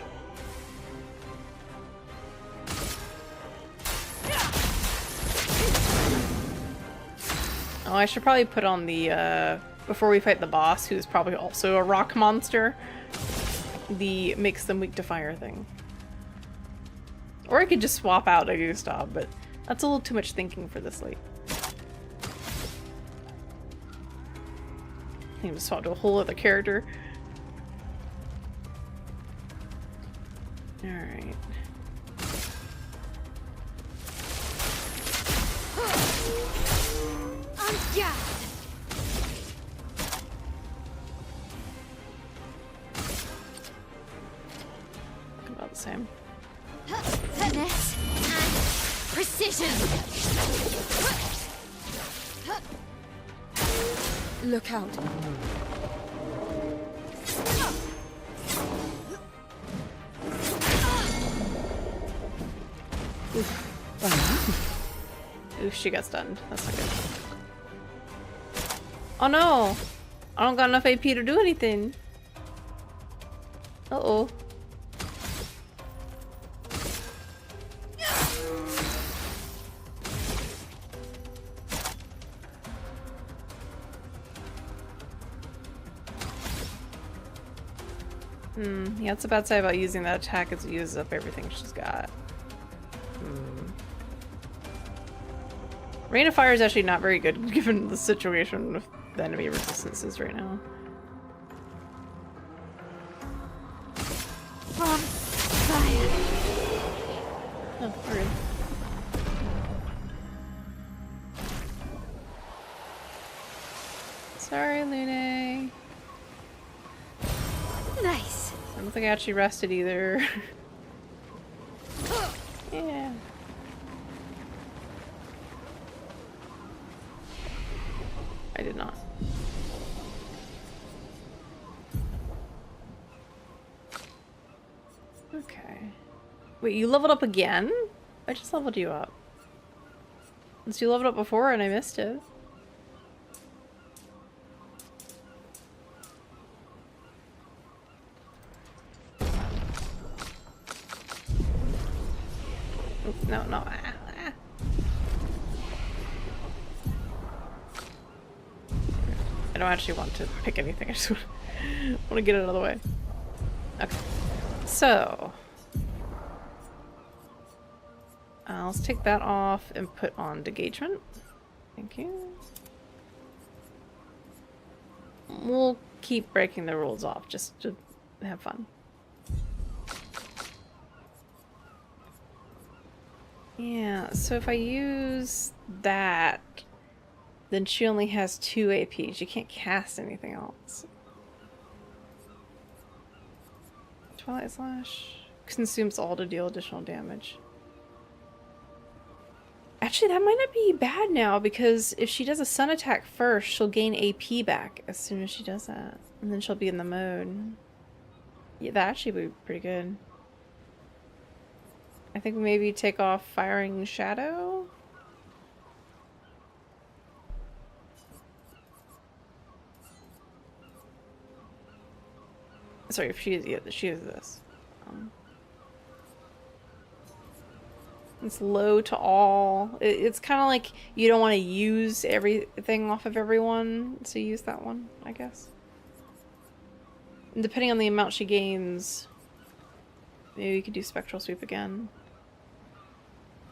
Oh, I should probably put on the, before we fight the boss, who's probably also a rock monster, the makes them weak to fire thing. Or I could just swap out a Gustav, but that's a little too much thinking for this late. I can just swap to a whole other character. Alright. Yeah. About the same. Finesse and precision. Look out. Oof, she got stunned. That's not good. Oh no! I don't got enough AP to do anything. Uh-oh. Yeah, that's a bad side about using that attack is it uses up everything she's got. Rain of Fire is actually not very good given the situation with the enemy resistances right now. on fire. Oh, we're good. Sorry, Lune. Nice. I don't think I actually rested either. Yeah. I did not. Okay. Wait, you leveled up again? I just leveled you up. Since you leveled up before and I missed it. Oop, no, no. Ah, ah. I don't actually want to pick anything. I just want to get it out of the way. Okay. So. Let's take that off and put on Degagement. Thank you. We'll keep breaking the rules off just to have fun. Yeah, so if I use that, then she only has 2 AP. She can't cast anything else. Twilight Slash consumes all to deal additional damage. Actually, that might not be bad now, because if she does a sun attack first, she'll gain AP back as soon as she does that. And then she'll be in the mode. Yeah, that actually would be pretty good. I think maybe take off Firing Shadow? Sorry, if she is, yeah, she is this. It's low to all. It's kind of like you don't want to use everything off of everyone, so use that one, I guess. And depending on the amount she gains, maybe you could do Spectral Sweep again.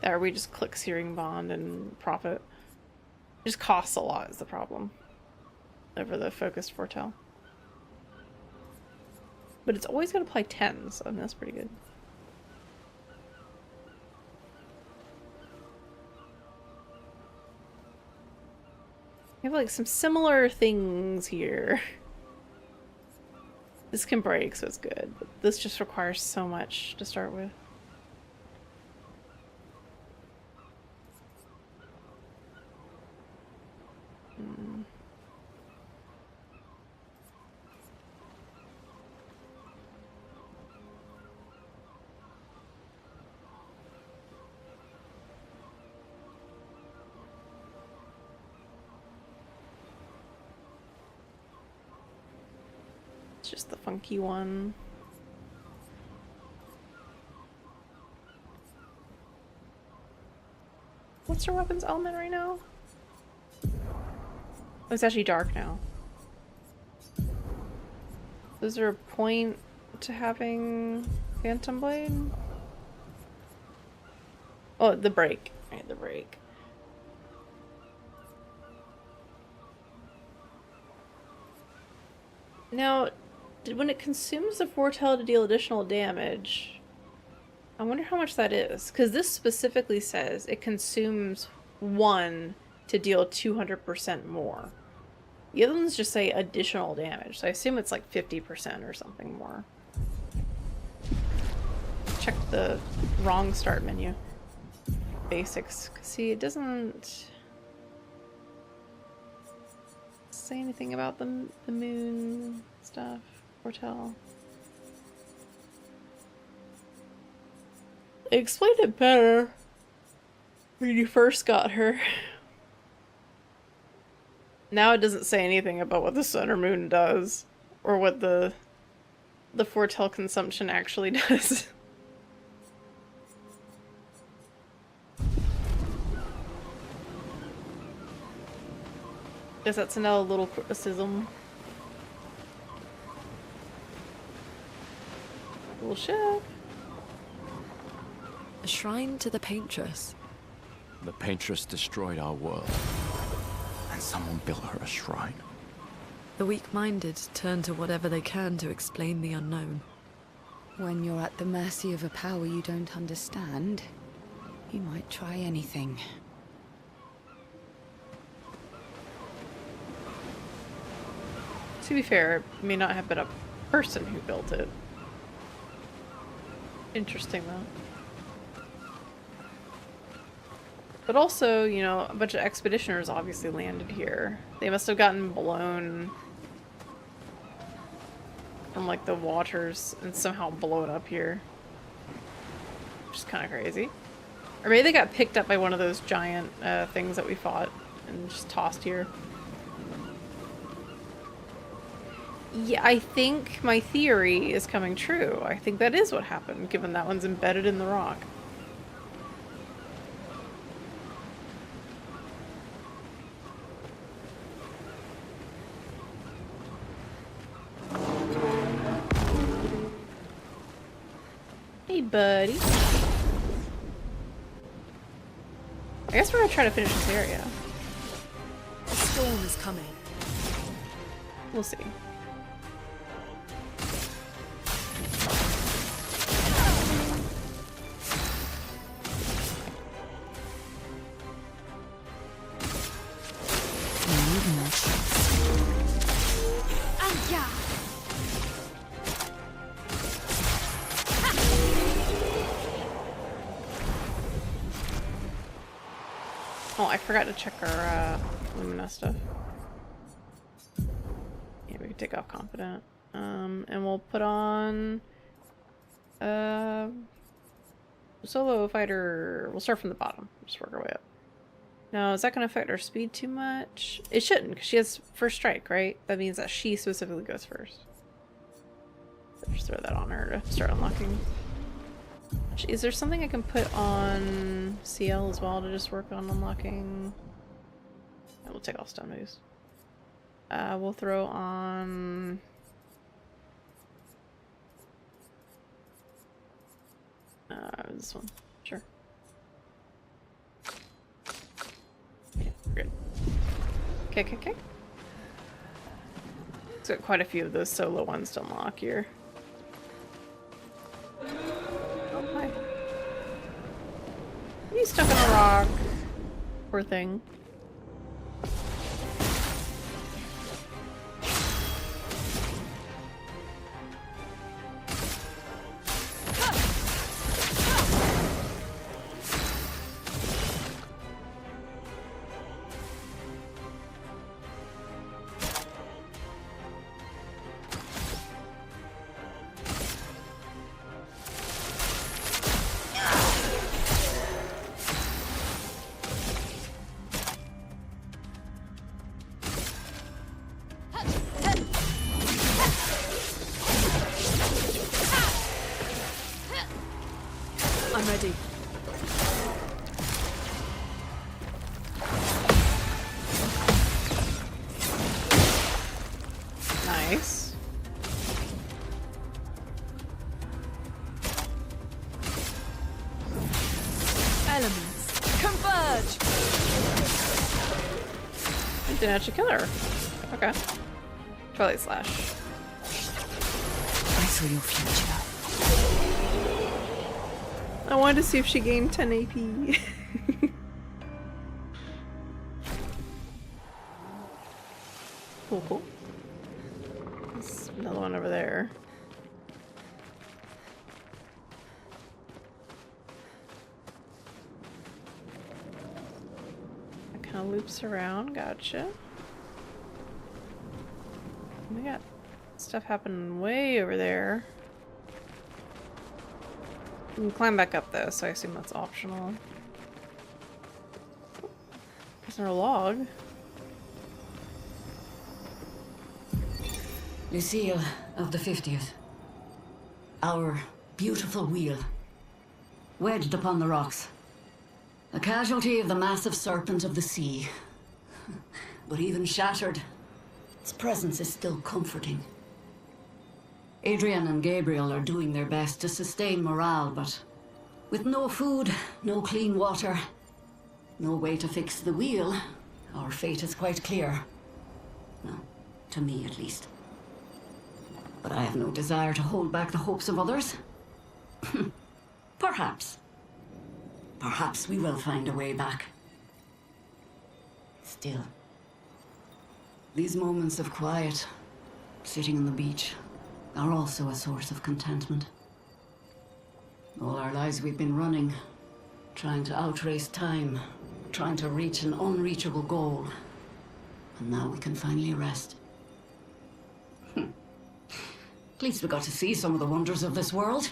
Or we just click Searing Bond and Profit. It just costs a lot is the problem over the Focused Foretell. But it's always going to apply 10, so I mean, that's pretty good. We have like some similar things here. This can break, so it's good. But this just requires so much to start with. Just the funky one. What's her weapons element right now? Oh, it's actually dark now. Is there a point to having Phantom Blade? Oh, the break. Right, the break. Now, when it consumes the foretell to deal additional damage, I wonder how much that is. Because this specifically says it consumes 1 to deal 200% more. The other ones just say additional damage, so I assume it's like 50% or something more. Check the wrong start menu. Basics. See, it doesn't say anything about the moon stuff. Foretell. They explained it better when you first got her. Now it doesn't say anything about what the sun or moon does, or what the foretell consumption actually does. Guess that's another little criticism. Little ship. A shrine to the Paintress. The Paintress destroyed our world, and someone built her a shrine. The weak-minded turn to whatever they can to explain the unknown. When you're at the mercy of a power you don't understand, you might try anything. To be fair, it may not have been a person who built it. Interesting, though. But also, you know, a bunch of expeditioners obviously landed here. They must have gotten blown from, like, the waters and somehow blown up here. Which is kind of crazy. Or maybe they got picked up by one of those giant things that we fought and just tossed here. Yeah, I think my theory is coming true. I think that is what happened, given that one's embedded in the rock. Hey, buddy. I guess we're gonna try to finish this area. The storm is coming. We'll see. Oh, I forgot to check our Lumina stuff. Yeah, we can take off Confident. And we'll put on Solo Fighter. We'll start from the bottom. Just work our way up. Now, is that going to affect our speed too much? It shouldn't, because she has first strike, right? That means that she specifically goes first. So just throw that on her to start unlocking. Is there something I can put on CL as well to just work on unlocking? And we'll take off stun moves. We'll throw on... this one. Sure. Yeah, we're good. Okay, okay, okay. It's got quite a few of those solo ones to unlock here. Oh, hi. He's stuck in a rock. Poor thing. I'm ready. Nice. Elements converge. I didn't actually kill her. Okay. Twilight Slash. I saw your future. I wanted to see if she gained 10 AP. Cool, cool. There's another one over there. It kind of loops around. Gotcha. We got stuff happening way over there. We can climb back up though, so I assume that's optional. Is there a log? Lucille of the 50th. Our beautiful wheel. Wedged upon the rocks. A casualty of the massive serpent of the sea. But even shattered, its presence is still comforting. Adrian and Gabriel are doing their best to sustain morale, but with no food, no clean water, no way to fix the wheel, our fate is quite clear. No, to me at least. But I have no desire to hold back the hopes of others. Perhaps. Perhaps we will find a way back. Still, these moments of quiet, sitting on the beach, are also a source of contentment. All our lives we've been running, trying to outrace time, trying to reach an unreachable goal. And now we can finally rest. At least we got to see some of the wonders of this world.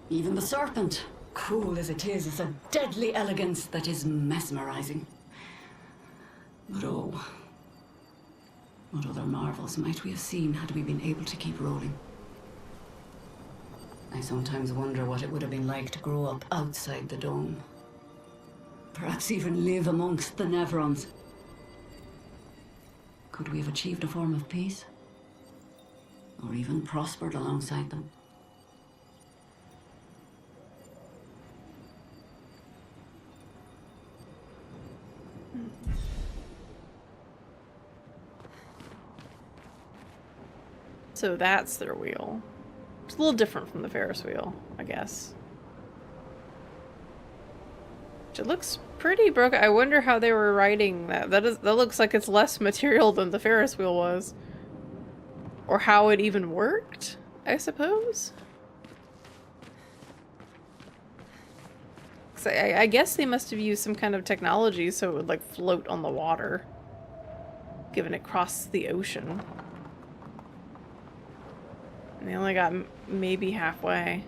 Even the serpent, cruel as it is a deadly elegance that is mesmerizing. But oh, what other marvels might we have seen had we been able to keep rolling? I sometimes wonder what it would have been like to grow up outside the dome. Perhaps even live amongst the Nevrons. Could we have achieved a form of peace? Or even prospered alongside them? So that's their wheel. It's a little different from the Ferris wheel, I guess. It looks pretty broken. I wonder how they were riding that. That looks like it's less material than the Ferris wheel was. Or how it even worked, I suppose? 'Cause I guess they must have used some kind of technology so it would like float on the water, given it crossed the ocean. And they only got maybe halfway.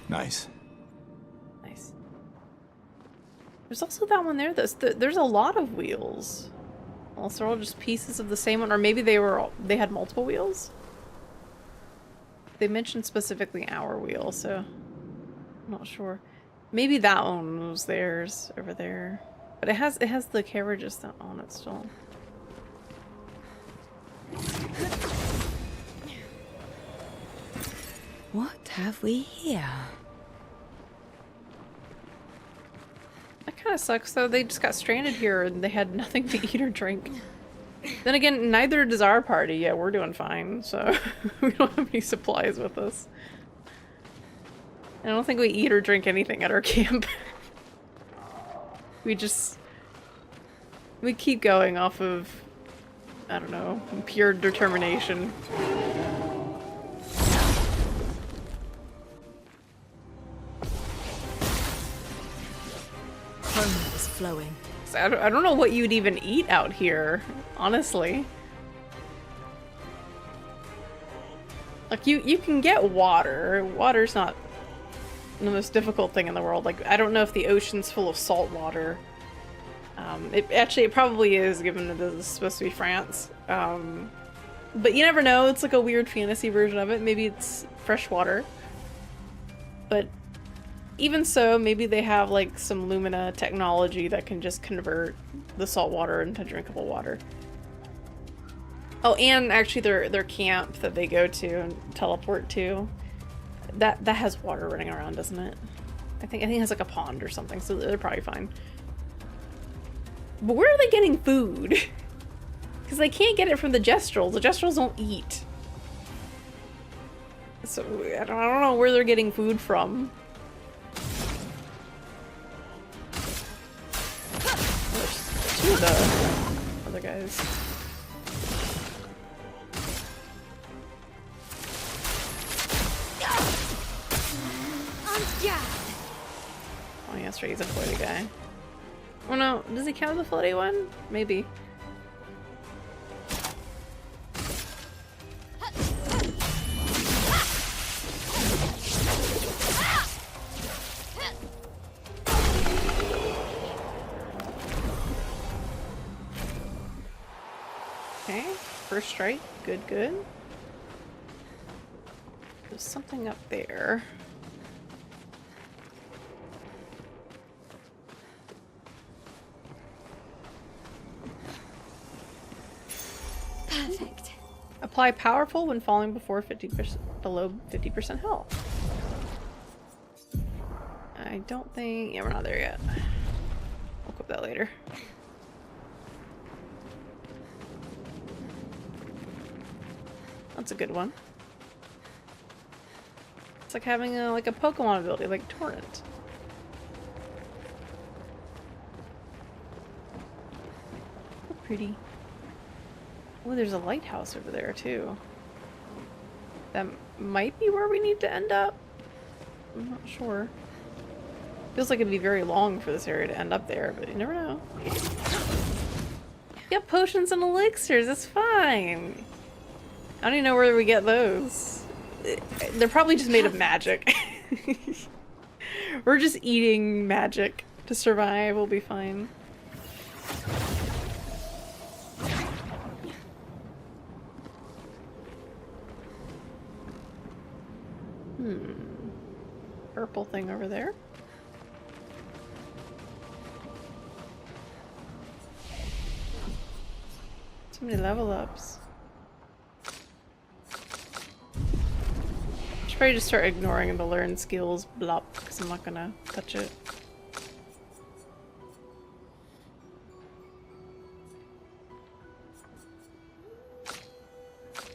Nice. Nice. There's also that one there. There's a lot of wheels. Unless they're all just pieces of the same one, or maybe they had multiple wheels. They mentioned specifically our wheel, so I'm not sure. Maybe that one was theirs over there. But it has the carriages on it still. What have we here? That kind of sucks though. They just got stranded here and they had nothing to eat or drink. Then again, neither does our party. Yeah, we're doing fine, so we don't have any supplies with us. I don't think we eat or drink anything at our camp. We keep going off of, I don't know, pure determination. Foam is flowing. So I don't know what you'd even eat out here, honestly. Like, you can get water. Water's not the most difficult thing in the world. Like, I don't know if the ocean's full of salt water. It probably is, given that this is supposed to be France. But you never know. It's like a weird fantasy version of it. Maybe it's fresh water. But even so, maybe they have like some Lumina technology that can just convert the salt water into drinkable water. Oh, and actually their camp that they go to and teleport to, that has water running around, doesn't it? I think it has like a pond or something, so they're probably fine. But where are they getting food? Because they can't get it from the Jestrels. The Jestrels don't eat. So I don't know where they're getting food from. There's two of the other guys. Oh yeah, that's right, he's a floaty guy. Oh no, does he count the floaty one? Maybe. Okay, first strike. Good, good. There's something up there. Perfect. Apply powerful when falling below 50% health. I don't think... yeah, we're not there yet. We'll equip that later. That's a good one. It's like having a Pokemon ability, like Torrent. So pretty. Oh, there's a lighthouse over there too. That might be where we need to end up. I'm not sure. Feels like it'd be very long for this area to end up there, but you never know. We have potions and elixirs, it's fine. I don't even know where we get those. They're probably just made of magic. We're just eating magic to survive, we'll be fine. Purple thing over there. So many level ups. Should probably just start ignoring the learn skills blop because I'm not gonna touch it.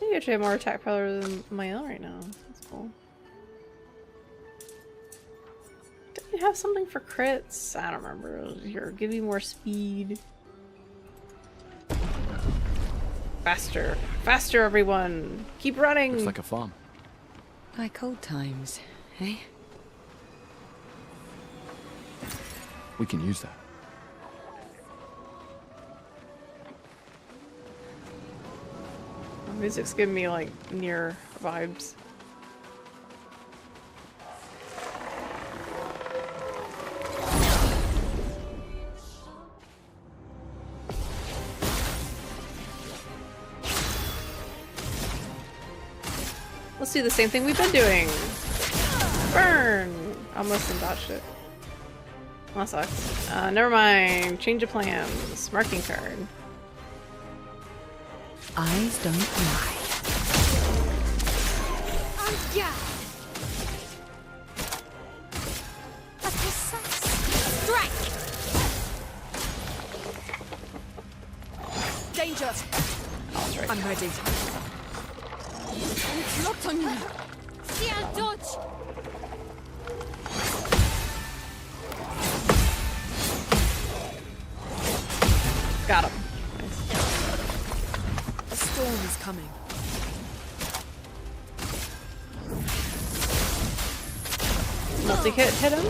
I actually have more attack power than my own right now. That's cool. Did we have something for crits? I don't remember. Here, give me more speed. Faster. Faster, everyone! Keep running! Looks like a farm. Like old times, eh? We can use that. The music's giving me, like, near vibes. Let's do the same thing we've been doing. Burn! Almost dodged it. Well, that sucks. Never mind. Change of plans. Marking card. Eyes don't lie. Oh, yeah. A precise strike. Danger! Oh, that's right. I'm ready. It's locked on you! See a dodge. Got him. Nice. A storm is coming. Multi-hit hit him.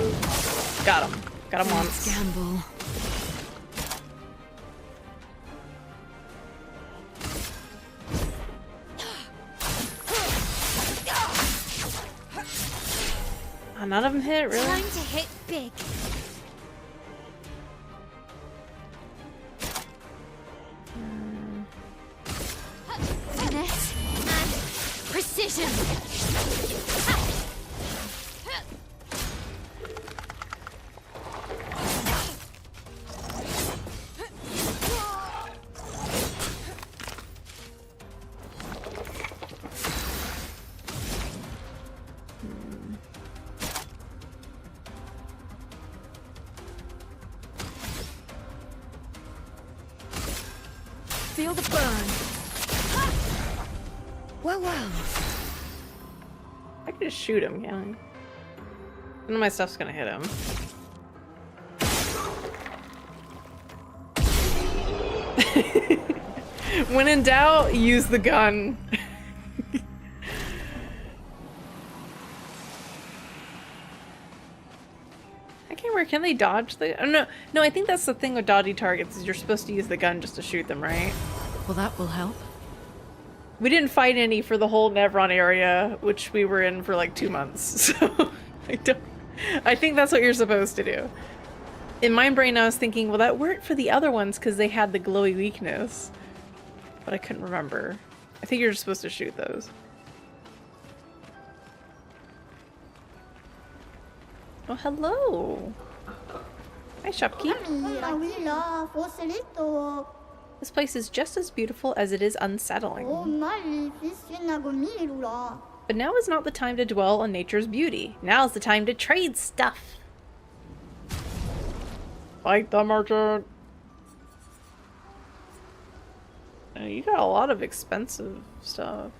Got him. Got him once. Gamble. Oh, none of them hit, really? Time to hit big. Finesse and precision. Feel the burn. Well, well. I can just shoot him, can't I? None of my stuff's gonna hit him. When in doubt, use the gun. I can't remember, can they dodge the— oh, no, I think that's the thing with dodgy targets, is you're supposed to use the gun just to shoot them, right? Well, that will help. We didn't fight any for the whole Nevron area, which we were in for like 2 months, so I think that's what you're supposed to do. In my brain I was thinking, well, that worked for the other ones because they had the glowy weakness. But I couldn't remember. I think you're just supposed to shoot those. Oh, hello! Hi, shopkeep. Ah oui, là, faut se les to. This place is just as beautiful as it is unsettling. Oh, maléfice, là. But now is not the time to dwell on nature's beauty. Now is the time to trade stuff. Fight the merchant. You got a lot of expensive stuff.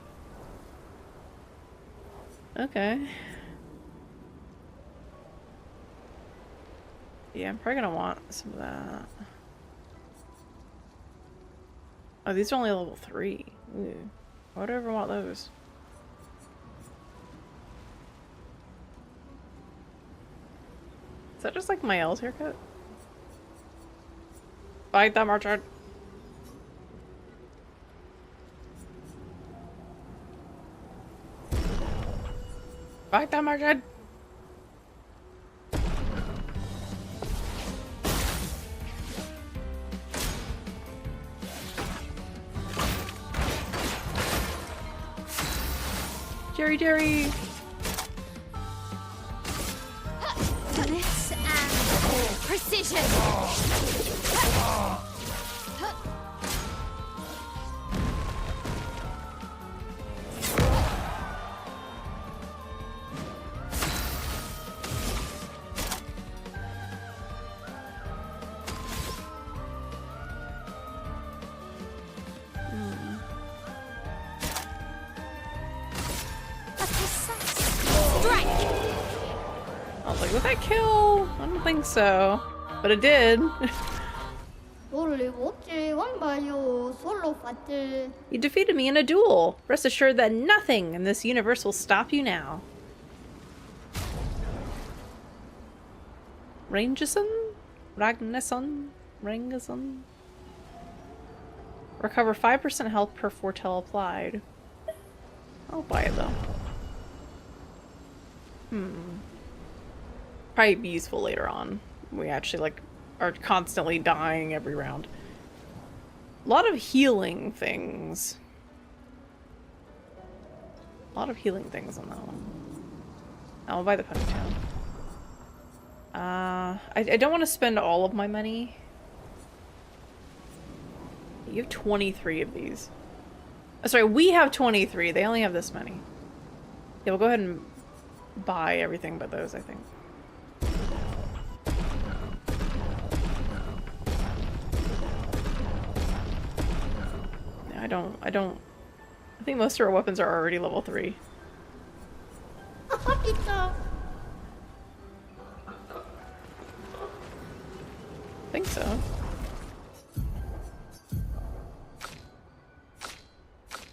Okay. Yeah, I'm probably gonna want some of that. Oh, these are only level 3. Ooh. Why would I ever want those? Is that just like my L's haircut? Fight that merchant! Fight that merchant! Jerry! Bliss and precision. I was like, would that kill? I don't think so. But it did. You defeated me in a duel. Rest assured that nothing in this universe will stop you now. Rangeson? Ragnason? Rangason? Recover 5% health per foretell applied. I'll buy it though. Probably be useful later on. We actually like are constantly dying every round. A lot of healing things. A lot of healing things on that one. I'll buy the ponytail. I don't want to spend all of my money. You have 23 of these. Oh, sorry, we have 23. They only have this many. Yeah, we'll go ahead and buy everything but those, I think. I think most of our weapons are already level 3. Pizza. I think so.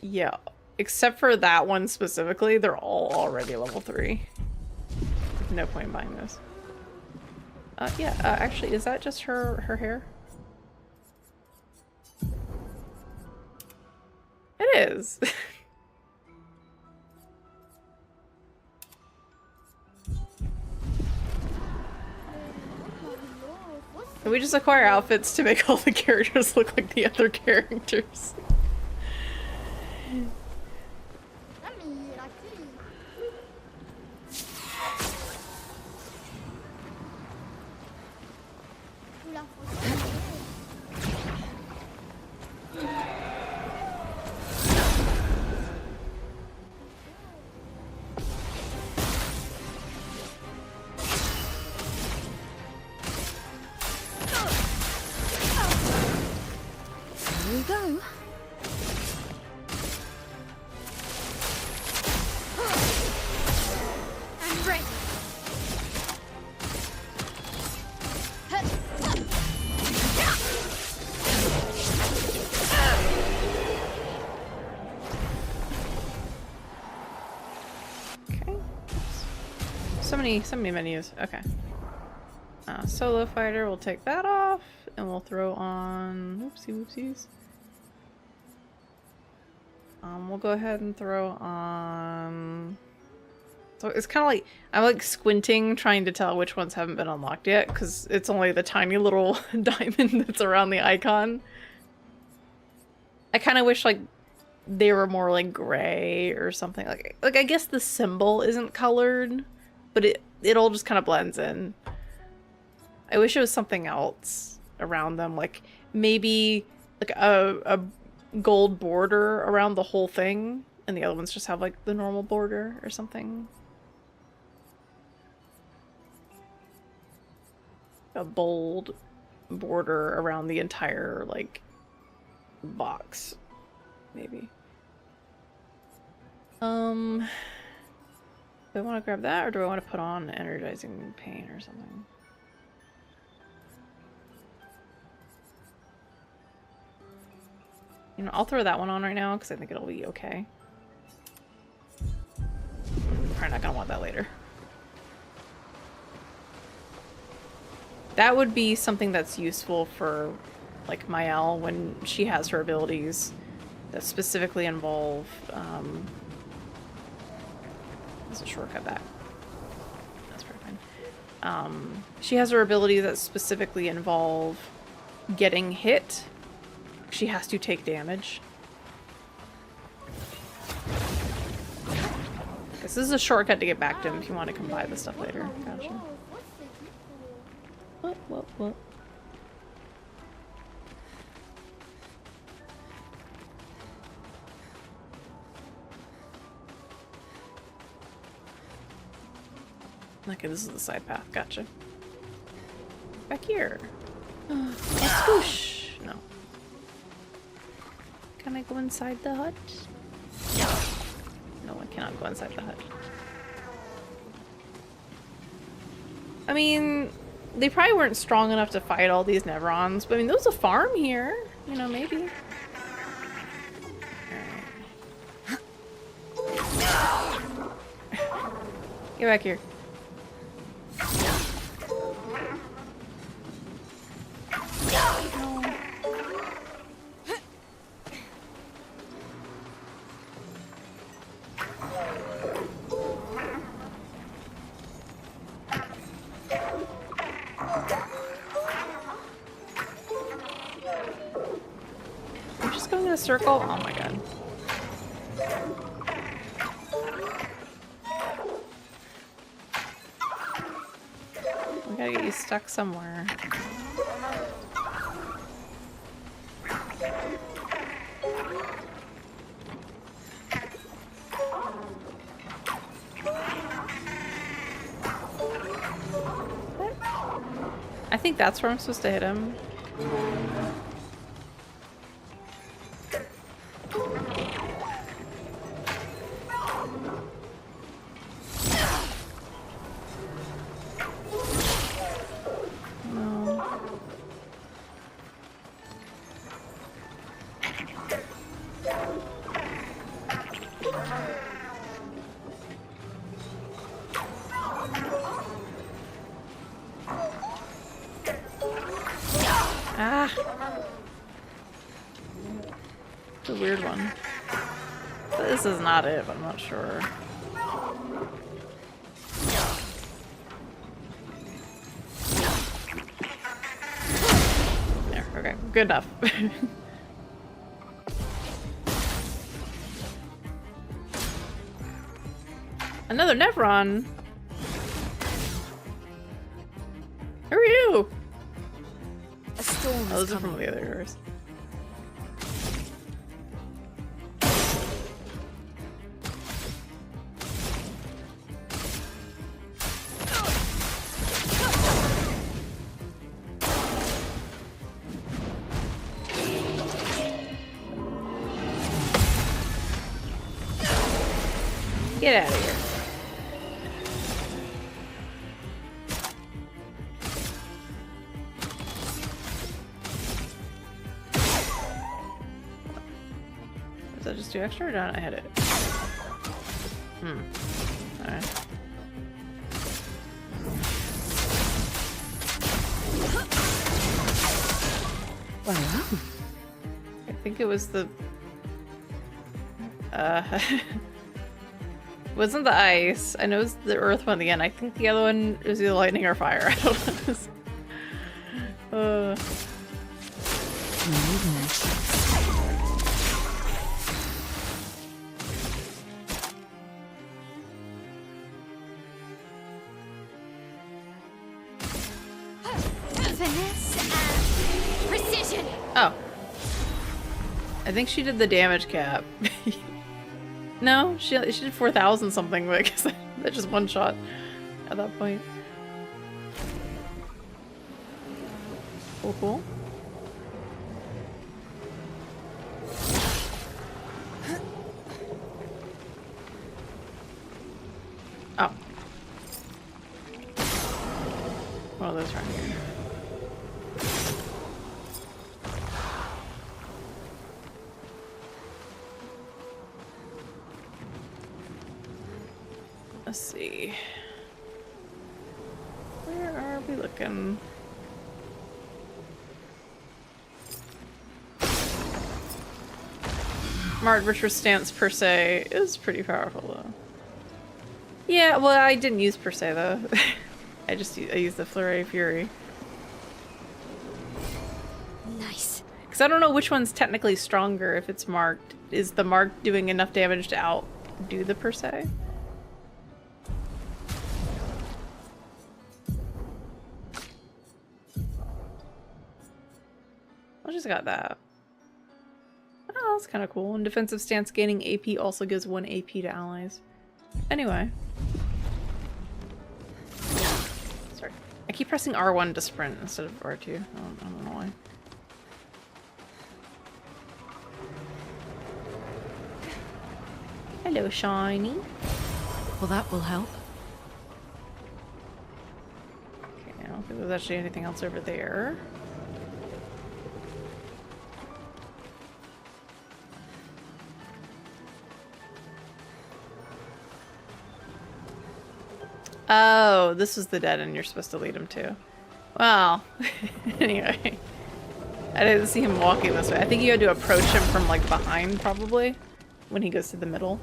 Yeah, except for that one specifically, they're all already level 3. No point in buying those. Actually, is that just her hair? It is. Can we just acquire outfits to make all the characters look like the other characters? Here we go. I'm ready. Okay. So many menus. Okay. Solo fighter, we'll take that off, and we'll throw on... Whoopsies. We'll go ahead and throw on... So it's kind of like... I'm like squinting, trying to tell which ones haven't been unlocked yet, because it's only the tiny little diamond that's around the icon. I kind of wish, like, they were more, like, gray or something. Like I guess the symbol isn't colored, but it all just kind of blends in. I wish it was something else around them, like maybe like a gold border around the whole thing, and the other ones just have like the normal border or something. A bold border around the entire like box, maybe. Do I want to grab that, or do I want to put on energizing pain or something? You know, I'll throw that one on right now because I think it'll be okay. Probably not gonna want that later. That would be something that's useful for, like, Mael when she has her abilities that specifically involve, there's a shortcut back. That's very fine. She has her abilities that specifically involve getting hit. She has to take damage. This is a shortcut to get back to him if you want to come buy the stuff later. Gotcha. What? Okay, this is the side path. Gotcha. Back here. Swoosh. No. Can I go inside the hut? No, I cannot go inside the hut. I mean, they probably weren't strong enough to fight all these Nevrons, but I mean, there was a farm here. You know, maybe. Get back here. I'm just going in a circle. Oh my god. We gotta get you stuck somewhere. I think that's where I'm supposed to hit him. Ah! It's a weird one. But this is not it, but I'm not sure. There, okay, good enough. Another Nevron! Who are you? A storm is Those are coming. from the other doors. Get out of here. Does that just do extra or don't I hit it? Alright. Well, I think it was the... wasn't the ice. I know it's the earth one at the end. I think the other one is either lightning or fire. I don't know. Finesse and precision. Oh. I think she did the damage cap. No, she did 4,000 something, but I guess that just one shot at that point. Cool. Oh. those right here. Let's see. Where are we looking? Mart Virtuous Stance per se is pretty powerful though. Yeah, well I didn't use per se though. I used the Flurry of Fury. Nice. Because I don't know which one's technically stronger if it's marked. Is the mark doing enough damage to outdo the per se? I just got that. Oh, that's kind of cool. And defensive stance gaining AP also gives 1 AP to allies. Anyway. Sorry. I keep pressing R1 to sprint instead of R2. I don't know why. Hello, Shiny. Well, that will help. Okay, I don't think there's actually anything else over there. Oh, this is the dead end you're supposed to lead him to. Well, anyway. I didn't see him walking this way. I think you had to approach him from like behind probably when he goes to the middle.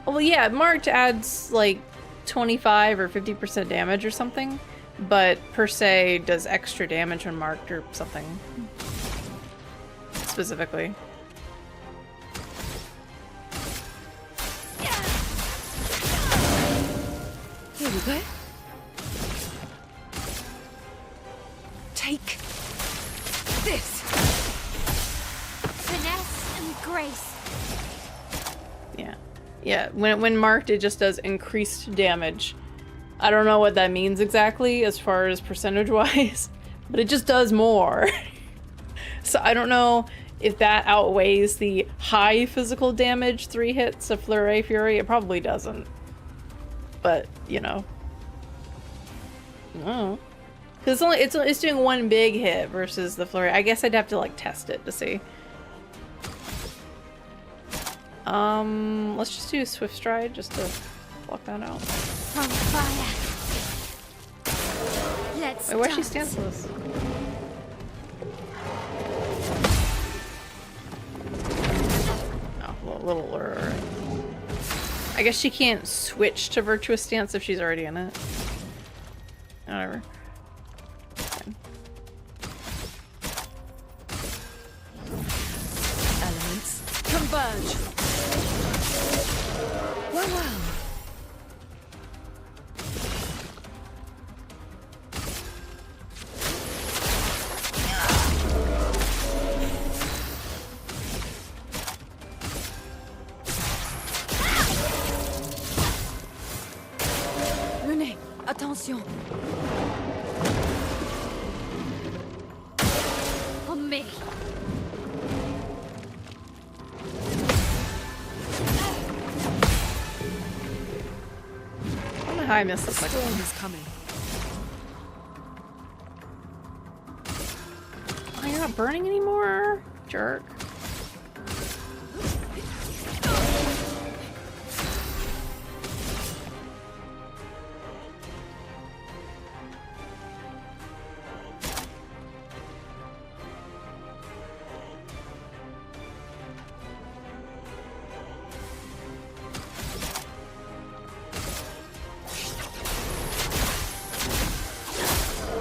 Well, yeah, marked adds like 25 or 50% damage or something, but per se does extra damage when marked or something. Specifically. Here we go. Take this. Finesse and grace. Yeah. Yeah, when marked it just does increased damage. I don't know what that means exactly as far as percentage-wise, but it just does more. So I don't know if that outweighs the high physical damage 3 hits of Flurry Fury. It probably doesn't. But, you know. Oh. Because it's doing 1 big hit versus the Flurry. I guess I'd have to like test it to see. Let's just do a Swift Stride just to block that out. On fire. Let's Wait, where's she stanceless? Oh, a little lure. I guess she can't switch to Virtuous Stance if she's already in it. Whatever. Fine. Elements converge. Well, well. Renee, attention. On me. I don't know how I missed this second one. Is coming. Oh, you're not burning anymore? Jerk.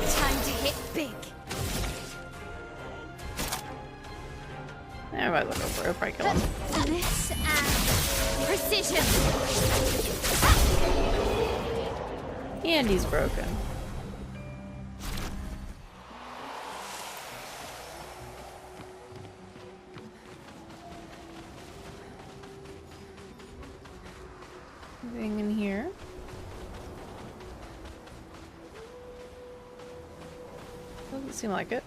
Time to hit big. I might look over. I'll probably kill him. Finesse and precision. And he's broken. Anything in here? Doesn't seem like it.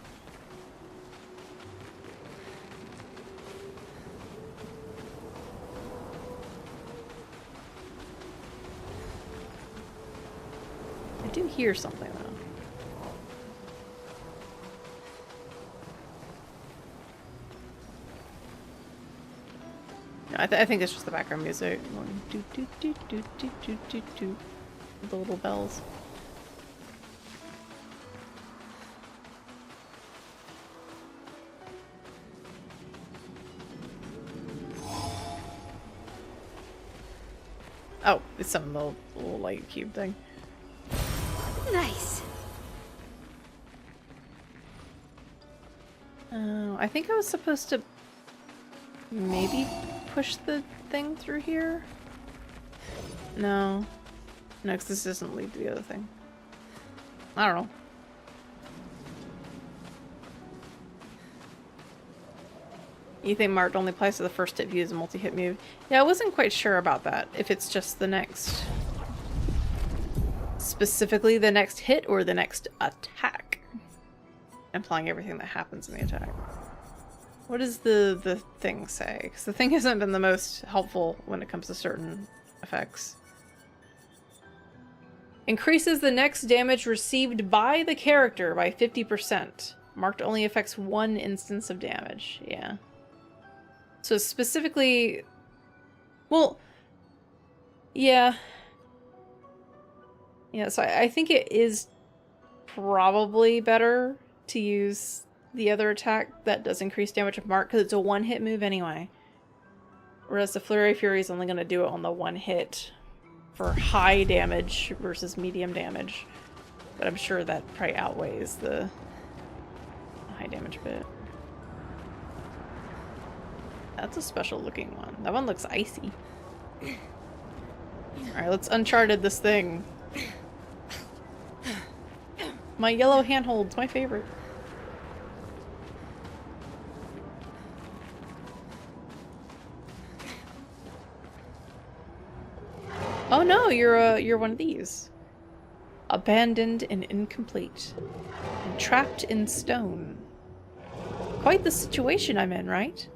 do hear something though. No, I think it's just the background music. Do, do, do, do, do, do, do, do. The little bells. Oh, it's some little light cube thing. Nice. I think I was supposed to maybe push the thing through here? No. No, because this doesn't lead to the other thing. I don't know. You think marked only applies to the first hit view as a multi-hit move? Yeah, I wasn't quite sure about that. If it's just the next... specifically the next hit or the next attack. Implying everything that happens in the attack. What does the thing say? Because the thing hasn't been the most helpful when it comes to certain effects. Increases the next damage received by the character by 50%. Marked only affects one instance of damage. Yeah. So specifically... Well... Yeah. Yeah, so I think it is probably better to use the other attack that does increase damage of mark, because it's a one-hit move anyway. Whereas the Flurry of Fury is only going to do it on the one hit for high damage versus medium damage. But I'm sure that probably outweighs the high damage bit. That's a special looking one. That one looks icy. Alright, let's Uncharted this thing. My yellow handhold's my favorite. Oh no, you're one of these. Abandoned and incomplete. And trapped in stone. Quite the situation I'm in, right?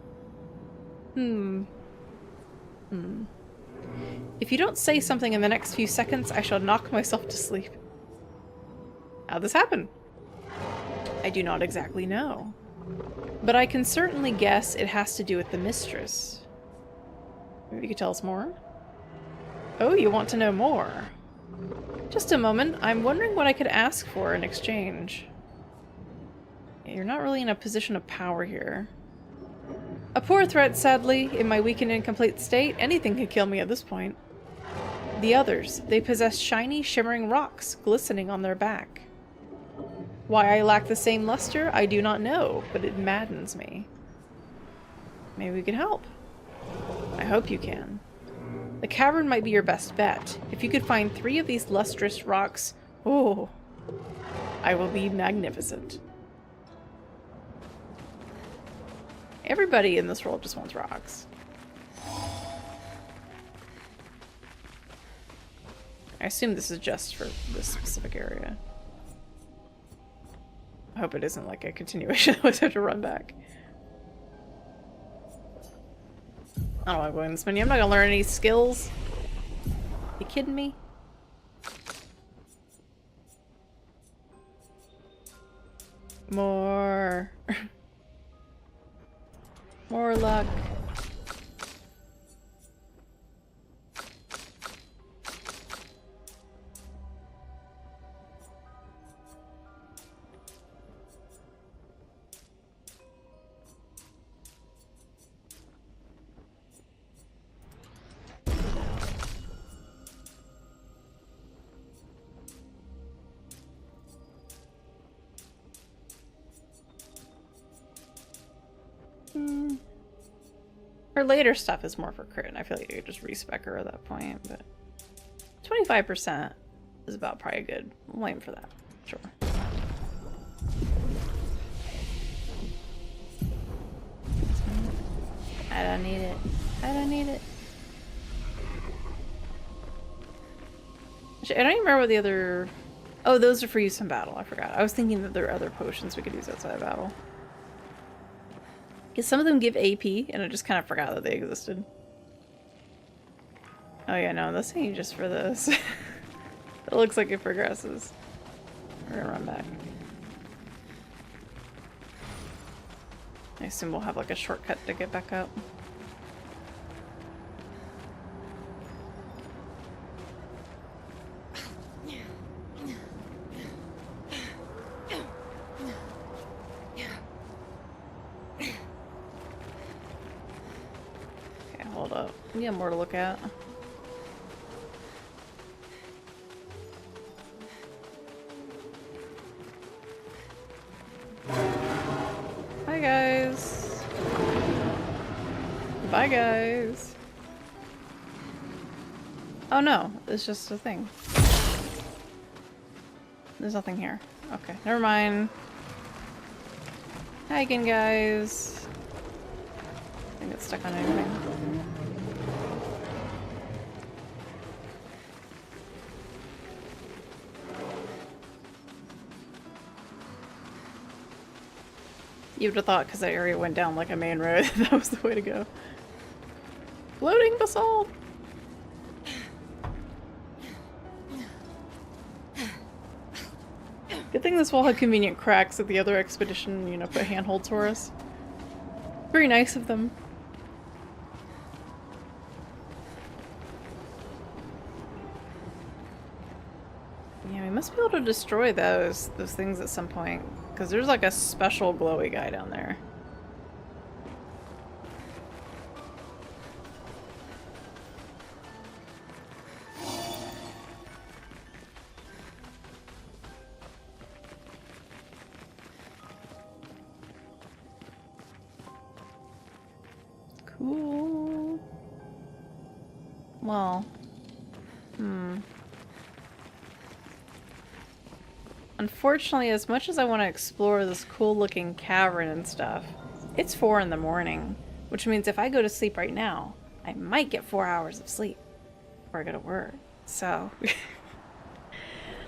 If you don't say something in the next few seconds, I shall knock myself to sleep. How'd this happen? I do not exactly know. But I can certainly guess it has to do with the mistress. Maybe you could tell us more? Oh, you want to know more? Just a moment. I'm wondering what I could ask for in exchange. Yeah, you're not really in a position of power here. A poor threat, sadly. In my weak and incomplete state, anything could kill me at this point. The others, they possess shiny, shimmering rocks glistening on their back. Why I lack the same luster, I do not know, but it maddens me. Maybe we can help. I hope you can. The cavern might be your best bet. If you could find 3 of these lustrous rocks, oh, I will be magnificent. Everybody in this world just wants rocks. I assume this is just for this specific area. I hope it isn't like a continuation. I always have to run back. I don't want to go in this menu. I'm not gonna learn any skills. You kidding me? More. More luck. Her later stuff is more for crit, and I feel like you could just respec her at that point, but 25% is about probably good. I'm waiting for that. Sure. I don't need it. I don't need it. Actually, I don't even remember what the other... Oh, those are for use in battle. I forgot. I was thinking that there are other potions we could use outside of battle. Because some of them give AP, and I just kind of forgot that they existed. Oh yeah, no, this ain't just for this. It looks like it progresses. We're gonna run back. I assume we'll have like a shortcut to get back up. Okay, hold up. We got more to look at. Hi guys. Bye guys. Oh no, it's just a thing. There's nothing here. Okay, never mind. Hi again guys. I think it's stuck on anything. You would have thought because that area went down like a main road that was the way to go. Floating basalt! Good thing this wall had convenient cracks that the other expedition, you know, put handholds for us. Very nice of them. Yeah, we must be able to destroy those things at some point. Because there's like a special glowy guy down there. Cool. Well. Unfortunately, as much as I want to explore this cool looking cavern and stuff, it's 4 in the morning, which means if I go to sleep right now, I might get 4 hours of sleep before I go to work. So,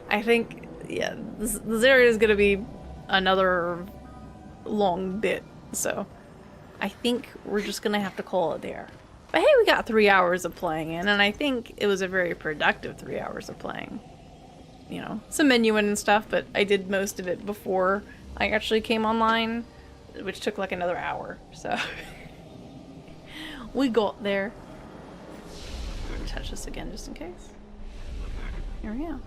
I think, yeah, this area is going to be another long bit, so I think we're just going to have to call it there. But hey, we got 3 hours of playing in, and I think it was a very productive 3 hours of playing. You know, some menuing and stuff, but I did most of it before I actually came online, which took like another hour, so we got there. I'm gonna touch this again just in case. Here we go.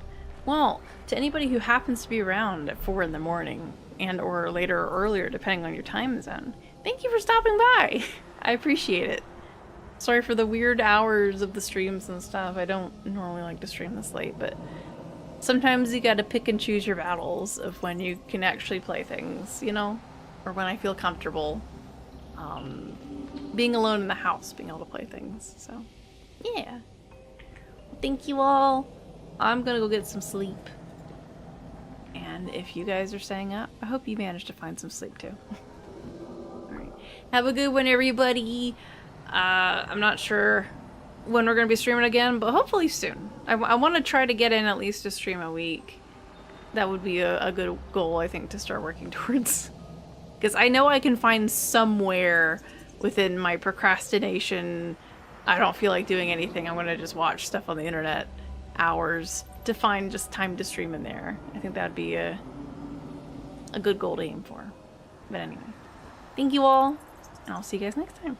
Well, to anybody who happens to be around at 4 in the morning and or later or earlier, depending on your time zone, thank you for stopping by. I appreciate it. Sorry for the weird hours of the streams and stuff. I don't normally like to stream this late, but sometimes you gotta pick and choose your battles of when you can actually play things, you know? Or when I feel comfortable being alone in the house, being able to play things, so yeah. Thank you all. I'm gonna go get some sleep. And if you guys are staying up, I hope you managed to find some sleep too. Alright. Have a good one, everybody. I'm not sure when we're going to be streaming again, but hopefully soon. I want to try to get in at least a stream a week. That would be a good goal, I think, to start working towards. Because I know I can find somewhere within my procrastination, I don't feel like doing anything, I'm going to just watch stuff on the internet, hours, to find just time to stream in there. I think that would be a good goal to aim for. But anyway, thank you all, and I'll see you guys next time.